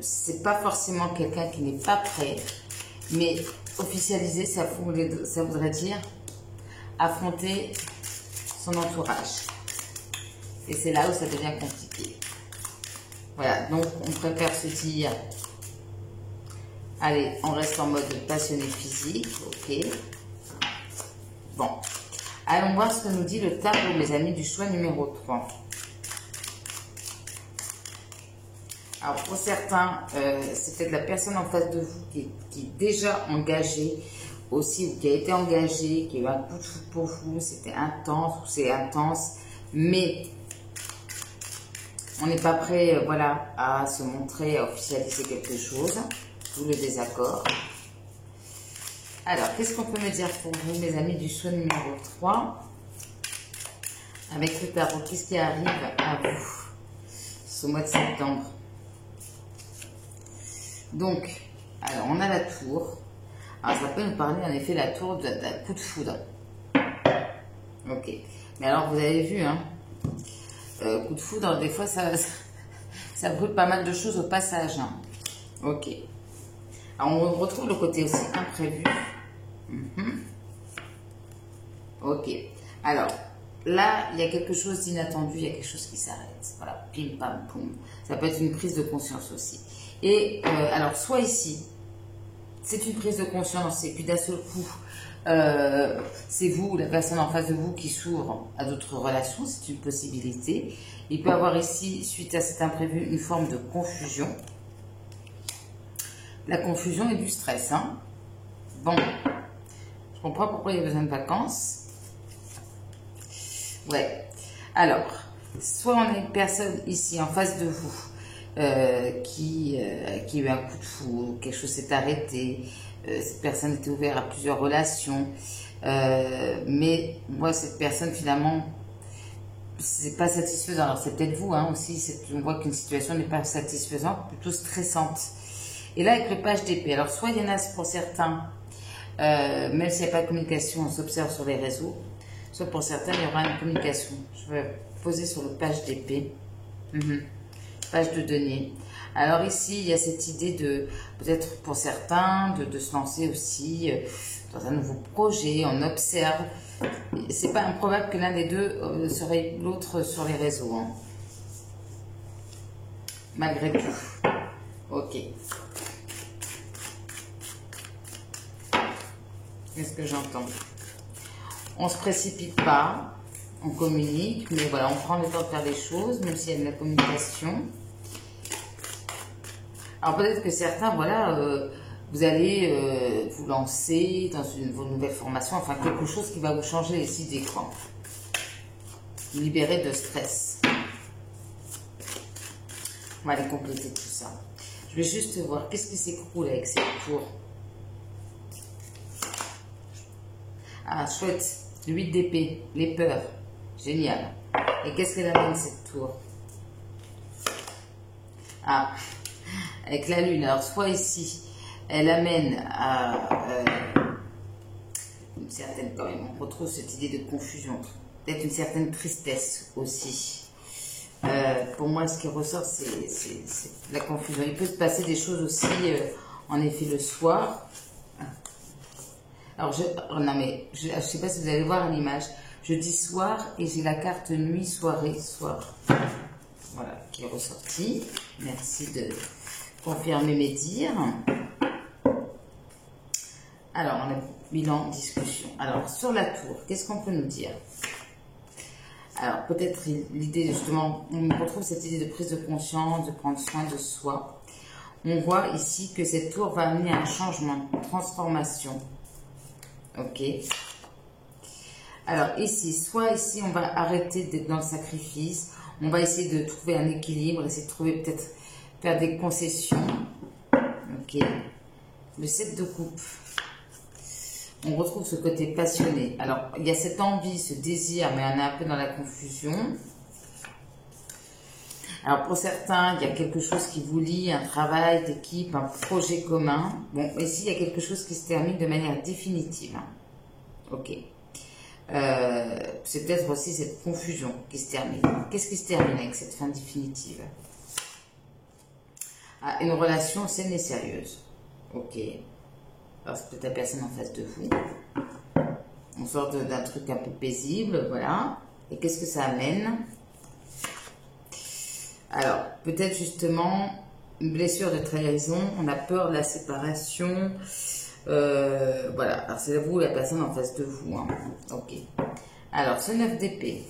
c'est pas forcément quelqu'un qui n'est pas prêt, mais officialiser, ça voudrait dire affronter son entourage. Et c'est là où ça devient compliqué. Voilà, donc on préfère se dire, allez, on reste en mode passionné physique, ok. Bon, allons voir ce que nous dit le tarot, mes amis, du choix numéro 3. Alors pour certains, c'est peut-être la personne en face de vous qui est déjà engagée aussi, ou qui a été engagée, qui a eu un coup de foudre pour vous, c'était intense ou c'est intense, mais on n'est pas prêt, voilà, à se montrer, à officialiser quelque chose, d'où le désaccord. Alors, qu'est-ce qu'on peut me dire pour vous, mes amis du choix numéro 3? Avec le tarot, qu'est-ce qui arrive à vous ce mois de septembre? Donc, alors, on a la tour. Alors, ça peut nous parler, en effet, la tour d'un coup de foudre. Ok. Mais alors, vous avez vu, hein, coup de foudre, des fois, ça brûle pas mal de choses au passage. Hein. Ok. Alors, on retrouve le côté aussi imprévu. Ok. Alors, là, il y a quelque chose d'inattendu, il y a quelque chose qui s'arrête. Voilà, pim, pam, poum. Ça peut être une prise de conscience aussi. Et, alors, soit ici, c'est une prise de conscience, et puis d'un seul coup, c'est vous, la personne en face de vous qui s'ouvre à d'autres relations, c'est une possibilité. Il peut y avoir ici, suite à cet imprévu, une forme de confusion. La confusion et du stress. Hein. Bon, Je comprends pourquoi il y a besoin de vacances. Ouais. Alors, soit on a une personne ici en face de vous qui a eu un coup de fou, quelque chose s'est arrêté, cette personne était ouverte à plusieurs relations, mais moi cette personne finalement c'est pas satisfaisant. Alors c'est peut-être vous hein, aussi, on voit qu'une situation n'est pas satisfaisante, plutôt stressante. Et là avec le page d'épée, alors soit il y en a pour certains, même s'il n'y a pas de communication, on s'observe sur les réseaux, soit pour certains il y aura une communication. Je vais poser sur le page d'épée. Page de denier. Alors ici, il y a cette idée de, peut-être pour certains, de se lancer aussi dans un nouveau projet, on observe. C'est pas improbable que l'un des deux serait l'autre sur les réseaux. Hein. Malgré tout. Ok. Qu'est-ce que j'entends? On se précipite pas, on communique, mais voilà, on prend le temps de faire les choses, même s'il y a de la communication. Alors peut-être que certains, voilà, vous allez vous lancer dans vos nouvelles formations, enfin quelque chose qui va vous changer les idées, quoi. Vous libérer de stress. On va aller compléter tout ça. Je vais juste voir qu'est-ce qui s'écroule avec cette tour. Ah, chouette. 8 d'épée, les peurs. Génial. Et qu'est-ce qu'elle amène cette tour? Ah, avec la lune. Alors, soit ici, elle amène à une certaine, quand même, on retrouve cette idée de confusion. Peut-être une certaine tristesse aussi. Pour moi, ce qui ressort, c'est la confusion. Il peut se passer des choses aussi, en effet, le soir. Alors, non mais, je ne sais pas si vous allez voir l'image. Je dis soir et j'ai la carte nuit, soirée, soir. Voilà, qui est ressortie. Merci de confirmer mes dires. Alors, on a bilan, discussion. Alors, sur la tour, qu'est-ce qu'on peut nous dire? Alors, peut-être l'idée, justement, on retrouve cette idée de prise de conscience, de prendre soin de soi. On voit ici que cette tour va amener un changement, une transformation. Ok. Alors ici, soit ici on va arrêter d'être dans le sacrifice, on va essayer de trouver un équilibre, essayer de trouver peut-être faire des concessions. Ok. Le 7 de coupe. On retrouve ce côté passionné. Alors il y a cette envie, ce désir, mais on est un peu dans la confusion. Alors pour certains, il y a quelque chose qui vous lie, un travail d'équipe, un projet commun. Bon, ici, il y a quelque chose qui se termine de manière définitive. Ok. C'est peut-être aussi cette confusion qui se termine. Qu'est-ce qui se termine avec cette fin définitive? Ah, une relation saine et sérieuse. Ok. Alors c'est peut-être la personne en face de vous. On sort d'un truc un peu paisible, voilà. Et qu'est-ce que ça amène? Alors, peut-être justement une blessure de trahison, on a peur de la séparation, voilà, alors c'est vous la personne en face de vous, hein. Ok. Alors, ce 9 d'épée,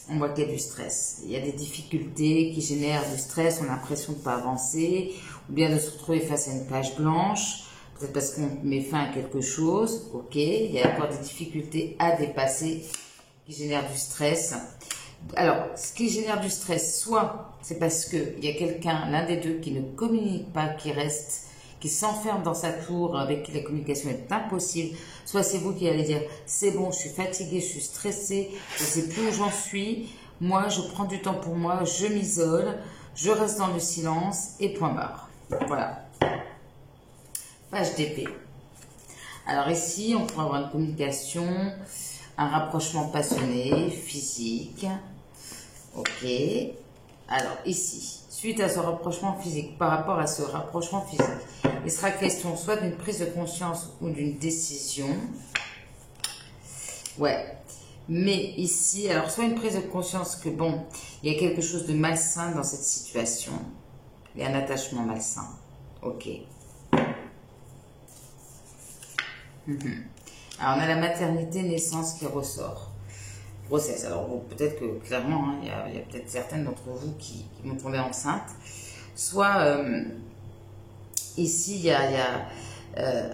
on voit qu'il y a du stress, il y a des difficultés qui génèrent du stress, on a l'impression de ne pas avancer, ou bien de se retrouver face à une page blanche, peut-être parce qu'on met fin à quelque chose, ok, il y a encore des difficultés à dépasser qui génèrent du stress. Alors, ce qui génère du stress, soit c'est parce qu'il y a quelqu'un, l'un des deux, qui ne communique pas, qui reste, qui s'enferme dans sa tour, avec qui la communication est impossible, soit c'est vous qui allez dire, c'est bon, je suis fatiguée, je suis stressée, je ne sais plus où j'en suis, moi je prends du temps pour moi, je m'isole, je reste dans le silence, et point barre. Voilà. Page d'épée. Alors ici, on pourrait avoir une communication, un rapprochement passionné, physique. Ok. Alors ici, suite à ce rapprochement physique, par rapport à ce rapprochement physique, il sera question soit d'une prise de conscience ou d'une décision. Ouais. Mais ici, alors soit une prise de conscience que bon, il y a quelque chose de malsain dans cette situation. Il y a un attachement malsain. Ok. Alors, on a la maternité, naissance qui ressort. Grossesse. Alors, peut-être que, clairement, hein, il y a peut-être certaines d'entre vous qui vont tomber enceintes. Soit, ici, il y a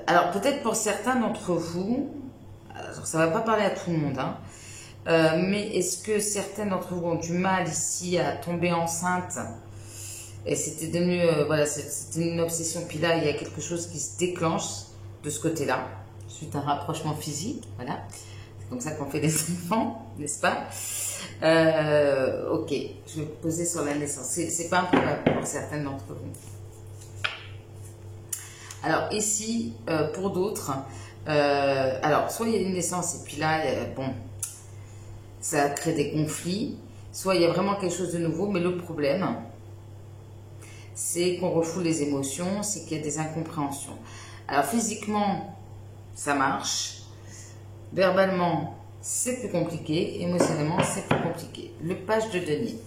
Alors, peut-être pour certains d'entre vous, alors, ça ne va pas parler à tout le monde, hein, mais est-ce que certains d'entre vous ont du mal ici à tomber enceinte? Et c'était devenu, voilà, c'était une obsession. Puis là, il y a quelque chose qui se déclenche de ce côté-là, suite à un rapprochement physique, voilà. C'est comme ça qu'on fait des enfants, n'est-ce pas? Ok, je vais poser sur la naissance. C'est pas un problème pour certaines d'entre vous. Alors ici, pour d'autres, alors soit il y a une naissance et puis là, bon, ça crée des conflits, soit il y a vraiment quelque chose de nouveau, mais le problème, c'est qu'on refoule les émotions, c'est qu'il y a des incompréhensions. Alors physiquement, ça marche, verbalement, c'est plus compliqué, émotionnellement, c'est plus compliqué. Le page de denier.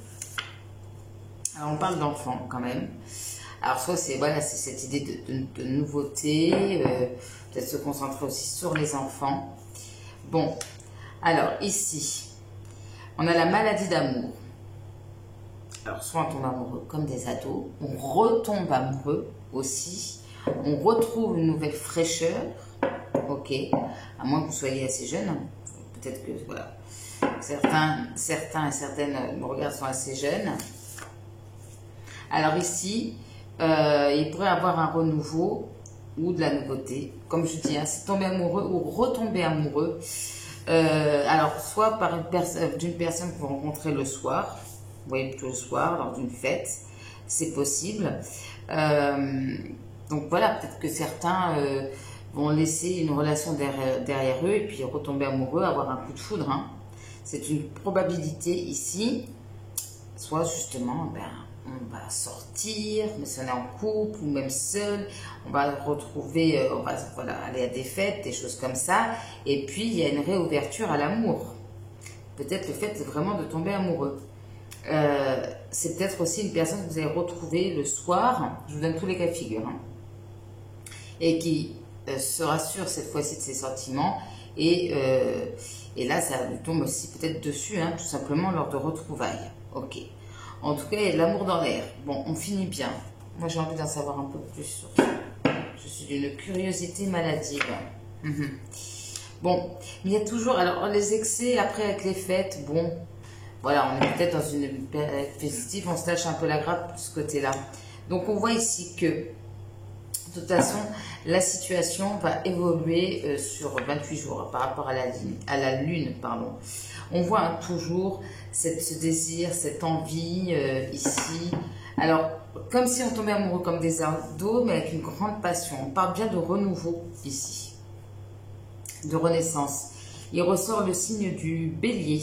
Alors on parle d'enfant quand même. Alors soit c'est voilà, c'est cette idée de nouveauté, peut-être se concentrer aussi sur les enfants. Bon, alors ici, on a la maladie d'amour. Alors soit on tombe amoureux comme des ados, on retombe amoureux aussi, on retrouve une nouvelle fraîcheur, ok, à moins que vous soyez assez jeune, peut-être que voilà, certains et certaines me regardent sont assez jeunes. Alors ici, il pourrait avoir un renouveau ou de la nouveauté. Comme je dis, hein, c'est tomber amoureux ou retomber amoureux. Alors, soit par d'une personne que vous rencontrez le soir, vous voyez plutôt le soir, lors d'une fête, c'est possible. Donc voilà, peut-être que certains vont laisser une relation derrière eux et puis retomber amoureux, avoir un coup de foudre. Hein. C'est une probabilité ici, soit justement, ben, on va sortir, mais si on est en couple ou même seul, on va retrouver, on va voilà, aller à des fêtes, des choses comme ça. Et puis, il y a une réouverture à l'amour. Peut-être le fait vraiment de tomber amoureux. C'est peut-être aussi une personne que vous allez retrouver le soir, je vous donne tous les cas de figure, hein, et qui se rassure cette fois-ci de ses sentiments. Et là, ça lui tombe aussi peut-être dessus, hein, tout simplement lors de retrouvailles. Ok. En tout cas, il y a de l'amour dans l'air. Bon, on finit bien. Moi, j'ai envie d'en savoir un peu plus sur ça. Je suis d'une curiosité maladive. Bon, mais il y a toujours... Alors, les excès, après, avec les fêtes, bon... Voilà, on est peut-être dans une période festive, on se lâche un peu la grappe de ce côté-là. Donc, on voit ici que, de toute façon, la situation va évoluer sur 28 jours par rapport à la lune, pardon. On voit hein, toujours ce désir, cette envie ici. Alors, comme si on tombait amoureux comme des ados, mais avec une grande passion. On parle bien de renouveau ici, de renaissance. Il ressort le signe du bélier,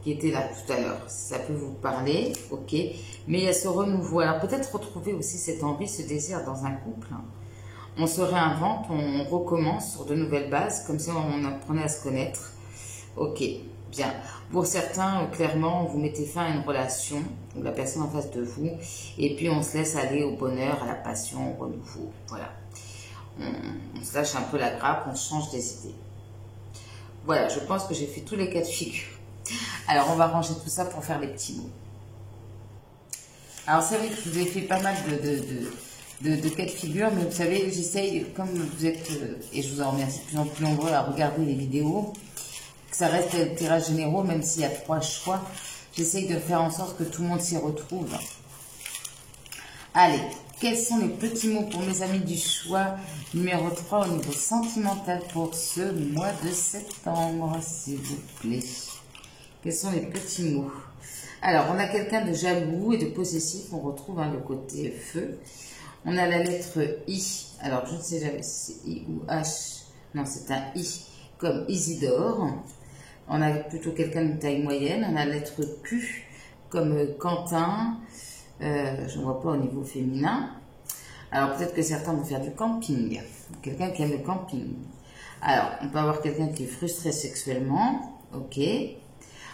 qui était là tout à l'heure. Ça peut vous parler, ok. Mais il y a ce renouveau. Alors, peut-être retrouver aussi cette envie, ce désir dans un couple. On se réinvente, on recommence sur de nouvelles bases, comme si on apprenait à se connaître. Ok. Bien. Pour certains, clairement, vous mettez fin à une relation, ou la personne en face de vous, et puis on se laisse aller au bonheur, à la passion, au renouveau. Voilà. On se lâche un peu la grappe, on change des idées. Voilà, je pense que j'ai fait tous les cas de figure. Alors, on va ranger tout ça pour faire les petits mots. Alors, c'est vrai que je vous ai fait pas mal de cas de figure, mais vous savez, j'essaye, comme vous êtes, et je vous en remercie de plus en plus nombreux à regarder les vidéos, que ça reste des tirages généraux, même s'il y a 3 choix, j'essaye de faire en sorte que tout le monde s'y retrouve. Allez, quels sont les petits mots pour mes amis du choix numéro 3 au niveau sentimental pour ce mois de septembre, s'il vous plaît? Quels sont les petits mots? Alors, on a quelqu'un de jaloux et de possessif, on retrouve hein, le côté feu. On a la lettre I, alors je ne sais jamais si c'est I ou H, non c'est un I, comme Isidore. On a plutôt quelqu'un de taille moyenne. On a la lettre Q comme Quentin. Je ne vois pas au niveau féminin. Alors peut-être que certains vont faire du camping. Quelqu'un qui aime le camping. Alors on peut avoir quelqu'un qui est frustré sexuellement. Ok.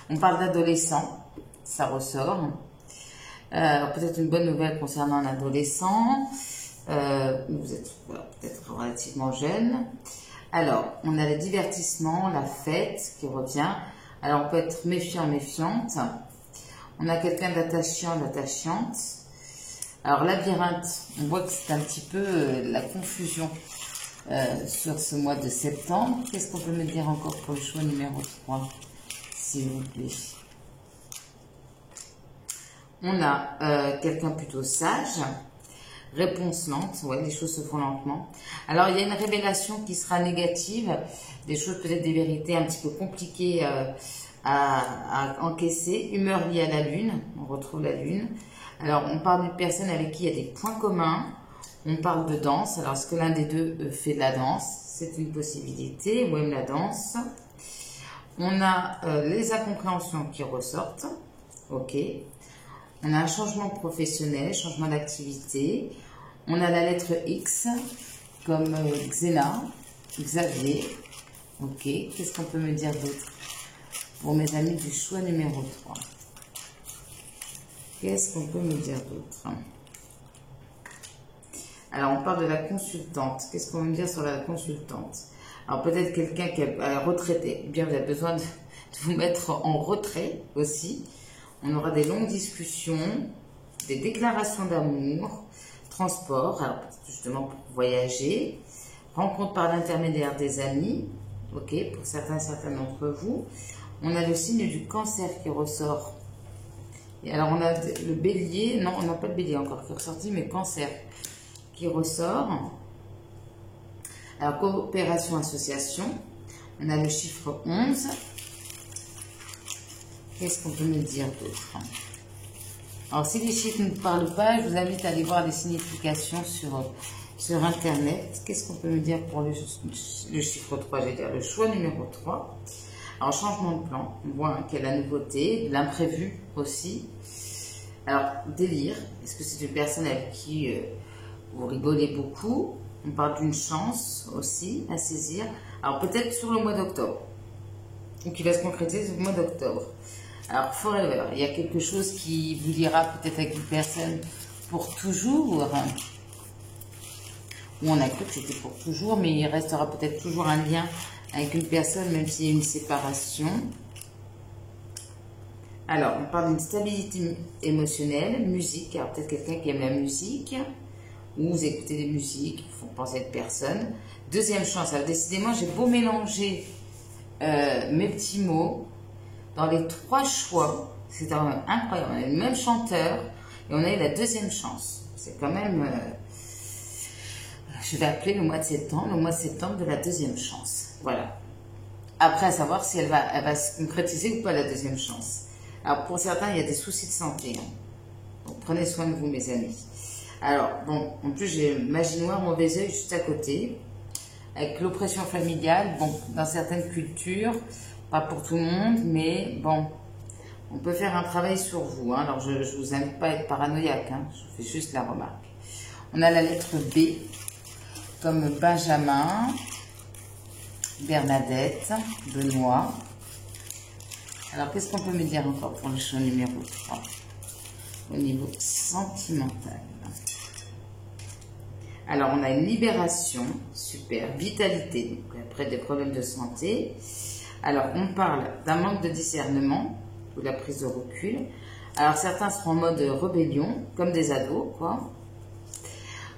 On parle d'adolescent. Ça ressort. Alors peut-être une bonne nouvelle concernant un adolescent. Vous êtes voilà, peut-être relativement jeune. Alors, on a le divertissement, la fête qui revient. Alors, on peut être méfiant, méfiante. On a quelqu'un d'attachant, d'attachante. Alors, labyrinthe, on voit que c'est un petit peu la confusion. sur ce mois de septembre. Qu'est-ce qu'on peut me dire encore pour le choix numéro 3, s'il vous plaît? On a quelqu'un plutôt sage, réponse lente, ouais, les choses se font lentement. Alors, il y a une révélation qui sera négative, des choses peut-être des vérités un petit peu compliquées à encaisser. Humeur liée à la lune, on retrouve la lune. Alors, on parle d'une personne avec qui il y a des points communs. On parle de danse. Alors, est-ce que l'un des deux fait de la danse? C'est une possibilité, ou aime la danse. On a les incompréhensions qui ressortent. Ok. On a un changement professionnel, changement d'activité. On a la lettre X, comme Xena, Xavier. Ok, qu'est-ce qu'on peut me dire d'autre pour mes amis du choix numéro 3? Qu'est-ce qu'on peut me dire d'autre? Alors, on parle de la consultante. Qu'est-ce qu'on veut me dire sur la consultante? Alors, peut-être quelqu'un qui est retraité. Eh bien, vous avez besoin de vous mettre en retrait aussi. On aura des longues discussions, des déclarations d'amour, transport, alors justement pour voyager, rencontre par l'intermédiaire des amis, ok, pour certains d'entre vous. On a le signe du cancer qui ressort. Et alors on a le bélier, non, on n'a pas le bélier encore qui est ressorti, mais cancer qui ressort. Alors coopération, association, on a le chiffre 11. Qu'est-ce qu'on peut me dire d'autre? Alors, si les chiffres ne vous parlent pas, je vous invite à aller voir les significations sur Internet. Qu'est-ce qu'on peut me dire pour le chiffre 3? Je vais dire le choix numéro 3. Alors, changement de plan. On voit qu'il y a la nouveauté, de l'imprévu aussi. Alors, délire. Est-ce que c'est une personne avec qui vous rigolez beaucoup? On parle d'une chance aussi à saisir. Alors, peut-être sur le mois d'octobre. Ou qui va se concrétiser sur le mois d'octobre. Alors, forever, il y a quelque chose qui vous liera peut-être avec une personne pour toujours. Ou on a cru que c'était pour toujours, mais il restera peut-être toujours un lien avec une personne, même s'il y a une séparation. Alors, on parle d'une stabilité émotionnelle, musique. Alors, peut-être quelqu'un qui aime la musique, ou vous écoutez des musiques qui vous font penser à une personne. Deuxième chance. Alors, décidément, j'ai beau mélanger mes petits mots. Dans les 3 choix, c'est quand même incroyable. On a le même chanteur et on a eu la deuxième chance. C'est quand même, je vais appeler le mois de septembre de la deuxième chance. Voilà. Après, à savoir si elle va se concrétiser ou pas la deuxième chance. Alors, pour certains, il y a des soucis de santé. Hein. Donc, prenez soin de vous, mes amis. Alors, bon, en plus, j'ai magie noire, mauvais œil juste à côté. Avec l'oppression familiale, bon, dans certaines cultures, pas pour tout le monde, mais bon, on peut faire un travail sur vous. Hein. Alors, je ne vous invite pas à être paranoïaque, hein. Je fais juste la remarque. On a la lettre B, comme Benjamin, Bernadette, Benoît. Alors, qu'est-ce qu'on peut me dire encore pour le choix numéro 3 au niveau sentimental? Alors, on a une libération, super, vitalité, donc après des problèmes de santé. Alors, on parle d'un manque de discernement ou de la prise de recul. Alors, certains seront en mode rébellion, comme des ados, quoi.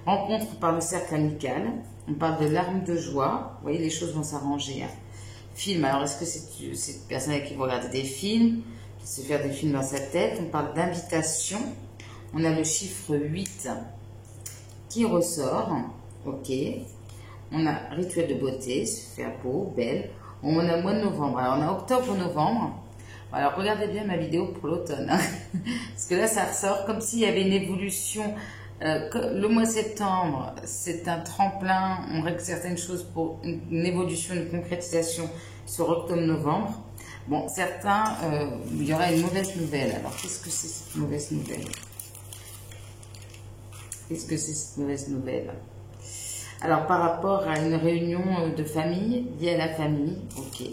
Rencontre par le cercle amical. On parle de larmes de joie. Vous voyez, les choses vont s'arranger. Hein. Film. Alors, est-ce que c'est une personne avec qui vous regardez des films, qui se fait des films dans sa tête? On parle d'invitation. On a le chiffre 8 qui ressort. Ok. On a rituel de beauté, se faire beau, belle. On a le mois de novembre. Alors, on a octobre-novembre. Alors, regardez bien ma vidéo pour l'automne. Hein. Parce que là, ça ressort comme s'il y avait une évolution. Le mois de septembre, c'est un tremplin. On règle certaines choses pour une évolution, une concrétisation sur octobre-novembre. Bon, certains, il y aura une mauvaise nouvelle. Alors, qu'est-ce que c'est cette mauvaise nouvelle? Qu'est-ce que c'est cette mauvaise nouvelle? Alors, par rapport à une réunion de famille, liée à la famille, ok.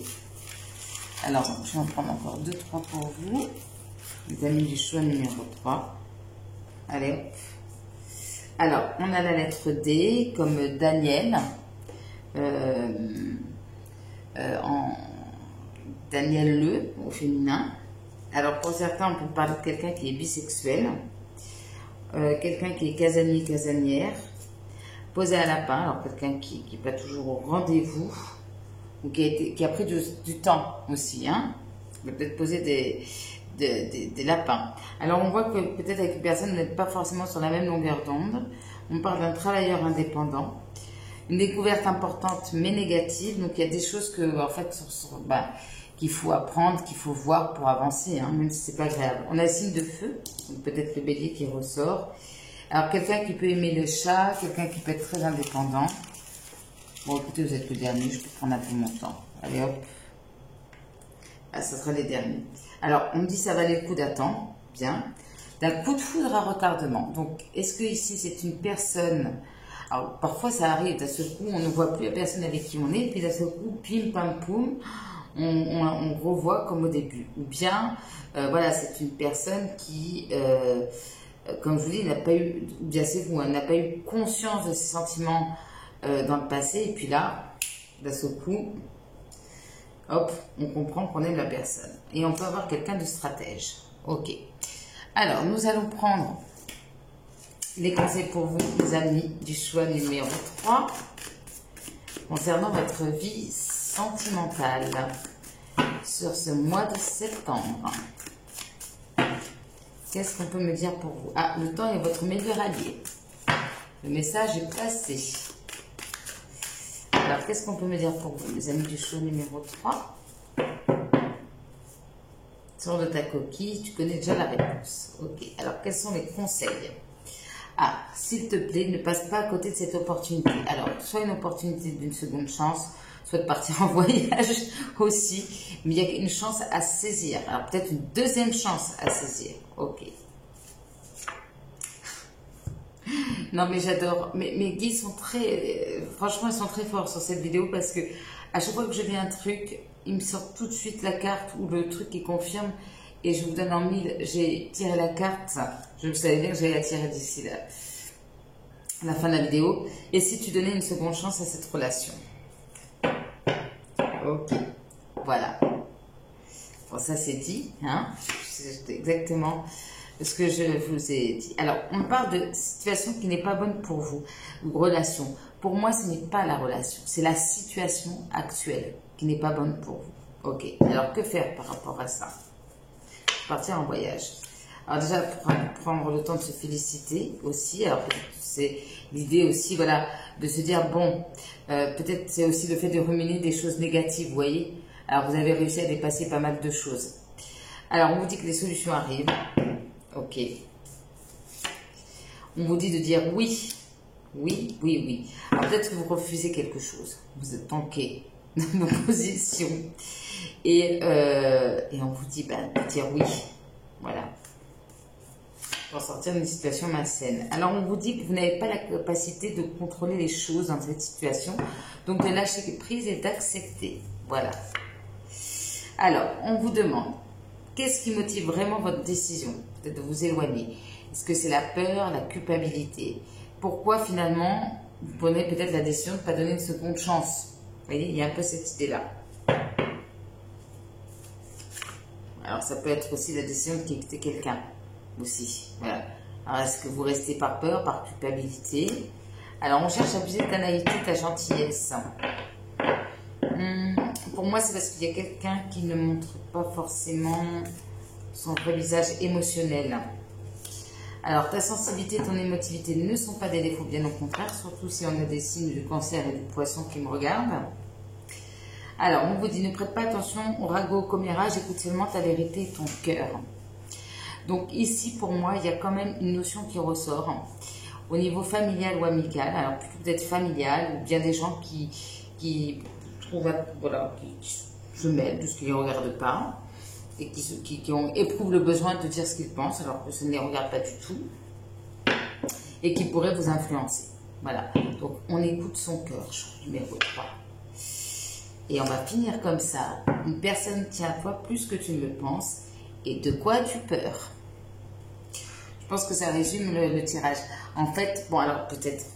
Alors, je vais en prendre encore 2-3 pour vous. Les amis du choix numéro 3. Allez, hop. Alors, on a la lettre D, comme Daniel. Daniel Le, au féminin. Alors, pour certains, on peut parler de quelqu'un qui est bisexuel. Quelqu'un qui est casanier, casanière. poser un lapin. Alors, quelqu'un qui n'est pas toujours au rendez-vous, ou qui a pris du temps aussi, hein. Vous peut-être poser des lapins. Alors, on voit que peut-être avec une personne, vous n'êtes pas forcément sur la même longueur d'onde. On parle d'un travailleur indépendant. Une découverte importante mais négative. Donc, il y a des choses que, en fait, qu'il faut apprendre, qu'il faut voir pour avancer, hein, même si c'est pas agréable. On a le signe de feu, peut-être le bélier qui ressort. Alors, quelqu'un qui peut aimer le chat, quelqu'un qui peut être très indépendant. Bon, écoutez, vous êtes le dernier, je peux prendre un peu mon temps. Allez, hop. Ah, ça sera les derniers. Alors, on me dit ça valait le coup d'attendre. Bien. D'un coup de foudre à retardement. Donc, est-ce que ici, c'est une personne... Alors, parfois, ça arrive, d'un seul coup, on ne voit plus la personne avec qui on est, puis d'un seul coup, pim, pam, poum, on revoit comme au début. Ou bien, voilà, c'est une personne qui, comme je vous dis, n'a pas eu, ou bien c'est vous, elle n'a pas eu conscience de ses sentiments dans le passé, et puis là, d'un seul coup, hop, on comprend qu'on aime la personne. Et on peut avoir quelqu'un de stratège. Ok. Alors, nous allons prendre les conseils pour vous, les amis, du choix numéro 3, concernant votre vie sentimentale sur ce mois de septembre. Qu'est-ce qu'on peut me dire pour vous? Ah, le temps est votre meilleur allié. Le message est passé. Alors, qu'est-ce qu'on peut me dire pour vous, les amis du choix numéro 3? Sors de ta coquille, tu connais déjà la réponse. Ok, alors quels sont les conseils? Ah, s'il te plaît, ne passe pas à côté de cette opportunité. Alors, soit une opportunité d'une seconde chance, soit de partir en voyage aussi, mais il y a une chance à saisir. Alors, peut-être une deuxième chance à saisir. Ok. Non, mais j'adore. Mes guides sont très... franchement, ils sont très forts sur cette vidéo parce que à chaque fois que je lis un truc, ils me sortent tout de suite la carte ou le truc qui confirme. Et je vous donne en mille, j'ai tiré la carte, je savais bien que j'allais la tirer d'ici la fin de la vidéo. Et si tu donnais une seconde chance à cette relation? Ok, voilà. Bon, ça c'est dit, hein, c'est exactement ce que je vous ai dit. Alors, on parle de situation qui n'est pas bonne pour vous, ou relation. Pour moi, ce n'est pas la relation, c'est la situation actuelle qui n'est pas bonne pour vous. Ok, alors que faire par rapport à ça? Partir en voyage. Alors déjà, prendre le temps de se féliciter aussi. Alors peut-être c'est l'idée aussi, voilà, de se dire, bon, peut-être c'est aussi le fait de ruminer des choses négatives, vous voyez. Alors vous avez réussi à dépasser pas mal de choses. Alors on vous dit que les solutions arrivent. Ok. On vous dit de dire oui. Oui, oui, oui. Alors peut-être que vous refusez quelque chose. Vous êtes tanké dans vos positions. Et on vous dit de dire oui, voilà, pour sortir d'une situation malsaine. Alors on vous dit que vous n'avez pas la capacité de contrôler les choses dans cette situation, donc de lâcher prise et d'accepter, voilà. Alors on vous demande, qu'est-ce qui motive vraiment votre décision, peut-être de vous éloigner? Est-ce que c'est la peur, la culpabilité? Pourquoi finalement vous prenez peut-être la décision de ne pas donner une seconde chance? Vous voyez, il y a un peu cette idée-là. Alors, ça peut être aussi la décision de quitter quelqu'un, aussi. Voilà. Alors, est-ce que vous restez par peur, par culpabilité? Alors, on cherche à abuser de ta naïveté, ta gentillesse. Pour moi, c'est parce qu'il y a quelqu'un qui ne montre pas forcément son vrai visage émotionnel. Alors, ta sensibilité et ton émotivité ne sont pas des défauts, bien au contraire, surtout si on a des signes du cancer et du poisson qui me regardent. Alors, on vous dit, ne prête pas attention au ragot, au commérage, écoute seulement ta vérité et ton cœur. Donc ici, pour moi, il y a quand même une notion qui ressort au niveau familial ou amical. Alors, plutôt peut-être familial, ou bien des gens qui trouvent, voilà, qui se mêlent de ce qui ne les regarde pas, et qui éprouvent le besoin de dire ce qu'ils pensent, alors que ça ne les regarde pas du tout, et qui pourraient vous influencer. Voilà, donc on écoute son cœur, numéro 3. Et on va finir comme ça. Une personne tient à toi plus que tu ne le penses. Et de quoi as-tu peur? Je pense que ça résume le tirage. En fait, bon alors peut-être,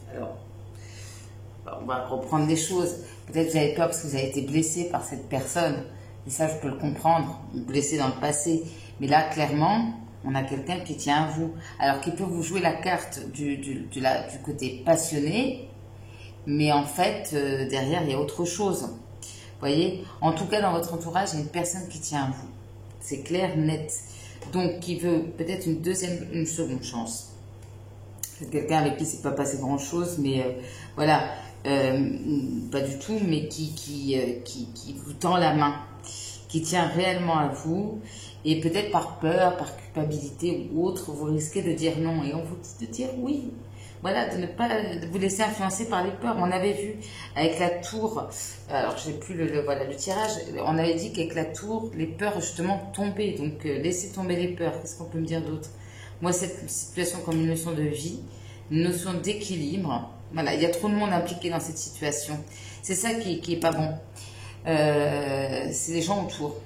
on va reprendre les choses. Peut-être vous avez peur parce que vous avez été blessé par cette personne. Et ça, je peux le comprendre. Blessé dans le passé. Mais là, clairement, on a quelqu'un qui tient à vous. Alors, qui peut vous jouer la carte du côté passionné. Mais en fait, derrière, il y a autre chose. Vous voyez? En tout cas, dans votre entourage, il y a une personne qui tient à vous. C'est clair, net. Donc, qui veut peut-être une seconde chance. C'est quelqu'un avec qui c'est pas passé grand-chose, mais voilà, pas du tout, mais qui vous tend la main, qui tient réellement à vous. Et peut-être par peur, par culpabilité ou autre, vous risquez de dire non. Et on vous dit de dire oui. Voilà, de ne pas vous laisser influencer par les peurs. On avait vu avec la tour, alors je n'ai plus voilà, le tirage, on avait dit qu'avec la tour, les peurs justement tombaient. Donc laissez tomber les peurs. Qu'est-ce qu'on peut me dire d'autre? Moi, cette situation comme une notion de vie, une notion d'équilibre. Voilà, il y a trop de monde impliqué dans cette situation. C'est ça qui est pas bon. C'est les gens autour.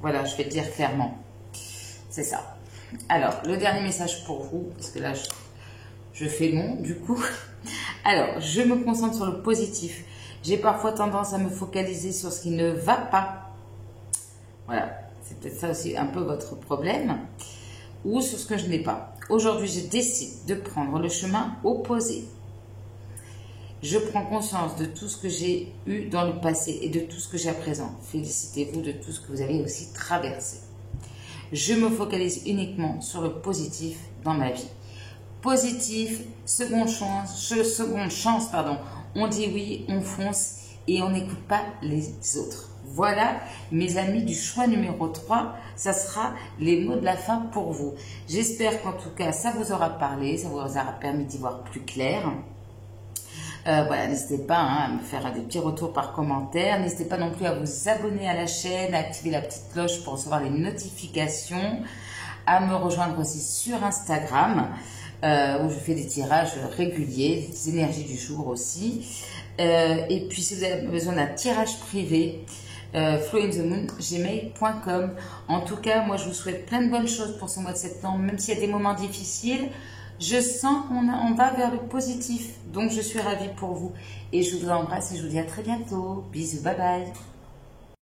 Voilà, je vais le dire clairement. C'est ça. Alors, le dernier message pour vous, parce que là, je fais long, du coup. Alors, je me concentre sur le positif. J'ai parfois tendance à me focaliser sur ce qui ne va pas. Voilà, c'est peut-être ça aussi un peu votre problème. Ou sur ce que je n'ai pas. Aujourd'hui, je décide de prendre le chemin opposé. Je prends conscience de tout ce que j'ai eu dans le passé et de tout ce que j'ai à présent. Félicitez-vous de tout ce que vous avez aussi traversé. Je me focalise uniquement sur le positif dans ma vie. Positif, seconde chance, pardon. On dit oui, on fonce et on n'écoute pas les autres. Voilà, mes amis du choix numéro 3, ça sera les mots de la fin pour vous. J'espère qu'en tout cas, ça vous aura parlé, ça vous aura permis d'y voir plus clair. Voilà, n'hésitez pas à me faire des petits retours par commentaire. N'hésitez pas non plus à vous abonner à la chaîne, à activer la petite cloche pour recevoir les notifications, à me rejoindre aussi sur Instagram, où je fais des tirages réguliers, des énergies du jour aussi. Et puis, si vous avez besoin d'un tirage privé, flowinthemoon@gmail.com. En tout cas, moi, je vous souhaite plein de bonnes choses pour ce mois de septembre, même s'il y a des moments difficiles. Je sens qu'on va vers le positif. Donc, je suis ravie pour vous. Et je vous embrasse et je vous dis à très bientôt. Bisous, bye bye.